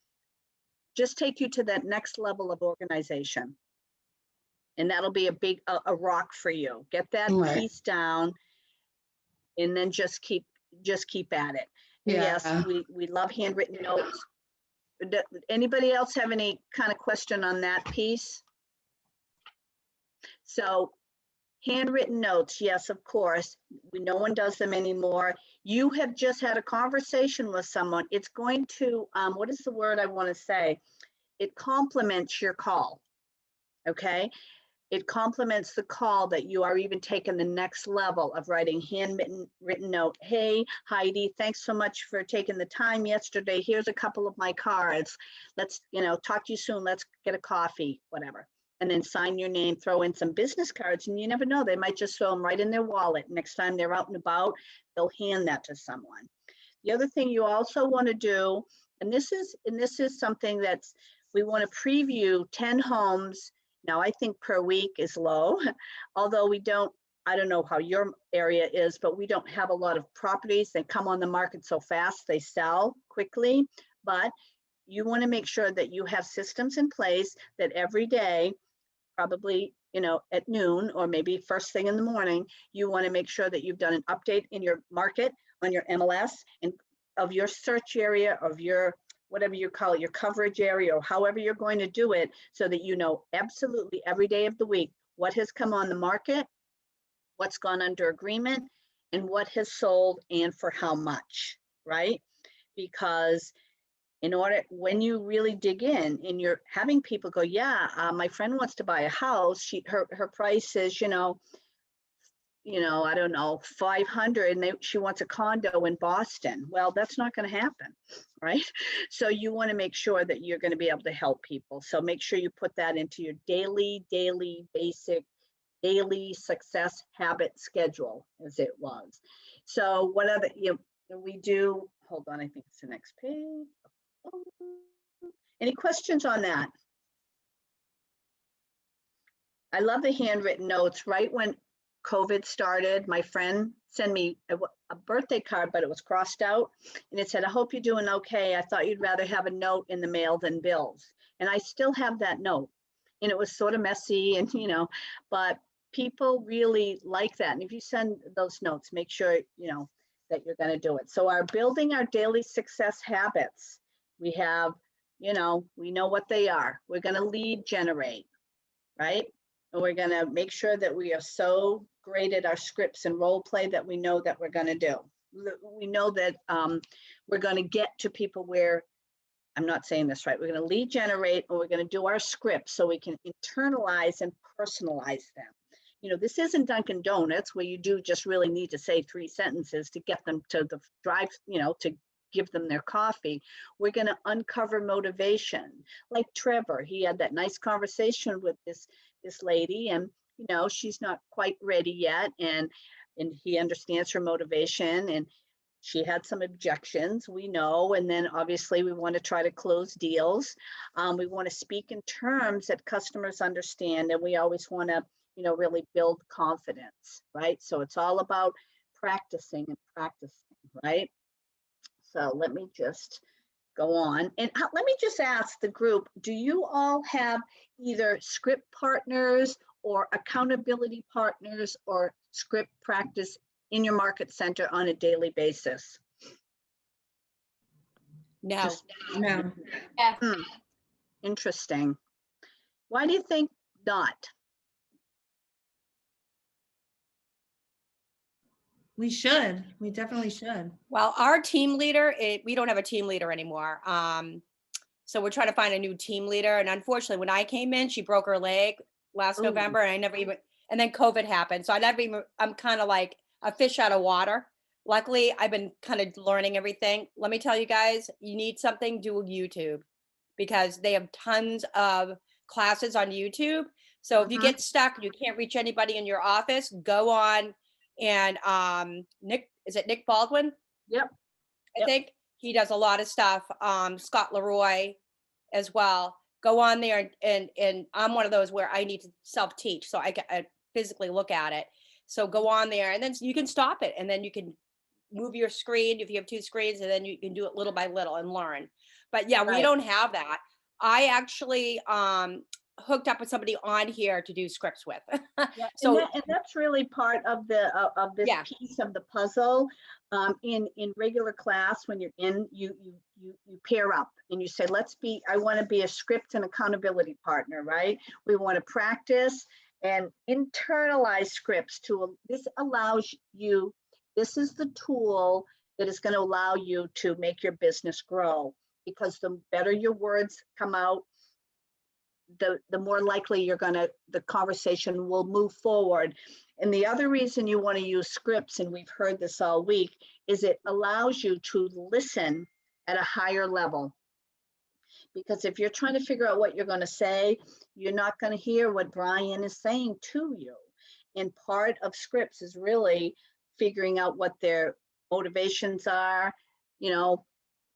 just take you to that next level of organization. And that'll be a rock for you. Get that Right. piece down, and then just keep at it. And yes, Yeah. we love handwritten notes. Anybody else have any kind of question on that piece? So handwritten notes, yes, of course. No one does them anymore. You have just had a conversation with someone. It's going to, what is the word I want to say? It complements your call, okay? It complements the call that you are even taking the next level of writing handwritten note. Hey, Heidi, thanks so much for taking the time yesterday. Here's a couple of my cards. Let's, talk to you soon. Let's get a coffee, whatever. And then sign your name, throw in some business cards, and you never know, they might just throw them right in their wallet. Next time they're out and about, they'll hand that to someone. The other thing you also want to do, and this is something we want to preview 10 homes. Now, I think per week is low, although I don't know how your area is, but we don't have a lot of properties. They come on the market so fast, they sell quickly. But you want to make sure that you have systems in place that every day, probably, at noon or maybe first thing in the morning, you want to make sure that you've done an update in your market on your MLS and of your search area, of your whatever you call it, your coverage area, or however you're going to do it, so that you know absolutely every day of the week what has come on the market, what's gone under agreement, and what has sold and for how much, right? Because when you really dig in and you're having people go, yeah, my friend wants to buy a house, her price is, I don't know, 500, and she wants a condo in Boston. Well, that's not going to happen, right? So you want to make sure that you're going to be able to help people. So make sure you put that into your daily basic, daily success habit schedule, as it was. So what other, we do, hold on, I think it's the next page. Any questions on that? I love the handwritten notes. Right when COVID started, my friend sent me a birthday card, but it was crossed out, and it said, I hope you're doing okay. I thought you'd rather have a note in the mail than bills. And I still have that note, and it was sort of messy, and but people really like that. And if you send those notes, make sure that you're going to do it. So building our daily success habits, we have, we know what they are. We're going to lead generate, right? And we're going to make sure that we are so great at our scripts and role play that we know that we're going to do. We know that we're going to get to people where, I'm not saying this right, we're going to lead generate, and we're going to do our scripts so we can internalize and personalize them. this isn't Dunkin' Donuts where you do just really need to say 3 sentences to get them to the drive, to give them their coffee. We're going to uncover motivation. Like Trevor, he had that nice conversation with this lady, and she's not quite ready yet, and he understands her motivation, and she had some objections, we know, and then obviously we want to try to close deals. We want to speak in terms that customers understand, and we always want to really build confidence, right? So it's all about practicing, right? So let me just go on. And let me just ask the group, do you all have either script partners or accountability partners or script practice in your market center on a daily basis? No. No. Interesting. Why do you think not? We should. We definitely should. Well, our team leader, we don't have a team leader anymore. So we're trying to find a new team leader. And unfortunately, when I came in, she broke her leg last Ooh. November, and I never even, and then COVID happened. So I'm kind of like a fish out of water. Luckily, I've been kind of learning everything. Let me tell you guys, you need something, do YouTube, because they have tons of classes on YouTube. So if you get stuck and you can't reach anybody in your office, go on. And is it Nick Baldwin? Yep. I think he does a lot of stuff. Scott Leroy as well. Go on there, and I'm one of those where I need to self-teach, so I can physically look at it. So go on there, and then you can stop it, and then you can move your screen if you have 2 screens, and then you can do it little by little and learn. But yeah, we don't have that. I actually hooked up with somebody on here to do scripts with. So and that's really part of this piece of the puzzle. In regular class, when you're in, you pair up and you say, I want to be a script and accountability partner, right? We want to practice and internalize scripts. This allows you, this is the tool that is going to allow you to make your business grow, because the better your words come out, the more likely the conversation will move forward. And the other reason you want to use scripts, and we've heard this all week, is it allows you to listen at a higher level. Because if you're trying to figure out what you're going to say, you're not going to hear what Brian is saying to you. And part of scripts is really figuring out what their motivations are,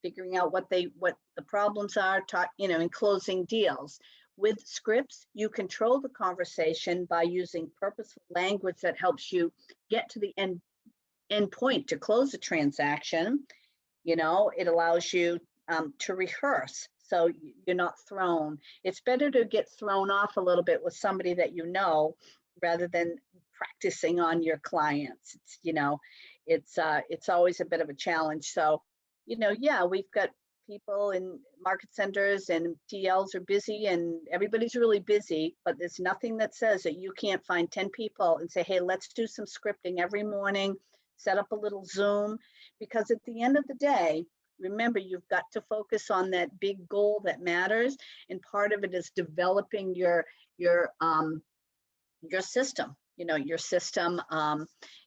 figuring out what the problems are, in closing deals. With scripts, you control the conversation by using purposeful language that helps you get to the end point to close a transaction. It allows you to rehearse, so you're not thrown. It's better to get thrown off a little bit with somebody that rather than practicing on your clients. It's always a bit of a challenge. So, we've got people in market centers, and TLs are busy, and everybody's really busy, but there's nothing that says that you can't find 10 people and say, hey, let's do some scripting every morning, set up a little Zoom, because at the end of the day, remember, you've got to focus on that big goal that matters. And part of it is developing your system,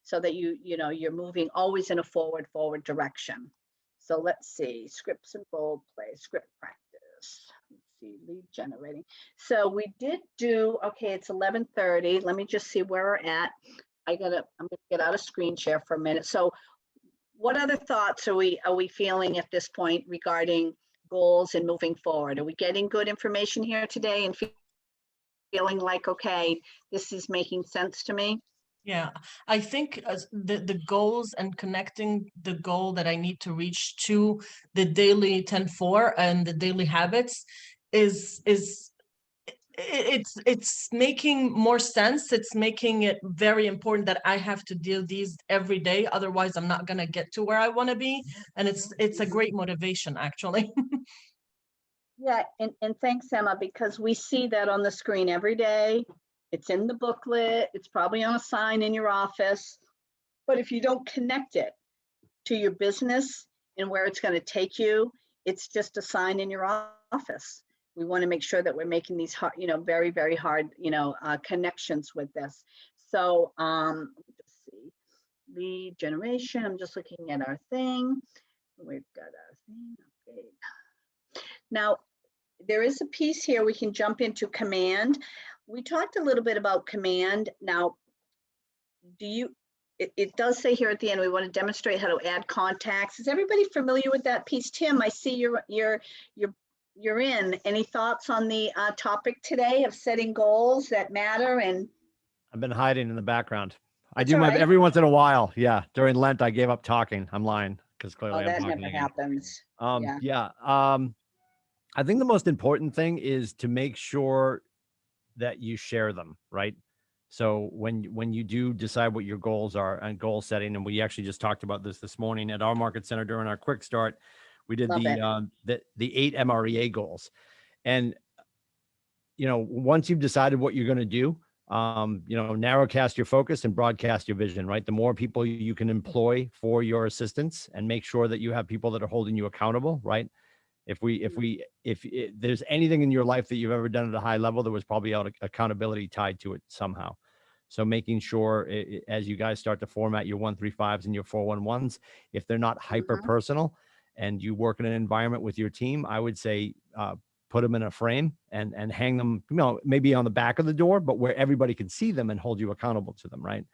so that you're moving always in a forward direction. So let's see, scripts and role play, script practice. Let's see, lead generating. So we did do, okay, it's 11:30. Let me just see where we're at. I'm gonna get out of screen share for a minute. So what other thoughts are we feeling at this point regarding goals and moving forward? Are we getting good information here today and feeling like, okay, this is making sense to me? Yeah, I think the goals and connecting the goal that I need to reach to the daily 10-4 and the daily habits is it's making more sense. It's making it very important that I have to do these every day. Otherwise, I'm not gonna get to where I want to be. And it's a great motivation, actually. Yeah, and thanks, Emma, because we see that on the screen every day. It's in the booklet, it's probably on a sign in your office, but if you don't connect it to your business and where it's going to take you, it's just a sign in your office. We want to make sure that we're making these hard, very, very hard, connections with this. So, let's see, lead generation, I'm just looking at our thing. We've got our thing, update. Now, there is a piece here, we can jump into command. We talked a little bit about command. Now, it does say here at the end, we want to demonstrate how to add contacts. Is everybody familiar with that piece? Tim, I see you're in. Any thoughts on the topic today of setting goals that matter? And I've been hiding in the background. I That's do all my right. every once in a while. Yeah. During Lent, I gave up talking. I'm lying because clearly oh, I'm that talking never again. happens. Yeah. Yeah. I think the most important thing is to make sure that you share them, right? So when you do decide what your goals are and goal setting, and we actually just talked about this morning at our market center during our quick start, we did Love the 8 MREA goals. And, once you've decided what you're going to do, narrowcast your focus and broadcast your vision, right? The more people you can employ for your assistance and make sure that you have people that are holding you accountable, right? If there's anything in your life that you've ever done at a high level, there was probably accountability tied to it somehow. So making sure as you guys start to format your 135s and your 411s, if they're not hyper personal and you work in an environment with your team, I would say, put them in a frame and hang them, maybe on the back of the door, but where everybody can see them and hold you accountable to them. Right.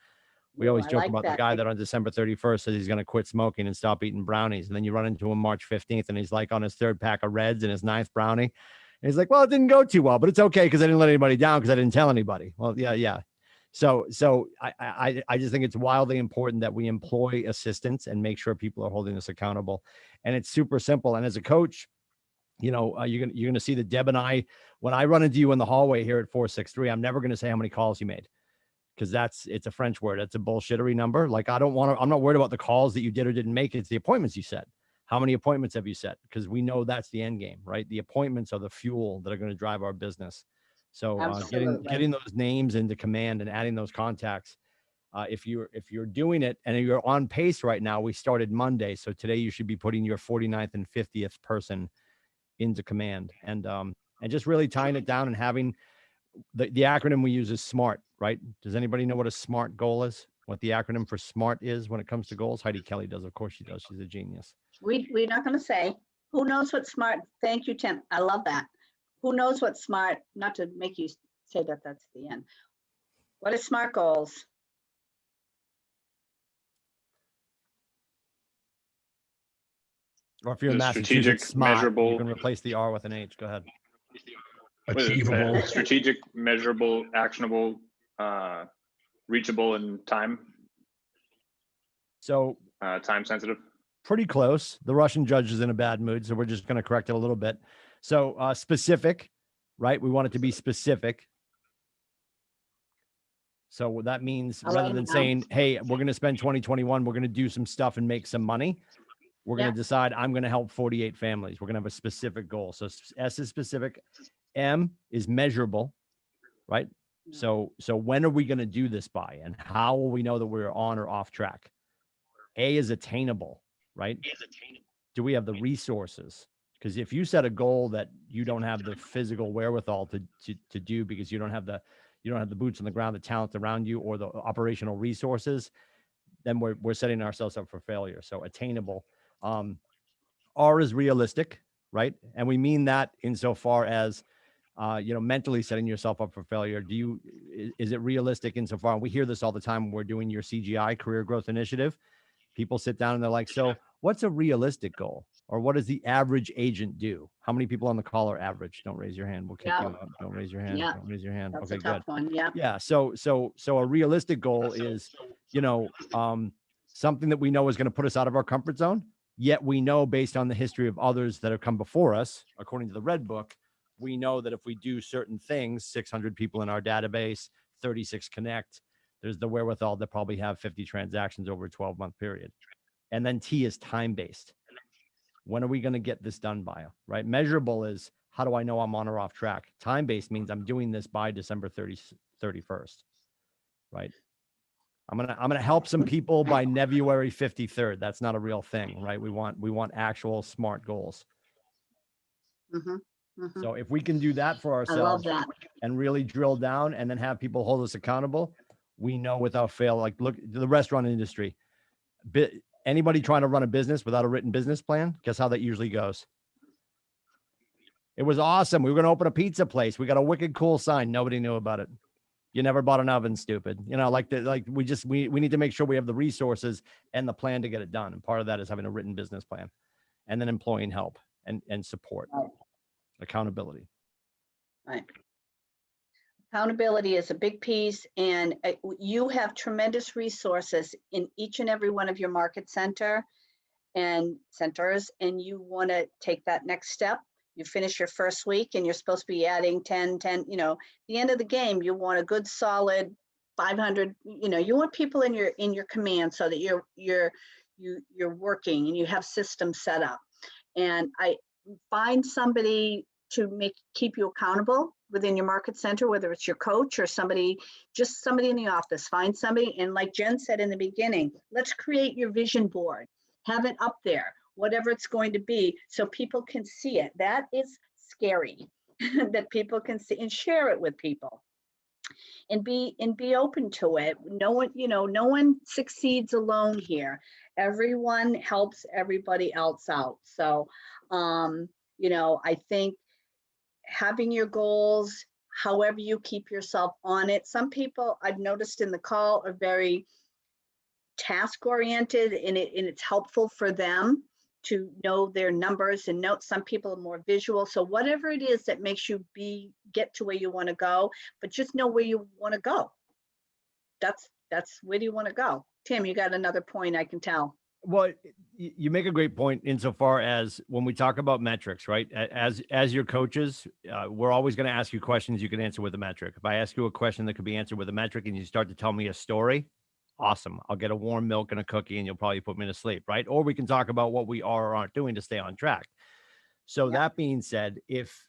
We always I joke like about the that. guy that on December 31st says he's going to quit smoking and stop eating brownies. And then you run into him March 15th and he's like on his 3rd pack of Reds and his 9th brownie. And he's like, well, it didn't go too well, but it's okay because I didn't let anybody down because I didn't tell anybody. Well, yeah. So I just think it's wildly important that we employ assistants and make sure people are holding us accountable. And it's super simple. And as a coach, you're going to see that Deb and I, when I run into you in the hallway here at 463, I'm never going to say how many calls you made. Because it's a French word. It's a bullshittery number. Like I'm not worried about the calls that you did or didn't make. It's the appointments you set. How many appointments have you set? Because we know that's the end game, right? The appointments are the fuel that are going to drive our business. So getting those names into command and adding those contacts. If you're doing it and you're on pace right now, we started Monday. So today you should be putting your 49th and 50th person into command and just really tying it down and having the acronym we use is SMART, right? Does anybody know what a SMART goal is? What the acronym for SMART is when it comes to goals? Heidi Kelly does. Of course she does. She's a genius. We're not going to say. Who knows what SMART? Thank you, Tim. I love that. Who knows what SMART? Not to make you say that's the end. What is SMART goals? Or if you're in The Massachusetts, strategic, SMART, measurable- you can replace the R with an H. Go ahead. What is it? Achievable. Strategic, measurable, actionable, reachable, and time So time sensitive. pretty close. The Russian judge is in a bad mood, so we're just going to correct it a little bit. So specific, right? We want it to be specific. So that means rather than saying, hey, we're going to spend 2021, we're going to do some stuff and make some money. We're going to decide I'm going to help 48 families. We're going to have a specific goal. So S is specific. M is measurable, right? So when are we going to do this by? And how will we know that we're on or off track? A is attainable, right? Do we have the resources? Because if you set a goal that you don't have the physical wherewithal to do because you don't have the boots on the ground, the talent around you, or the operational resources, then we're setting ourselves up for failure. So attainable. R is realistic, right? And we mean that insofar as mentally setting yourself up for failure. Is it realistic insofar? And we hear this all the time when we're doing your CGI, career growth initiative. People sit down and they're like, so what's a realistic goal? Or what does the average agent do? How many people on the call are average? Don't raise your hand. We'll kick you out. Don't raise your hand. Yeah. Don't raise your hand. That's Okay, a tough good. one. Yeah. Yeah. So a realistic goal is, something that we know is going to put us out of our comfort zone. Yet we know based on the history of others that have come before us, according to the Red Book, we know that if we do certain things, 600 people in our database, 36 connect, there's the wherewithal to probably have 50 transactions over a 12-month period. And then T is time-based. When are we going to get this done by, right? Measurable is how do I know I'm on or off track? Time-based means I'm doing this by December 31st, right? I'm gonna help some people by February 53rd. That's not a real thing, right? We want actual SMART goals. So if we can do that for ourselves that. and really drill down and then have people hold us accountable, we know without fail, like look, the restaurant industry, anybody trying to run a business without a written business plan, guess how that usually goes? It was awesome. We were going to open a pizza place. We got a wicked cool sign. Nobody knew about it. You never bought an oven, stupid. You know, like we need to make sure we have the resources and the plan to get it done. And part of that is having a written business plan and then employing help and support, accountability. Right. Accountability is a big piece, and you have tremendous resources in each and every one of your market centers, and you want to take that next step. You finish your first week and you're supposed to be adding 10, you know, the end of the game, you want a good solid 500, you know, you want people in your command so that you're working and you have systems set up. And I find somebody to keep you accountable within your market center, whether it's your coach or just somebody in the office. Find somebody, and like Jen said in the beginning, let's create your vision board. Have it up there, whatever it's going to be, so people can see it. That is scary, that people can see, and share it with people, and be open to it. No one succeeds alone here. Everyone helps everybody else out. So, you know, I think having your goals, however you keep yourself on it. Some people I've noticed in the call are very task oriented, and it's helpful for them to know their numbers and notes. Some people are more visual. So whatever it is that makes you get to where you want to go, but just know where you want to go. That's where do you want to go? Tim, you got another point, I can tell. Well, you make a great point insofar as when we talk about metrics, right? As your coaches, we're always going to ask you questions you can answer with a metric. If I ask you a question that could be answered with a metric and you start to tell me a story, awesome. I'll get a warm milk and a cookie and you'll probably put me to sleep, right? Or we can talk about what we are or aren't doing to stay on track. So that being said, if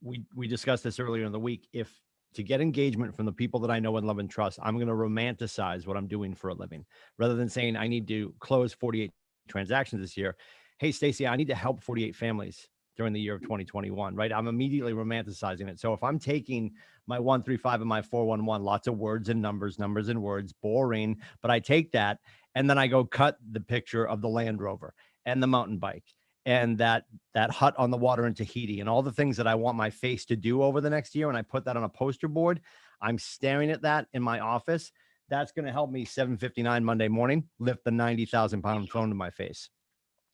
we discussed this earlier in the week, if to get engagement from the people that I know and love and trust, I'm going to romanticize what I'm doing for a living rather than saying I need to close 48 transactions this year. Hey, Stacy, I need to help 48 families during the year of 2021, right? I'm immediately romanticizing it. So if I'm taking my 135 and my 411, lots of words and numbers and words, boring, but I take that and then I go cut the picture of the Land Rover and the mountain bike and that hut on the water in Tahiti and all the things that I want my face to do over the next year. And I put that on a poster board. I'm staring at that in my office. That's going to help me 7:59 Monday morning, lift the 90,000 pound phone to my face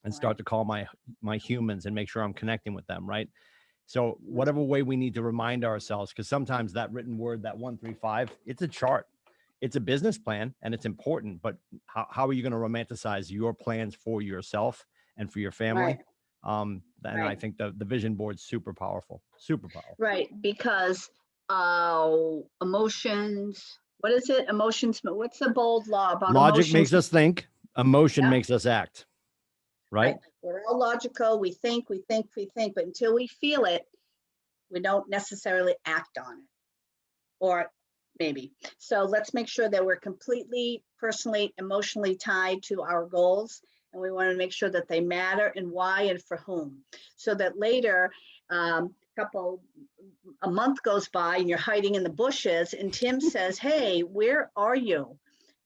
and start to call my humans and make sure I'm connecting with them. Right. So whatever way we need to remind ourselves, because sometimes that written word, that 135, it's a chart, it's a business plan and it's important, but how are you going to romanticize your plans for yourself and for your family? Right. And I think the vision board's super powerful. Right, because emotions, what is it? Emotions, what's the bold law about logic emotions? makes us think, emotion makes us act. Right? We're all logical. We think, but until we feel it, we don't necessarily act on it. Or maybe. So let's make sure that we're completely personally, emotionally tied to our goals. And we want to make sure that they matter and why and for whom. So that later, a month goes by and you're hiding in the bushes and Tim says, hey, where are you?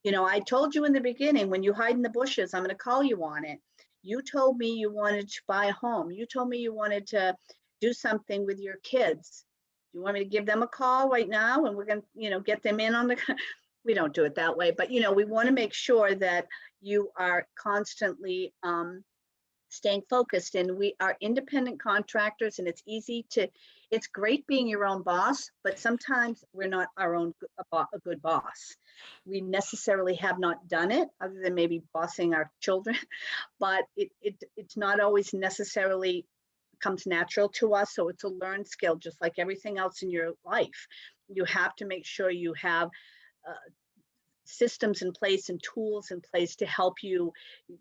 You know, I told you in the beginning, when you hide in the bushes, I'm going to call you on it. You told me you wanted to buy a home. You told me you wanted to do something with your kids. You want me to give them a call right now and we're going to, get them in on the, we don't do it that way, but, we want to make sure that you are constantly staying focused, and we are independent contractors, and it's great being your own boss, but sometimes we're not our own a good boss. We necessarily have not done it other than maybe bossing our children, but it's not always necessarily comes natural to us. So it's a learned skill, just like everything else in your life. You have to make sure you have systems in place and tools in place to help you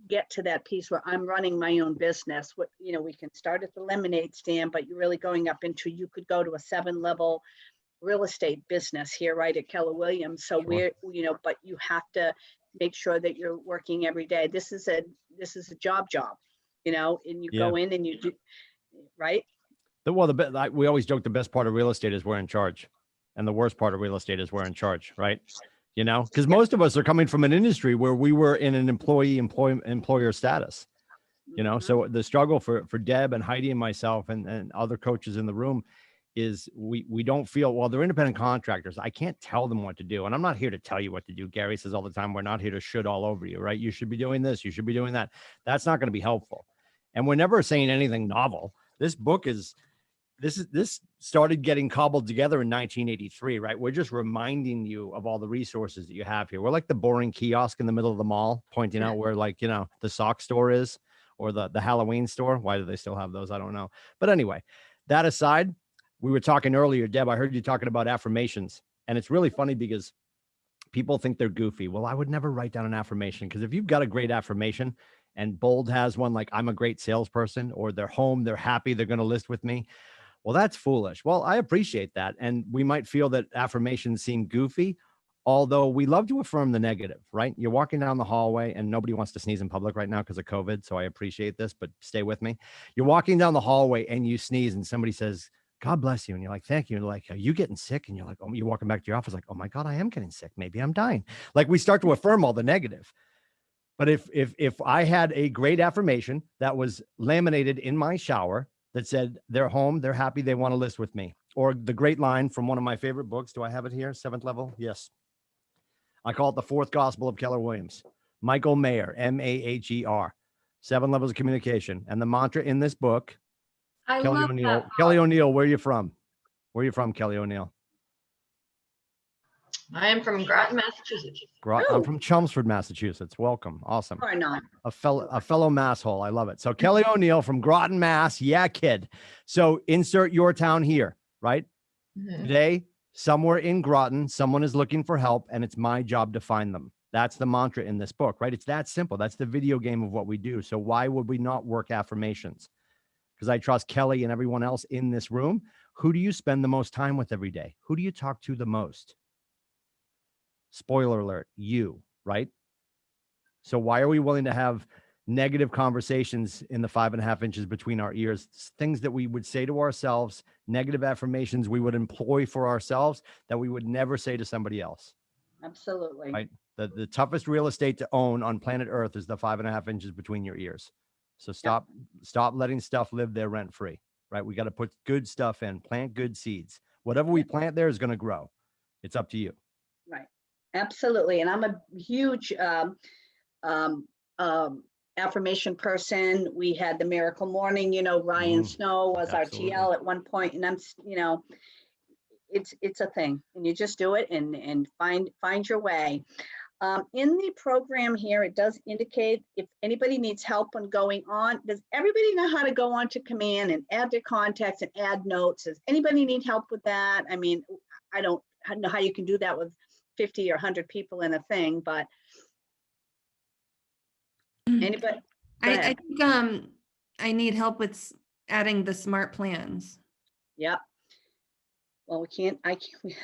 get to that piece where I'm running my own business. We can start at the lemonade stand, but you're really going up into, you could go to a 7-level real estate business here, right at Keller Williams. So but you have to make sure that you're working every day. This is a job, and you go in and you do, right? We always joke the best part of real estate is we're in charge. And the worst part of real estate is we're in charge, right? You know, because most of us are coming from an industry where we were in an employer status, you know. So the struggle for Deb and Heidi and myself and other coaches in the room is we don't feel, well, they're independent contractors. I can't tell them what to do. And I'm not here to tell you what to do. Gary says all the time, we're not here to should all over you, right? You should be doing this. You should be doing that. That's not going to be helpful. And we're never saying anything novel. This book is, this started getting cobbled together in 1983, right? We're just reminding you of all the resources that you have here. We're like the boring kiosk in the middle of the mall, pointing out where, like, you know, the sock store is, or the Halloween store. Why do they still have those? I don't know. But anyway, that aside, we were talking earlier, Deb, I heard you talking about affirmations. And it's really funny because people think they're goofy. Well, I would never write down an affirmation, because if you've got a great affirmation and Bold has one like, I'm a great salesperson, or they're home, they're happy, they're going to list with me. Well, that's foolish. Well, I appreciate that. And we might feel that affirmations seem goofy, although we love to affirm the negative, right? You're walking down the hallway and nobody wants to sneeze in public right now because of COVID. So I appreciate this, but stay with me. You're walking down the hallway and you sneeze and somebody says, God bless you. And you're like, thank you. And like, are you getting sick? And you're like, oh, you're walking back to your office like, oh my God, I am getting sick. Maybe I'm dying. Like, we start to affirm all the negative. But if I had a great affirmation that was laminated in my shower that said, they're home, they're happy, they want to list with me. Or the great line from one of my favorite books. Do I have it here? 7th level? Yes. I call it the 4th Gospel of Keller Williams. Michael Maher, Maher, 7 levels of communication. And the mantra in this book, I Kelly love O'Neill. that. Kelly O'Neill, where are you from? Where are you from, Kelly O'Neill? I am from Groton, Massachusetts. I'm from Chelmsford, Massachusetts. Welcome. Awesome. Or not. A fellow mass hole. I love it. So Kelly O'Neill from Groton, Mass. Yeah, kid. So insert your town here, right? Today, somewhere in Groton, someone is looking for help, and it's my job to find them. That's the mantra in this book, right? It's that simple. That's the video game of what we do. So why would we not work affirmations? Because I trust Kelly and everyone else in this room. Who do you spend the most time with every day? Who do you talk to the most? Spoiler alert, you, right? So why are we willing to have negative conversations in the 5.5 inches between our ears? Things that we would say to ourselves, negative affirmations we would employ for ourselves that we would never say to somebody else. Absolutely. Right? The toughest real estate to own on planet Earth is the 5.5 inches between your ears. So stop letting stuff live there rent free, right? We got to put good stuff in, plant good seeds. Whatever we plant there is going to grow. It's up to you. Right. Absolutely. And I'm a huge affirmation person. We had the Miracle Morning, you know, Ryan Snow was Absolutely. our TL at one point, and I'm, you know, it's a thing, and you just do it and find your way. In the program here, it does indicate if anybody needs help on going on. Does everybody know how to go on to Command and add their contacts and add notes? Does anybody need help with that? I mean, I don't know how you can do that with 50 or 100 people in a thing, but anybody? I think I need help with adding the smart plans. Yep. Well,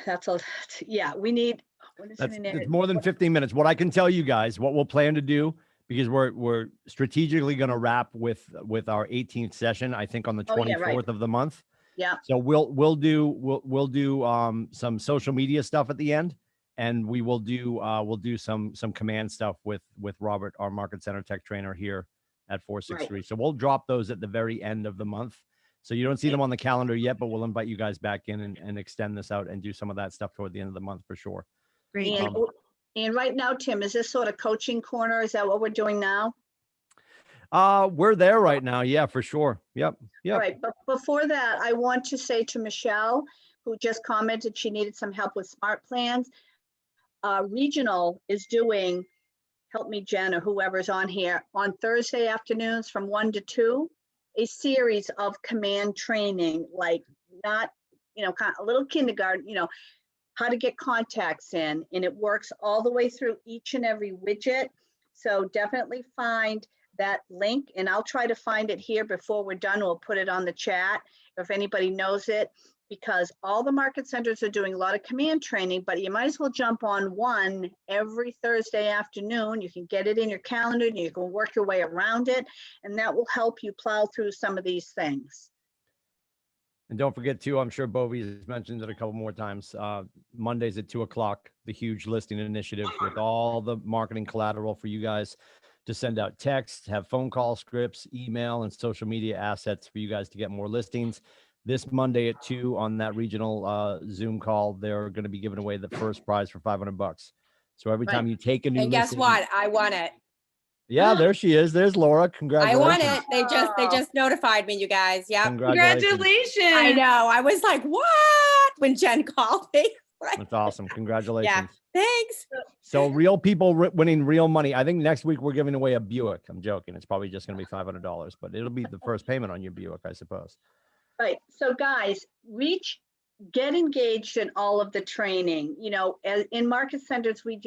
that's all. Yeah, we need. It's more than 15 minutes. What I can tell you guys, what we'll plan to do, because we're strategically going to wrap with our 18th session, I think on the 24th of the month. Yeah. So we'll do some social media stuff at the end, and we'll do some command stuff with Robert, our market center tech trainer here at 463. So we'll drop those at the very end of the month. So you don't see them on the calendar yet, but we'll invite you guys back in and extend this out and do some of that stuff toward the end of the month for sure. Great. And right now, Tim, is this sort of coaching corner? Is that what we're doing now? We're there right now. Yeah, for sure. Yep. All right. But before that, I want to say to Michelle, who just commented she needed some help with smart plans. Regional is doing, help me, Jen, or whoever's on here, on Thursday afternoons from 1 to 2, a series of command training, like not, kind of a little kindergarten, how to get contacts in, and it works all the way through each and every widget. So definitely find that link, and I'll try to find it here before we're done. We'll put it on the chat if anybody knows it, because all the market centers are doing a lot of command training, but you might as well jump on one every Thursday afternoon. You can get it in your calendar and you can work your way around it, and that will help you plow through some of these things. And don't forget too, I'm sure Bovie has mentioned it a couple more times. Mondays at 2:00, the huge listing initiative with all the marketing collateral for you guys to send out texts, have phone call scripts, email, and social media assets for you guys to get more listings. This Monday at 2 on that regional Zoom call, they're going to be giving away the first prize for $500. So every time you take a new And guess listing, what? I won it. yeah, there she is. There's Laura. I Congratulations. won it. They just notified me, you guys. Yep. Congratulations. I know. I was like, what? When Jen called me. That's awesome. Congratulations. Yeah. Thanks. So real people winning real money. I think next week we're giving away a Buick. I'm joking. It's probably just going to be $500, but it'll be the first payment on your Buick, I suppose. Right. So guys, get engaged in all of the training. You know, in market centers, we're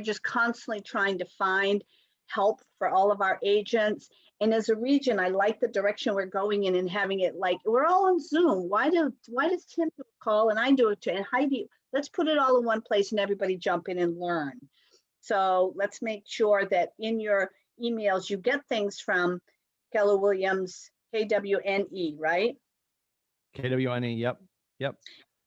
just constantly trying to find help for all of our agents. And as a region, I like the direction we're going in and having it like, we're all on Zoom. Why does Tim do a call and I do it too? And Heidi, let's put it all in one place and everybody jump in and learn. So let's make sure that in your emails, you get things from Keller Williams, KWNE, right? KWNE, yep.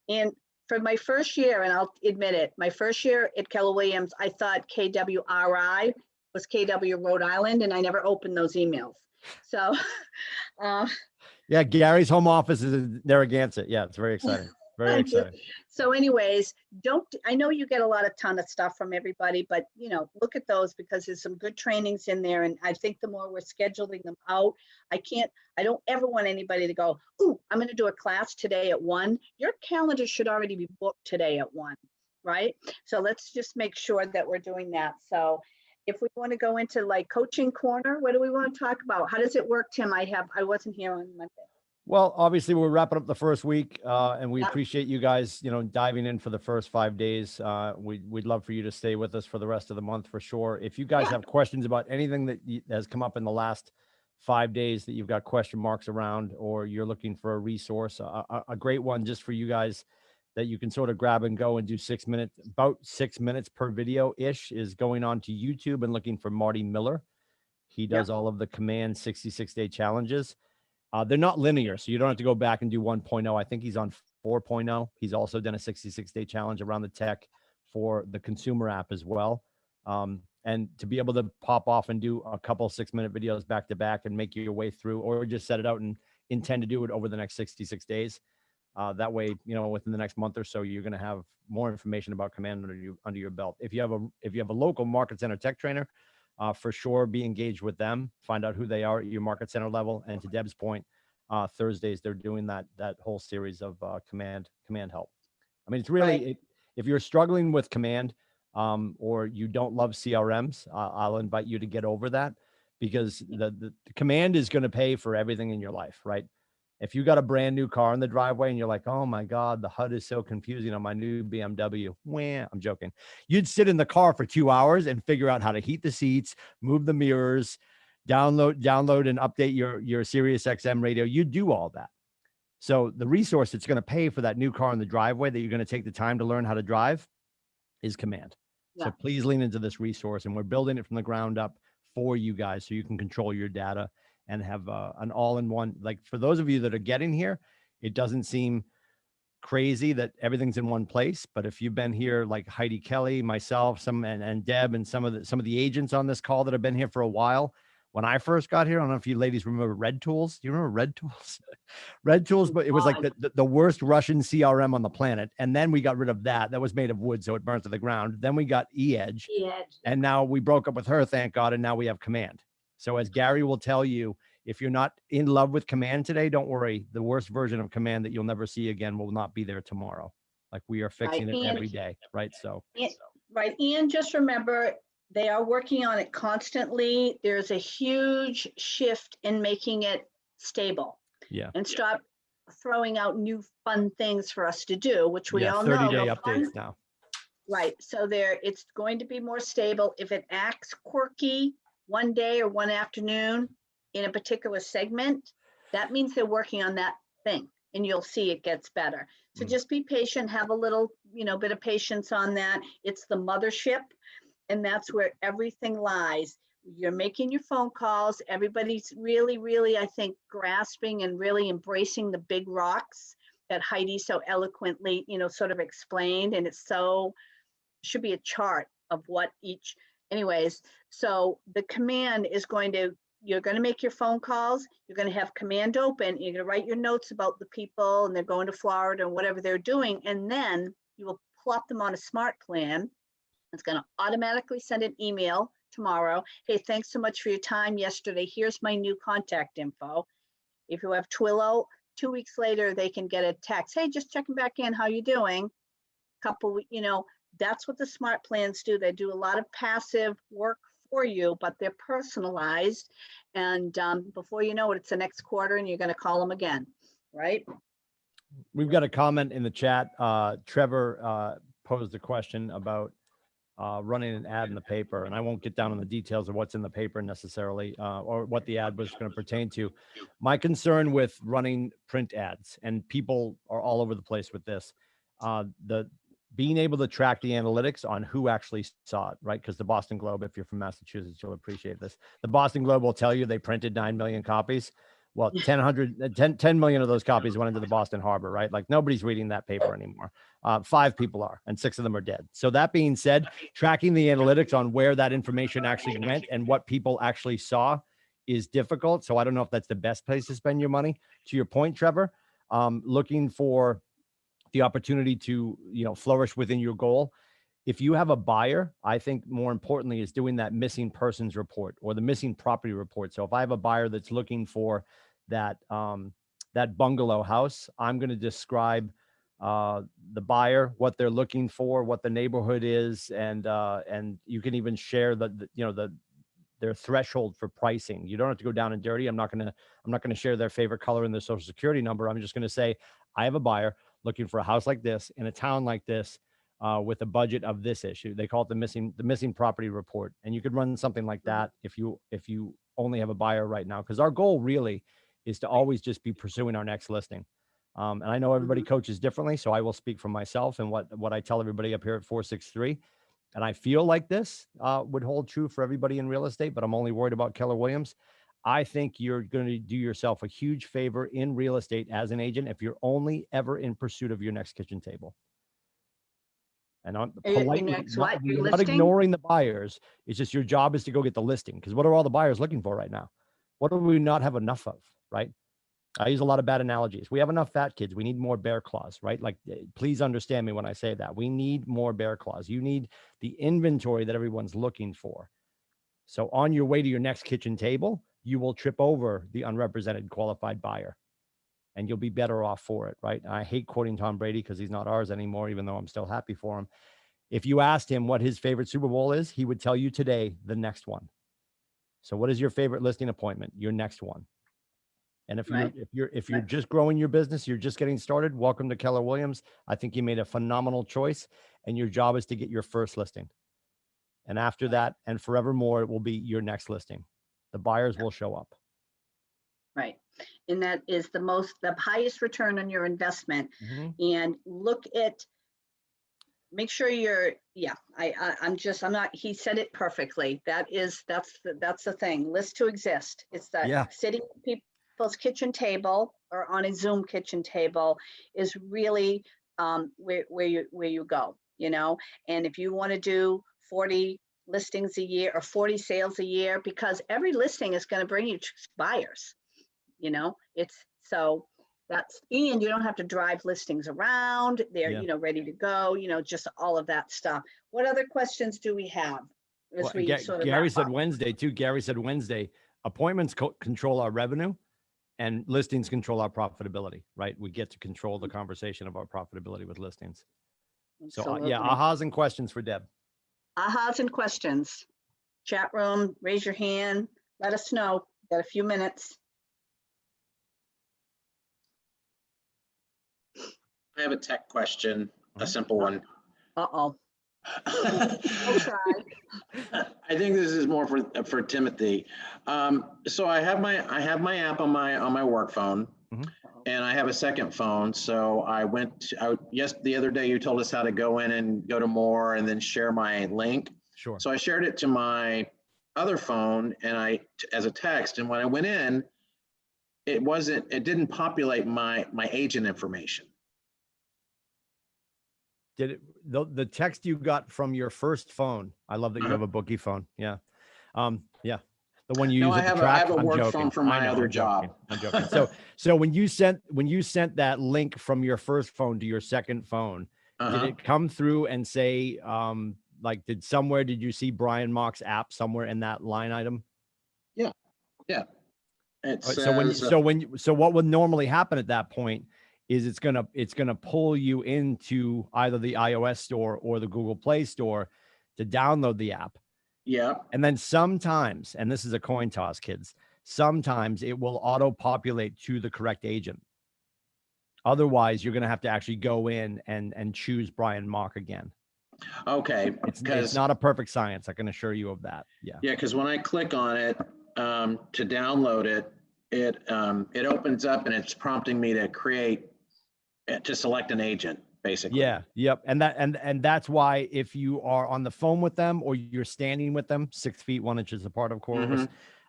And for my first year, and I'll admit it, my first year at Keller Williams, I thought KWRI was KW Rhode Island, and I never opened those emails. So, yeah, Gary's home office is in Narragansett. Yeah, it's very exciting. Very exciting. So anyways, I know you get a ton of stuff from everybody, but you know, look at those because there's some good trainings in there. And I think the more we're scheduling them out, I don't ever want anybody to go, ooh, I'm going to do a class today at 1. Your calendar should already be booked today at 1, right? So let's just make sure that we're doing that. So if we want to go into like coaching corner, what do we want to talk about? How does it work, Tim? I wasn't here on Monday. Well, obviously we're wrapping up the first week and we appreciate you guys, diving in for the first 5 days. We'd love for you to stay with us for the rest of the month for sure. If you guys have questions about anything that has come up in the last 5 days that you've got question marks around, or you're looking for a resource, a great one just for you guys that you can sort of grab and go and do about 6 minutes per video ish is going on to YouTube and looking for Marty Miller. He does all of the Command 66-day challenges. They're not linear, so you don't have to go back and do 1.0. I think he's on 4.0. He's also done a 66-day challenge around the tech for the consumer app as well. And to be able to pop off and do a couple 6-minute videos back to back and make your way through, or just set it out and intend to do it over the next 66 days. That way, within the next month or so, you're going to have more information about Command under your belt. If you have a local market center tech trainer, for sure, be engaged with them. Find out who they are at your market center level. And to Deb's point, Thursdays they're doing that whole series of command help. I mean, it's really if you're struggling with Command or you don't love CRMs, I'll invite you to get over that, because the Command is going to pay for everything in your life, right? If you got a brand new car in the driveway and you're like, oh my God, the HUD is so confusing on my new BMW. I'm joking. You'd sit in the car for 2 hours and figure out how to heat the seats, move the mirrors, download and update your Sirius XM radio. You do all that. So the resource that's going to pay for that new car in the driveway that you're going to take the time to learn how to drive is Command. Yeah. So please lean into this resource, and we're building it from the ground up for you guys so you can control your data and have an all-in-one. Like, for those of you that are getting here, it doesn't seem crazy that everything's in one place. But if you've been here, like Heidi Kelly, myself, and Deb, and some of the agents on this call that have been here for a while, when I first got here, I don't know if you ladies remember Red Tools. Do you remember Red Tools? Red Tools, but it was like the worst Russian CRM on the planet. And then we got rid of that. That was made of wood, so it burnt to the ground. Then we got eEdge. And now we broke up with her, thank God, and now we have Command. So as Gary will tell you, if you're not in love with Command today, don't worry. The worst version of Command that you'll never see again will not be there tomorrow. Like, we are fixing it every day, right? Right. And just remember, they are working on it constantly. There's a huge shift in making it stable. Yeah. And stop throwing out new fun things for us to do, which we all know. 30-day updates now. Right. So it's going to be more stable. If it acts quirky one day or one afternoon in a particular segment, that means they're working on that thing, and you'll see it gets better. So just be patient, have a little, bit of patience on that. It's the mothership, and that's where everything lies. you're making your phone calls. Everybody's really, really, I think, grasping and really embracing the big rocks that Heidi so eloquently, sort of explained. And it's should be a chart of what each, anyways. So the command is you're going to make your phone calls. You're going to have command open. You're going to write your notes about the people and they're going to Florida and whatever they're doing. And then you will plot them on a smart plan. It's going to automatically send an email tomorrow. Hey, thanks so much for your time yesterday. Here's my new contact info. If you have Twilio, 2 weeks later, they can get a text. Hey, just checking back in. How you doing? That's what the smart plans do. They do a lot of passive work for you, but they're personalized. And before you know it, it's the next quarter and you're going to call them again, right? We've got a comment in the chat. Trevor posed a question about running an ad in the paper, and I won't get down on the details of what's in the paper necessarily, or what the ad was going to pertain to. My concern with running print ads, and people are all over the place with this, being able to track the analytics on who actually saw it, right? Because the Boston Globe, if you're from Massachusetts, you'll appreciate this. The Boston Globe will tell you they printed 9 million copies. Well, 10 million of those copies went into the Boston Harbor, right? Like nobody's reading that paper anymore. 5 people are, and 6 of them are dead. So that being said, tracking the analytics on where that information actually went and what people actually saw is difficult. So I don't know if that's the best place to spend your money. To your point, Trevor, looking for the opportunity to, flourish within your goal. If you have a buyer, I think more importantly is doing that missing persons report or the missing property report. So if I have a buyer that's looking for that bungalow house, I'm going to describe the buyer, what they're looking for, what the neighborhood is, and you can even share their threshold for pricing. You don't have to go down and dirty. I'm not going to share their favorite color and their social security number. I'm just going to say, I have a buyer looking for a house like this in a town like this, with a budget of this issue. They call it the missing property report. And you could run something like that if you only have a buyer right now, because our goal really is to always just be pursuing our next listing. And I know everybody coaches differently, so I will speak for myself and what I tell everybody up here at 463. And I feel like this would hold true for everybody in real estate, but I'm only worried about Keller Williams. I think you're going to do yourself a huge favor in real estate as an agent if you're only ever in pursuit of your next kitchen table. And I'm politely not ignoring the buyers. It's just your job is to go get the listing. Because what are all the buyers looking for right now? What do we not have enough of, right? I use a lot of bad analogies. We have enough fat kids. We need more bear claws, right? Like, please understand me when I say that. We need more bear claws. You need the inventory that everyone's looking for. So on your way to your next kitchen table, you will trip over the unrepresented qualified buyer. And you'll be better off for it, right? I hate quoting Tom Brady because he's not ours anymore, even though I'm still happy for him. If you asked him what his favorite Super Bowl is, he would tell you today, the next one. So what is your favorite listing appointment? Your next one. And if you're just growing your business, you're just getting started, welcome to Keller Williams. I think you made a phenomenal choice, and your job is to get your first listing. And after that, and forevermore, it will be your next listing. The buyers will show up. Right. And that is the highest return on your investment. And make sure he said it perfectly. That's the thing. List to exist. It's that sitting at people's kitchen table or on a Zoom kitchen table is really where you go, and if you want to do 40 listings a year or 40 sales a year, because every listing is going to bring you buyers. And you don't have to drive listings around. They're, ready to go, just all of that stuff. What other questions do we have? Gary said Wednesday too. Gary said Wednesday, appointments control our revenue and listings control our profitability, right? We get to control the conversation of our profitability with listings. So ahas and questions for Deb. Ahas and questions. Chat room, raise your hand. Let us know. Got a few minutes. I have a tech question, a simple one. Uh-oh. I'll try. I think this is more for Timothy. So I have my app on my work phone, and I have a second phone. So I went out the other day. You told us how to go in and go to more, and then share my link. Sure. So I shared it to my other phone as a text. And when I went in, it didn't populate my agent information. Did it, the text you got from your first phone? I love that you have a bookie phone. Yeah. Yeah. The one you No, use I at the have track. I have a I'm work joking. phone from I my know, other I'm joking. job. I'm joking. So when you sent that link from your first phone to your second phone, did it come through and say, like, did you see Brian Mock's app somewhere in that line item? Yeah. Yeah. It So what would normally happen at that point is it's gonna pull you into either the iOS store or the Google Play store to download the app. Yeah. And then sometimes, and this is a coin toss, kids, sometimes it will auto-populate to the correct agent. Otherwise, you're gonna have to actually go in and choose Brian Mock again. Okay. It's not a perfect science, I can assure you of that. Yeah. Yeah, because when I click on it to download it, it opens up and it's prompting me to select an agent, basically. Yeah. Yep. And that's why if you are on the phone with them or you're standing with them 6 feet 1 inch apart, of course,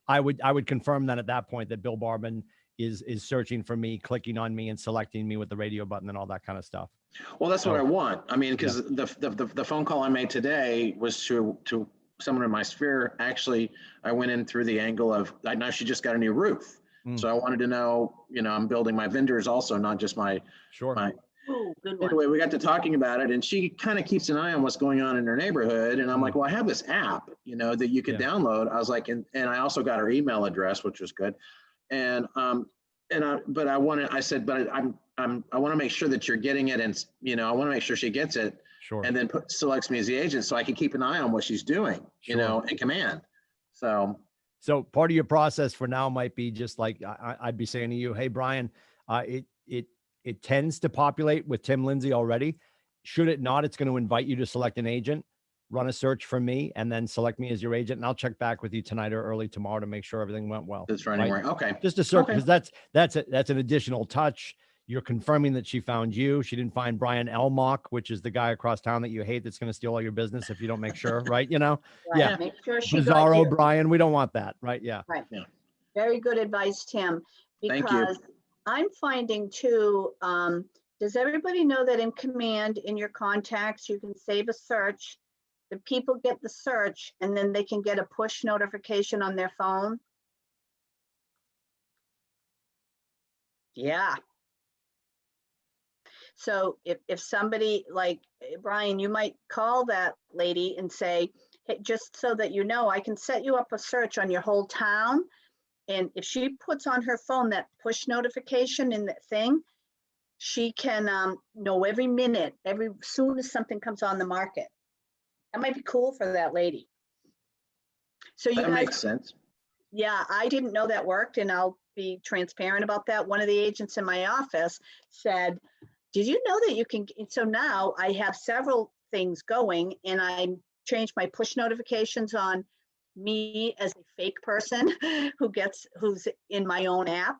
I would confirm that at that point that Bill Barban is searching for me, clicking on me and selecting me with the radio button and all that kind of stuff. Well, that's what I want. I mean, because the phone call I made today was to someone in my sphere. Actually, I went in through the angle of, I know she just got a new roof. So I wanted to know, I'm building my vendors also, not just my. Ooh, good one. Anyway, we got to talking about it, and she kind of keeps an eye on what's going on in her neighborhood. And I'm like, well, I have this app, that you could download. I was like, and I also got her email address, which was good. And I want to make sure that you're getting it, and I want to make sure she gets it. Sure. And then selects me as the agent, so I can keep an eye on what she's doing, in command. So part of your process for now might be just like I'd be saying to you, hey, Brian, it tends to populate with Tim Lindsay already. Should it not, it's going to invite you to select an agent, run a search for me, and then select me as your agent. And I'll check back with you tonight or early tomorrow to make sure everything went well. That's running right. Okay. Just a search, because that's an additional touch. You're confirming that she found you. She didn't find Brian Elmock, which is the guy across town that you hate that's going to steal all your business if you don't make sure, right? Right. Yeah. Make sure she got Bizarro you. Brian, we don't want that, right? Yeah. Right. Yeah. Very good advice, Tim. Thank you. Because I'm finding too, does everybody know that in command in your contacts, you can save a search, the people get the search, and then they can get a push notification on their phone? Yeah. So if somebody like Brian, you might call that lady and say, hey, just so that you know, I can set you up a search on your whole town. And if she puts on her phone that push notification in that thing, she can know every minute, soon as something comes on the market. That might be cool for that lady. So you That guys, makes sense. yeah, I didn't know that worked, and I'll be transparent about that. One of the agents in my office said, did you know that you can, so now I have several things going, and I changed my push notifications on me as a fake person who's in my own app.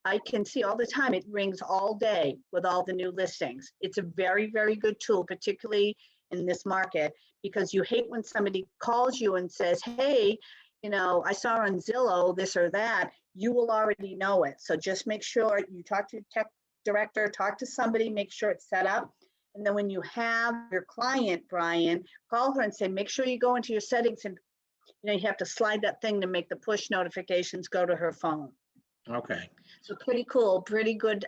I can see all the time, it rings all day with all the new listings. It's a very, very good tool, particularly in this market, because you hate when somebody calls you and says, hey, I saw on Zillow this or that. You will already know it. So just make sure you talk to your tech director, talk to somebody, make sure it's set up. And then when you have your client, Brian, call her and say, make sure you go into your settings, and you have to slide that thing to make the push notifications go to her phone. Okay. So pretty cool, pretty good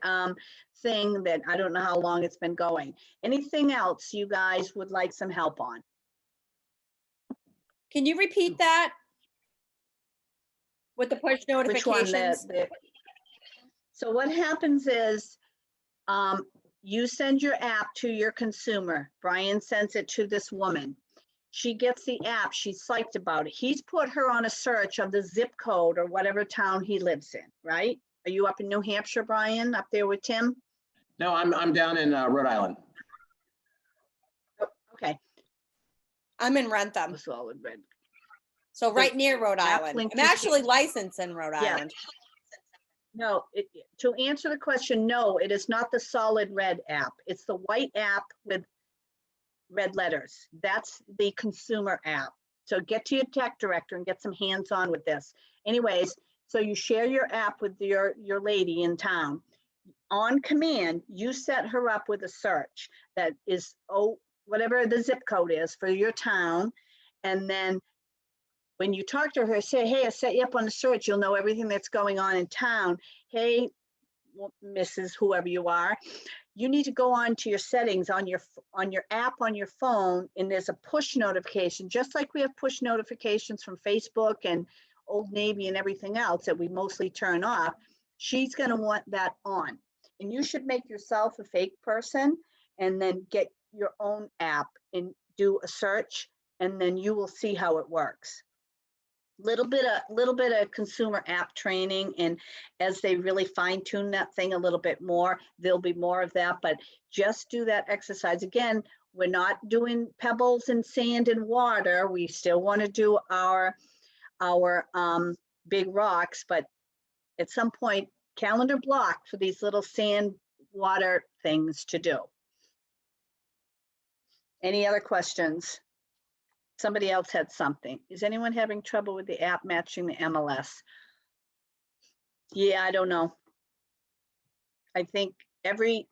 thing that I don't know how long it's been going. Anything else you guys would like some help on? Can you repeat that? With the push Which one? notifications? So what happens is you send your app to your consumer. Brian sends it to this woman. She gets the app. She's psyched about it. He's put her on a search of the zip code or whatever town he lives in, right? Are you up in New Hampshire, Brian, up there with Tim? No, I'm down in Rhode Island. Okay. I'm in Rentham. Solid red. So right near Rhode app Island. link I'm to- actually licensed in Rhode Yeah. Island. No, to answer the question, no, it is not the solid red app. It's the white app with red letters. That's the consumer app. So get to your tech director and get some hands-on with this. Anyways, so you share your app with your lady in town. On command, you set her up with a search that is, whatever the zip code is for your town. And then when you talk to her, say, hey, I set you up on the search. You'll know everything that's going on in town. Hey, Mrs. Whoever you are, you need to go on to your settings on your app on your phone, and there's a push notification, just like we have push notifications from Facebook and Old Navy and everything else that we mostly turn off. She's going to want that on, and you should make yourself a fake person and then get your own app and do a search, and then you will see how it works. Little bit of consumer app training, and as they really fine tune that thing a little bit more, there'll be more of that, but just do that exercise. Again, we're not doing pebbles and sand and water. We still want to do our big rocks, but at some point, calendar block for these little sand water things to do. Any other questions? Somebody else had something. Is anyone having trouble with the app matching the MLS? Yeah, I don't know. I think every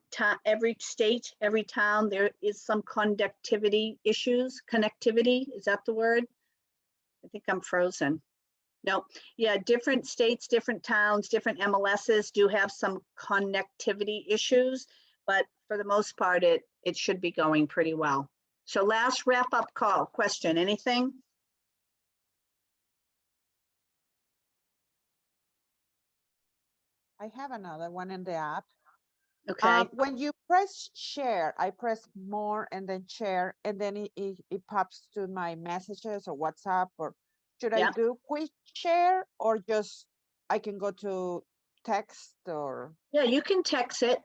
state, every town, there is some connectivity issues. Connectivity, is that the word? I think I'm frozen. No, yeah, different states, different towns, different MLSs do have some connectivity issues, but for the most part, it should be going pretty well. So last wrap up call, question, anything? I have another one in the app. Okay. When you press share, I press more and then share, and then it pops to my messages or WhatsApp, or should I do quick share, or just I can go to text, or? Yeah, you can text it.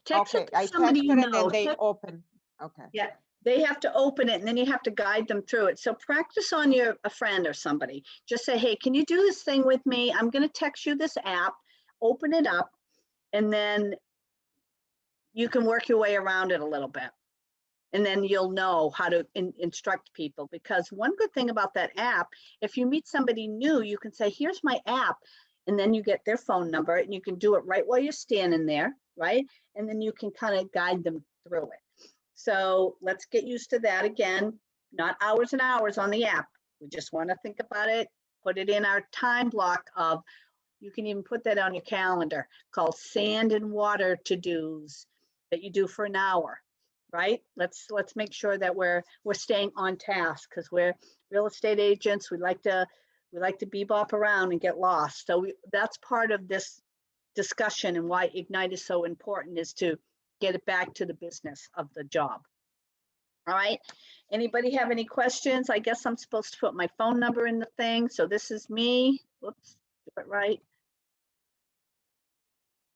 Text Okay, it to I somebody text you it and then know. they open. Okay. Yeah, they have to open it and then you have to guide them through it. So practice on a friend or somebody. Just say, hey, can you do this thing with me? I'm going to text you this app, open it up, and then you can work your way around it a little bit. And then you'll know how to instruct people, because one good thing about that app, if you meet somebody new, you can say, here's my app. And then you get their phone number and you can do it right while you're standing there, right? And then you can kind of guide them through it. So let's get used to that again, not hours and hours on the app. We just want to think about it, put it in our time block of, you can even put that on your calendar, called sand and water to-dos that you do for an hour, right? Let's make sure that we're staying on task, because we're real estate agents. We like to bebop around and get lost. So that's part of this discussion, and why Ignite is so important, is to get it back to the business of the job. All right, anybody have any questions? I guess I'm supposed to put my phone number in the thing. So this is me. Whoops, do it right.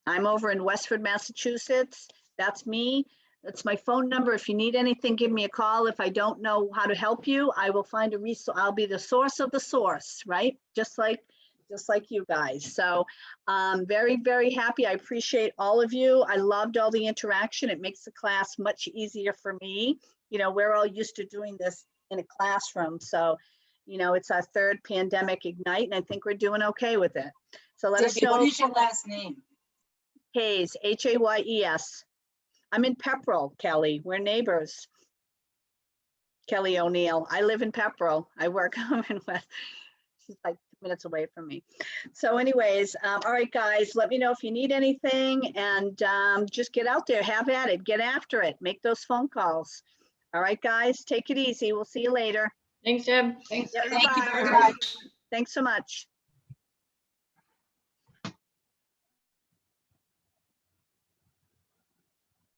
I'm over in Westford, Massachusetts. That's me. That's my phone number. If you need anything, give me a call. If I don't know how to help you, I will find a resource. I'll be the source of the source, right? Just like you guys. So very, very happy. I appreciate all of you. I loved all the interaction. It makes the class much easier for me. You know, we're all used to doing this in a classroom. So, you know, it's our third pandemic Ignite, and I think we're doing okay with it. So let us know. What is your last name? Hayes, Hayes. I'm in Pepperell, Kelly. We're neighbors. Kelly O'Neill. I live in Pepperell. I work in West. She's like minutes away from me. So anyways, all right, guys, let me know if you need anything, and just get out there, have at it, get after it, make those phone calls. All right, guys, take it easy. We'll see you later. Thanks, Deb. Yeah, Thank you bye. very much. Thanks so much.